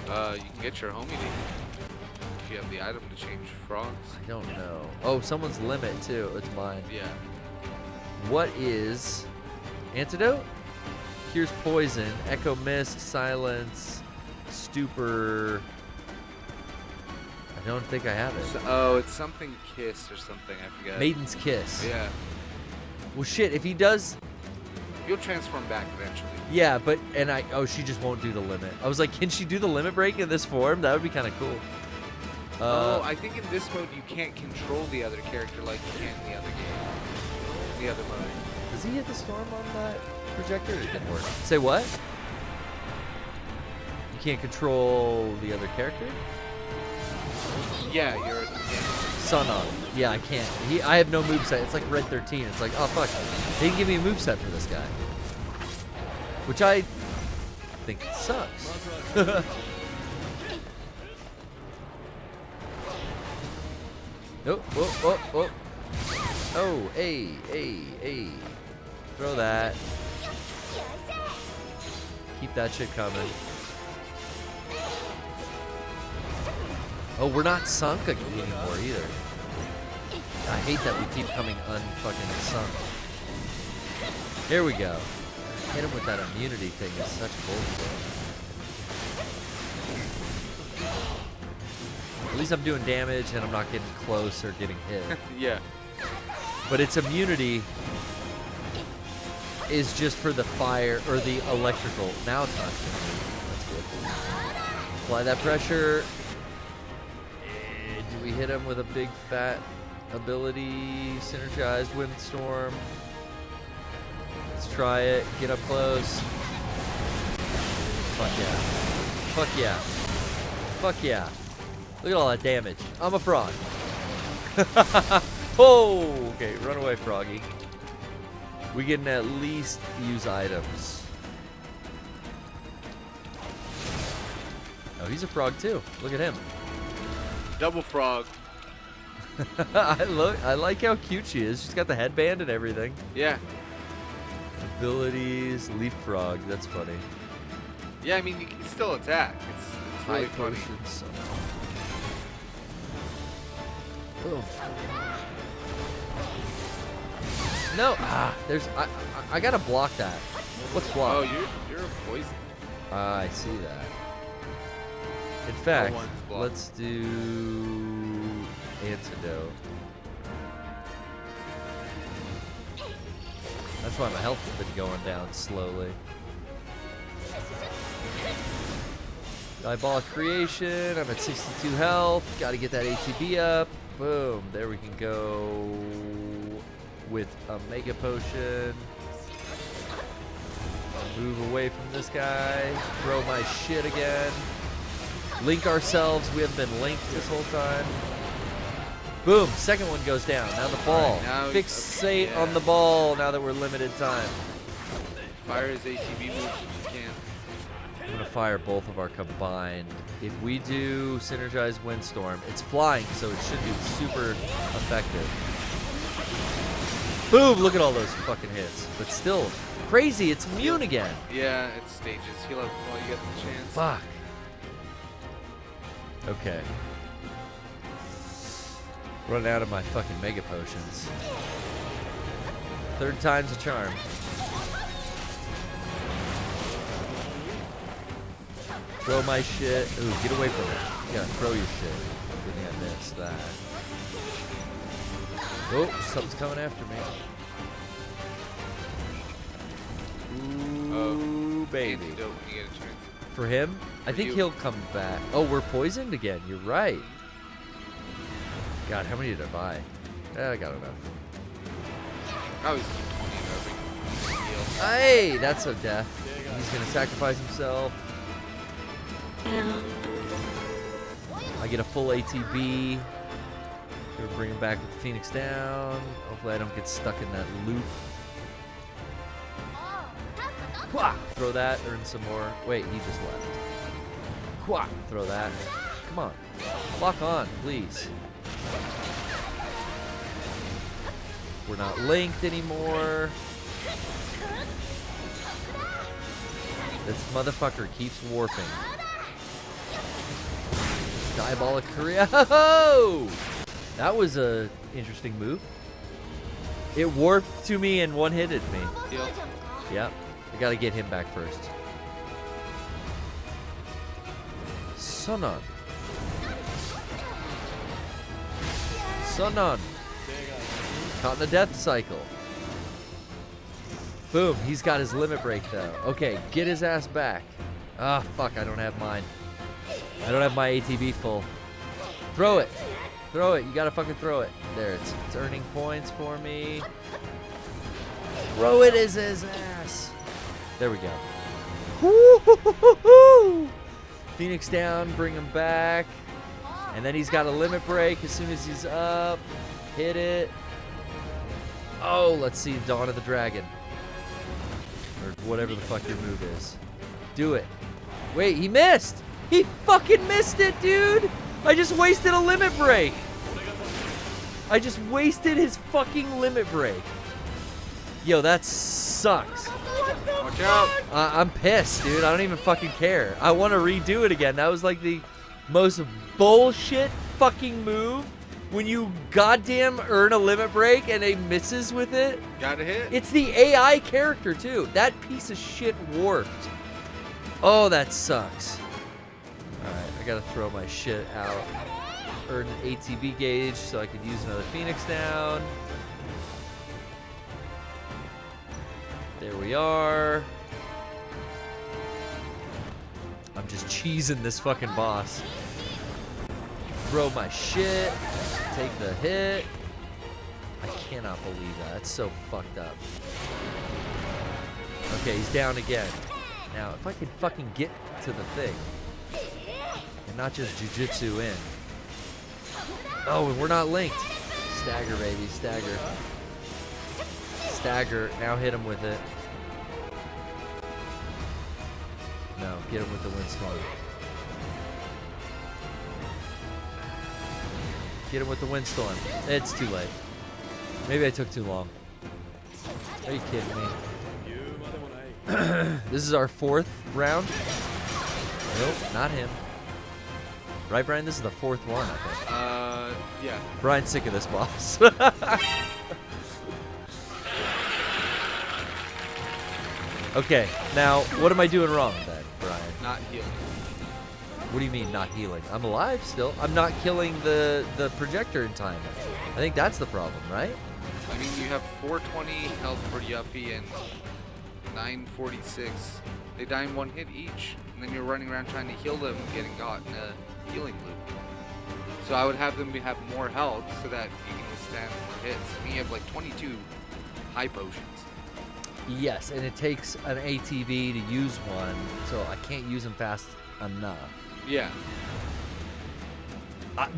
You can get your homie to, if you have the item to change frogs. I don't know. Oh, someone's limit too. It's mine. Yeah. What is antidote? Cures poison, echo mist, silence, stupor. I don't think I have it. Oh, it's something kiss or something. I forget. Maiden's kiss. Yeah. Well, shit. If he does, you'll transform back eventually. Yeah, but oh, she just won't do the limit. I was like, can she do the limit break in this form? That would be kind of cool. Oh, I think in this mode you can't control the other character like you can in the other game. The other mode. Does he hit the storm on that projector? It didn't work. Say what? You can't control the other character? Yeah, you're at the game. Sun on. Yeah, I can't. I have no moveset. It's like Red 13. It's like, oh fuck. They didn't give me a moveset for this guy. Which I think sucks. Oh. Oh, hey. Throw that. Keep that shit coming. Oh, we're not sunk anymore either. I hate that we keep coming unfucking sunk. Here we go. Hit him with that immunity thing is such bullshit. At least I'm doing damage and I'm not getting close or getting hit. Yeah. But its immunity is just for the fire or the electrical. Now it's not. That's good. Apply that pressure. Do we hit him with a big fat ability? Synergized windstorm. Let's try it. Get up close. Fuck yeah. Fuck yeah. Fuck yeah. Look at all that damage. I'm a frog. Oh, okay. Run away, froggy. We can at least use items. Oh, he's a frog too. Look at him. Double frog. I like how cute she is. She's got the headband and everything. Yeah. Abilities, leapfrog. That's funny. Yeah, I mean you can still attack. It's really funny. Oh. No, there's I gotta block that. What's block? Oh, you're a poison. I see that. In fact, let's do antidote. That's why my health has been going down slowly. Diabolic Creation. I'm at 62 health. Got to get that ATB up. Boom. There we can go with a Mega Potion. Move away from this guy. Throw my shit again. Link ourselves. We haven't been linked this whole time. Boom. Second one goes down. Now the ball. Right, Fixate on the ball now that we're limited time. Fire his ATB moves if you can. I'm going to fire both of our combined. If we do Synergized Windstorm, it's flying, so it should be super effective. Boom! Look at all those fucking hits. But still, crazy. It's immune again. Yeah, it's stages. Heal up while you get the chance. Fuck. Okay. Running out of my fucking Mega Potions. Third time's a charm. Throw my shit. Ooh, get away from it. You gotta throw your shit. Good thing I missed that. Oh, something's coming after me. Ooh, baby. You get a chance. For him? I think he'll come back. Oh, we're poisoned again. You're right. God, how many did I buy? I got enough. I always keep 20 every heal. Hey, that's a death. He's gonna sacrifice himself. I get a full ATB. We're bringing back with the Phoenix down. Hopefully I don't get stuck in that loop. Quack! Throw that, earn some more. Wait, he just left. Quack! Throw that. Come on. Lock on, please. We're not linked anymore. This motherfucker keeps warping. Diabolic Korea. Oh! That was a interesting move. It warped to me and one-hitted me. Yep. I gotta get him back first. Sonon. Sonon. Caught in the death cycle. Boom. He's got his limit break though. Okay, get his ass back. Ah, fuck. I don't have mine. I don't have my ATB full. Throw it. Throw it. You gotta fucking throw it. There, it's earning points for me. Throw it as his ass. There we go. Woo-hoo-hoo-hoo-hoo. Phoenix down, bring him back. And then he's got a limit break as soon as he's up. Hit it. Oh, let's see. Dawn of the Dragon. Or whatever the fuck your move is. Do it. Wait, he missed. He fucking missed it, dude. I just wasted a limit break. I just wasted his fucking limit break. Yo, that sucks. Watch out. I'm pissed, dude. I don't even fucking care. I want to redo it again. That was like the most bullshit fucking move. When you goddamn earn a limit break and he misses with it. Gotta hit. It's the AI character, too. That piece of shit warped. Oh, that sucks. Alright, I gotta throw my shit out. Earn an ATB gauge so I could use another Phoenix down. There we are. I'm just cheesing this fucking boss. Throw my shit. Take the hit. I cannot believe that. That's so fucked up. Okay, he's down again. Now, if I could fucking get to the thing. And not just jujitsu in. Oh, and we're not linked. Stagger, baby. Stagger. Stagger. Now hit him with it. No, get him with the windstorm. Get him with the windstorm. It's too late. Maybe I took too long. Are you kidding me? This is our 4th round. Nope, not him. Right, Brian? This is the 4th one, I think. Yeah. Brian's sick of this boss. Okay, now, what am I doing wrong then, Brian? Not healing. What do you mean, not healing? I'm alive still. I'm not killing the projector in time. I think that's the problem, right? I mean, you have 420 health for Yuppie and 946. They die in one hit each, and then you're running around trying to heal them, getting caught in a healing loop. So I would have them have more health so that you can withstand more hits. I mean, you have like 22 high potions. Yes, and it takes an ATV to use one, so I can't use them fast enough. Yeah.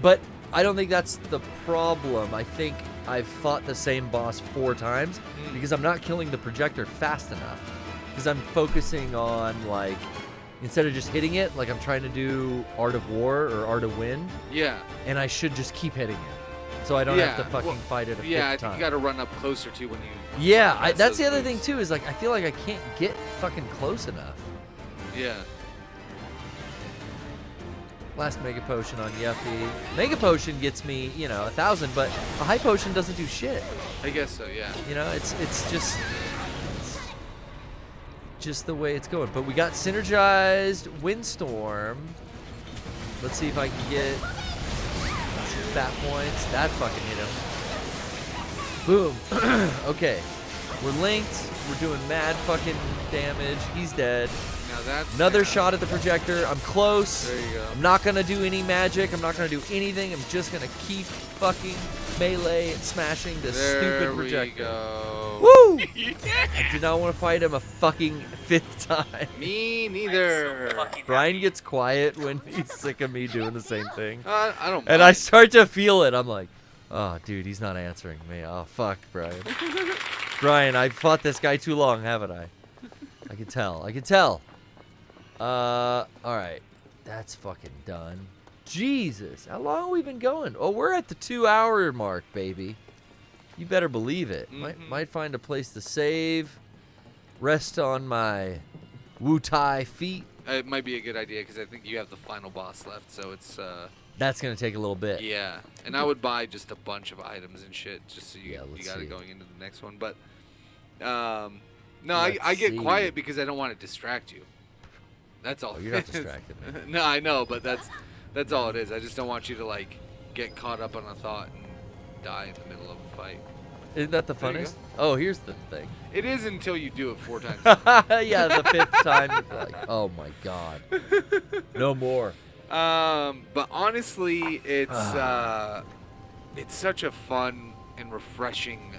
But I don't think that's the problem. I think I've fought the same boss 4 times because I'm not killing the projector fast enough. Because I'm focusing on, like, instead of just hitting it, like I'm trying to do Art of War or Art of Wind. Yeah. And I should just keep hitting it. So I don't have to fucking fight it a fifth time. Yeah, I think you got to run up closer to when you... Yeah, that's the other thing, too, is, like, I feel like I can't get fucking close enough. Yeah. Last Mega Potion on Yuffie. Mega Potion gets me, 1,000, but a High Potion doesn't do shit. I guess so, yeah. It's just the way it's going. But we got Synergized Windstorm. Let's see if I can get some fat points. That fucking hit him. Boom. Okay. We're linked. We're doing mad fucking damage. He's dead. Now that's another shot at the projector. I'm close. There you go. I'm not going to do any magic. I'm not going to do anything. I'm just going to keep fucking melee and smashing this stupid projector. There we go. Woo! I do not want to fight him a fucking 5th time. Me neither. Bryan gets quiet when he's sick of me doing the same thing. I don't mind. And I start to feel it. I'm like, oh, dude, he's not answering me. Oh, fuck, Bryan. Bryan, I've fought this guy too long, haven't I? I can tell. All right. That's fucking done. Jesus. How long have we been going? Oh, we're at the 2-hour mark, baby. You better believe it. Might find a place to save. Rest on my Wu-Tai feet. It might be a good idea because I think you have the final boss left, so it's... That's going to take a little bit. Yeah. And I would buy just a bunch of items and shit just so you got it going into the next one. But, no, I get quiet because I don't want to distract you. That's all. Oh, you're not distracting me. No, I know, but that's all it is. I just don't want you to, like, get caught up on a thought and die in the middle of a fight. Isn't that the funnest? Oh, here's the thing. It is until you do it 4 times. Yeah, the 5th time, you're like, oh my god. No more. But honestly, it's such a fun and refreshing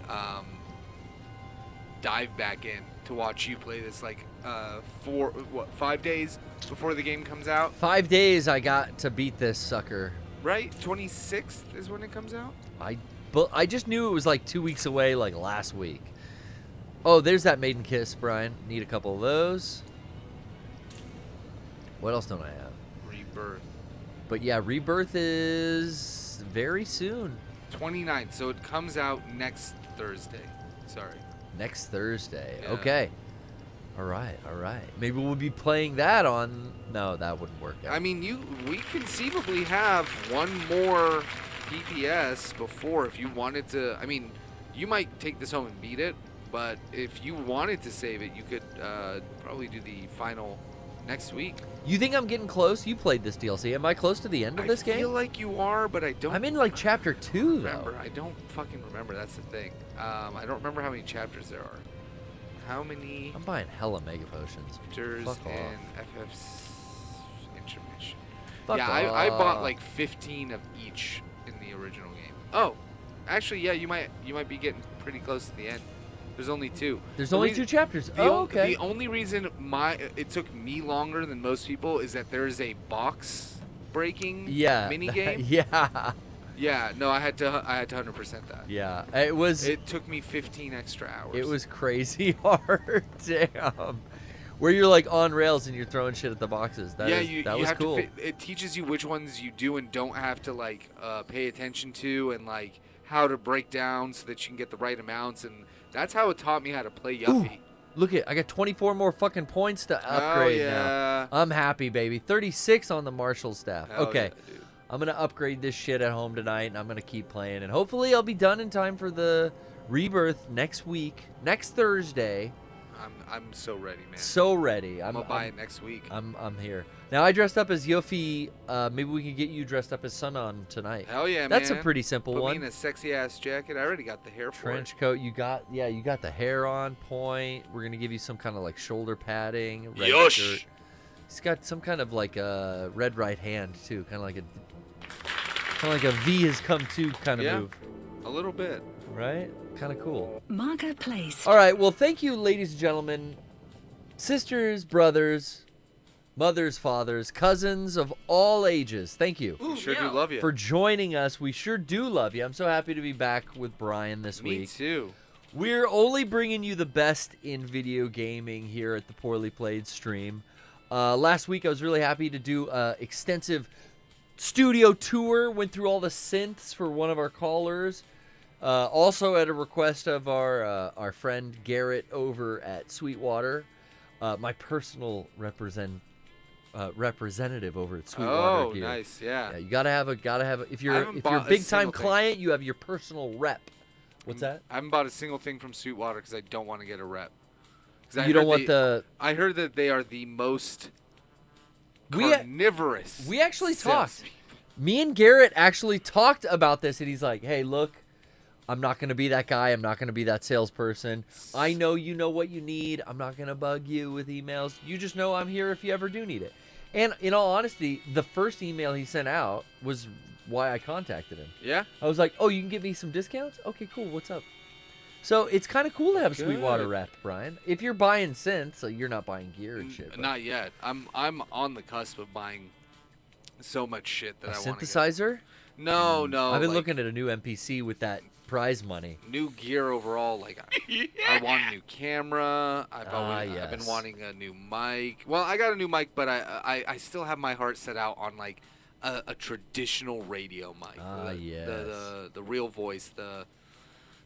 dive back in to watch you play this, like 5 days before the game comes out. 5 days I got to beat this sucker. Right? 26th is when it comes out? I just knew it was like 2 weeks away, like last week. Oh, there's that Maiden Kiss, Bryan. Need a couple of those. What else don't I have? Rebirth. But yeah, Rebirth is very soon. 29th, so it comes out next Thursday. Sorry. Next Thursday. Yeah. Okay. All right. Maybe we'll be playing that on... No, that wouldn't work out. I mean, we conceivably have one more PPS before if you wanted to. I mean, you might take this home and beat it, but if you wanted to save it, you could probably do the final next week. You think I'm getting close? You played this DLC. Am I close to the end of this game? I feel like you are, but I don't. I'm in like chapter 2, remember. though. I don't fucking remember. That's the thing. I don't remember how many chapters there are. How many? I'm buying hella Mega Potions. Chapters Fuck in off. FF's intermission. Fuck yeah, off. I bought like 15 of each in the original game. Oh, actually, yeah, you might be getting pretty close to the end. There's only 2. There's only 2 chapters. Okay. The only reason it took me longer than most people is that there is a box breaking mini game. Yeah. Yeah, no, I had to 100% that. Yeah, it took me 15 extra hours. It was crazy hard. Damn. Where you're like on rails and you're throwing shit at the boxes. That was cool. It teaches you which ones you do and don't have to like pay attention to, and like how to break down so that you can get the right amounts, and that's how it taught me how to play Yuffie. Look I got 24 more fucking points to upgrade now. I'm happy, baby. 36 on the Marshall staff. Hell okay. Yeah, dude. I'm going to upgrade this shit at home tonight, and I'm going to keep playing. And hopefully I'll be done in time for the Rebirth next week, next Thursday. I'm so ready, man. So ready. I'm gonna buy it next week. I'm here. Now I dressed up as Yuffie. Maybe we can get you dressed up as Sunon tonight. Hell yeah, man. That's a pretty simple Put one. Me in a sexy ass jacket. I already got the hair for it. Trench coat. You got the hair on point. We're gonna give you some kind of like shoulder padding. Red shirt. He's got some kind of like a red right hand too, kind of like a V has come to kind of move. A little bit. Right? Kind of cool. Marker placed. All right. Well, thank you, ladies and gentlemen, sisters, brothers, mothers, fathers, cousins of all ages. Thank you. We sure do love you. For joining us. We sure do love you. I'm so happy to be back with Bryan this week. Me too. We're only bringing you the best in video gaming here at the Poorly Played stream. Last week, I was really happy to do an extensive studio tour. Went through all the synths for one of our callers. Also at a request of our friend Garrett over at Sweetwater, my personal representative over at Sweetwater. Oh, nice, yeah. You gotta have a. If you're a big time client, you have your personal rep. What's that? I haven't bought a single thing from Sweetwater because I don't want to get a rep. You don't want the. I heard that they are the most carnivorous. We actually talked. Me and Garrett actually talked about this, and he's like, "Hey, look. I'm not going to be that guy. I'm not going to be that salesperson. I know you know what you need. I'm not going to bug you with emails. You just know I'm here if you ever do need it." And in all honesty, the first email he sent out was why I contacted him. Yeah? I was like, "Oh, you can give me some discounts? Okay, cool. What's up?" So it's kind of cool to have a Sweetwater rep, Bryan. If you're buying synths, so you're not buying gear and shit. But not yet. I'm on the cusp of buying so much shit that I want to synthesizer? No. I've been looking at a new MPC with that prize money. New gear overall. Like I want a new camera. I've been wanting a new mic. Well, I got a new mic, but I still have my heart set out on like a traditional radio mic. The real voice, the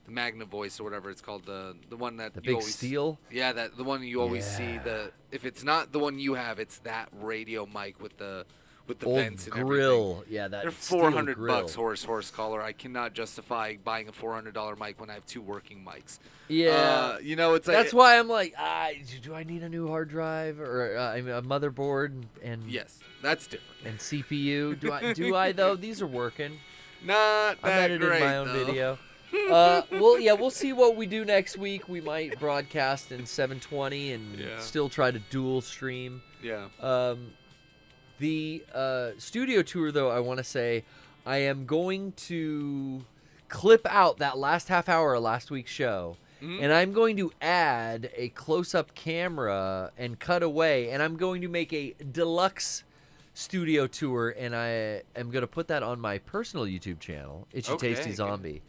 Magna voice or whatever it's called, the one that the you big always, steel. Yeah, the one you always see. If it's not the one you have, it's that radio mic with the old vents and grill. Everything. Yeah, that they're $400 horse collar. I cannot justify buying a $400 mic when I have two working mics. Yeah, it's like that's why I'm like, do I need a new hard drive or a motherboard and yes, that's different. And CPU? Do I though? These are working. Not that I'm editing great, my own though. video. We'll see what we do next week. We might broadcast in 720 and still try to dual stream. Yeah. The studio tour, though, I want to say I am going to clip out that last half hour of last week's show, and I'm going to add a close-up camera and cut away, and I'm going to make a deluxe studio tour, and I am going to put that on my personal YouTube channel, Itchy Tasty Zombie.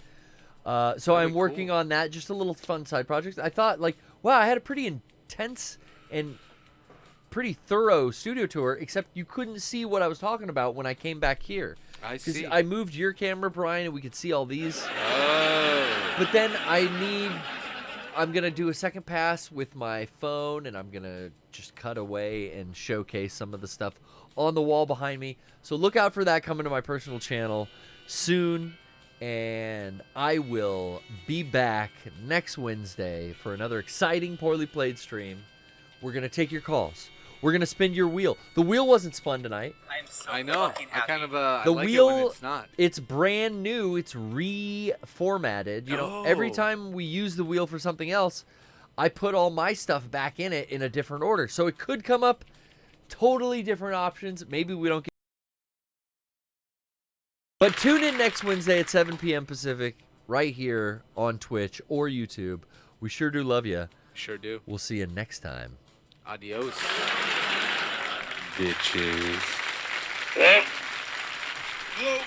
So I'm working on that, just a little fun side project. I thought, like, wow, I had a pretty intense and pretty thorough studio tour, except you couldn't see what I was talking about when I came back here. I see. Because I moved your camera, Bryan, and we could see all these. Oh. But then I'm going to do a second pass with my phone, and I'm going to just cut away and showcase some of the stuff on the wall behind me. So look out for that coming to my personal channel soon. And I will be back next Wednesday for another exciting Poorly Played stream. We're going to take your calls. We're going to spin your wheel. The wheel wasn't spun tonight. I know. I kind of I the like wheel, it when it's not. It's brand new. It's reformatted. You know, every time we use the wheel for something else, I put all my stuff back in it in a different order. So it could come up totally different options. Maybe we don't get. But tune in next Wednesday at 7 p.m. Pacific right here on Twitch or YouTube. We sure do love you. Sure do. We'll see you next time. Adios. Bitches. Hello,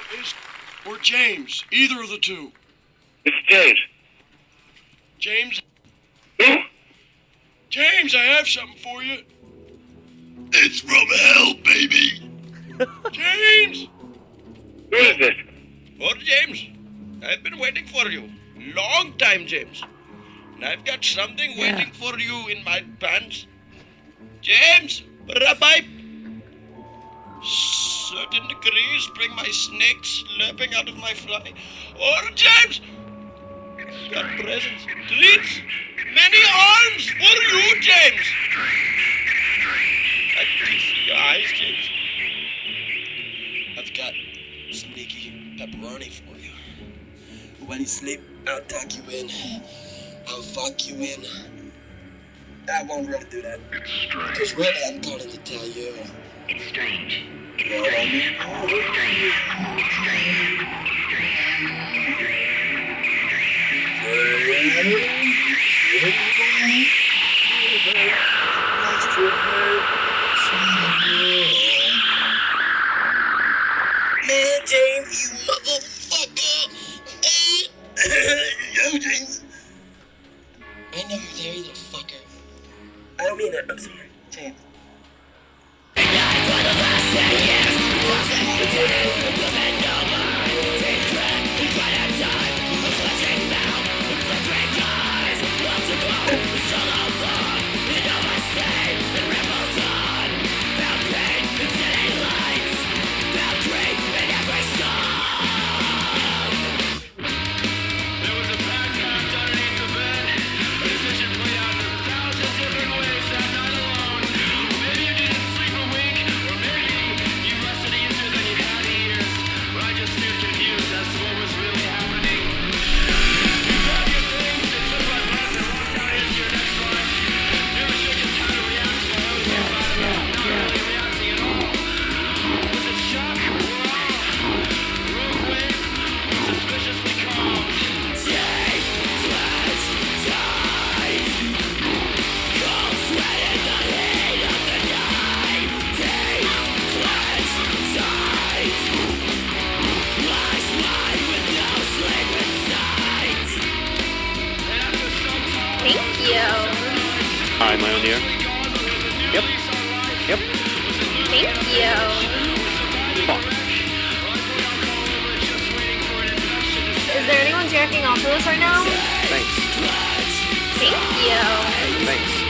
or James. Either of the two. It's James. James? Who? James, I have something for you. It's from hell, baby. James! Who is this? Oh, James. I've been waiting for you. Long time, James. And I've got something waiting for you in my pants. James! Rabbi! Certain degrees bring my snake slurping out of my fly. Oh, James! got presents, treats, many arms for you, James. I can see your eyes, James. I've got sneaky pepperoni for you. When you sleep, I'll tuck you in. I'll fuck you in. I won't really do that. It's strange. Because really, I'm calling to tell you. It's strange. You know what I mean? Man, James, you motherfucker! Yo, James. I know you're there, you little fucker. I don't mean that. I'm sorry, James. Hi, my own ear. Yep. Yep. Thank you. Fuck. Is there anyone jacking off of this right now? Thanks. Thank you. Thanks.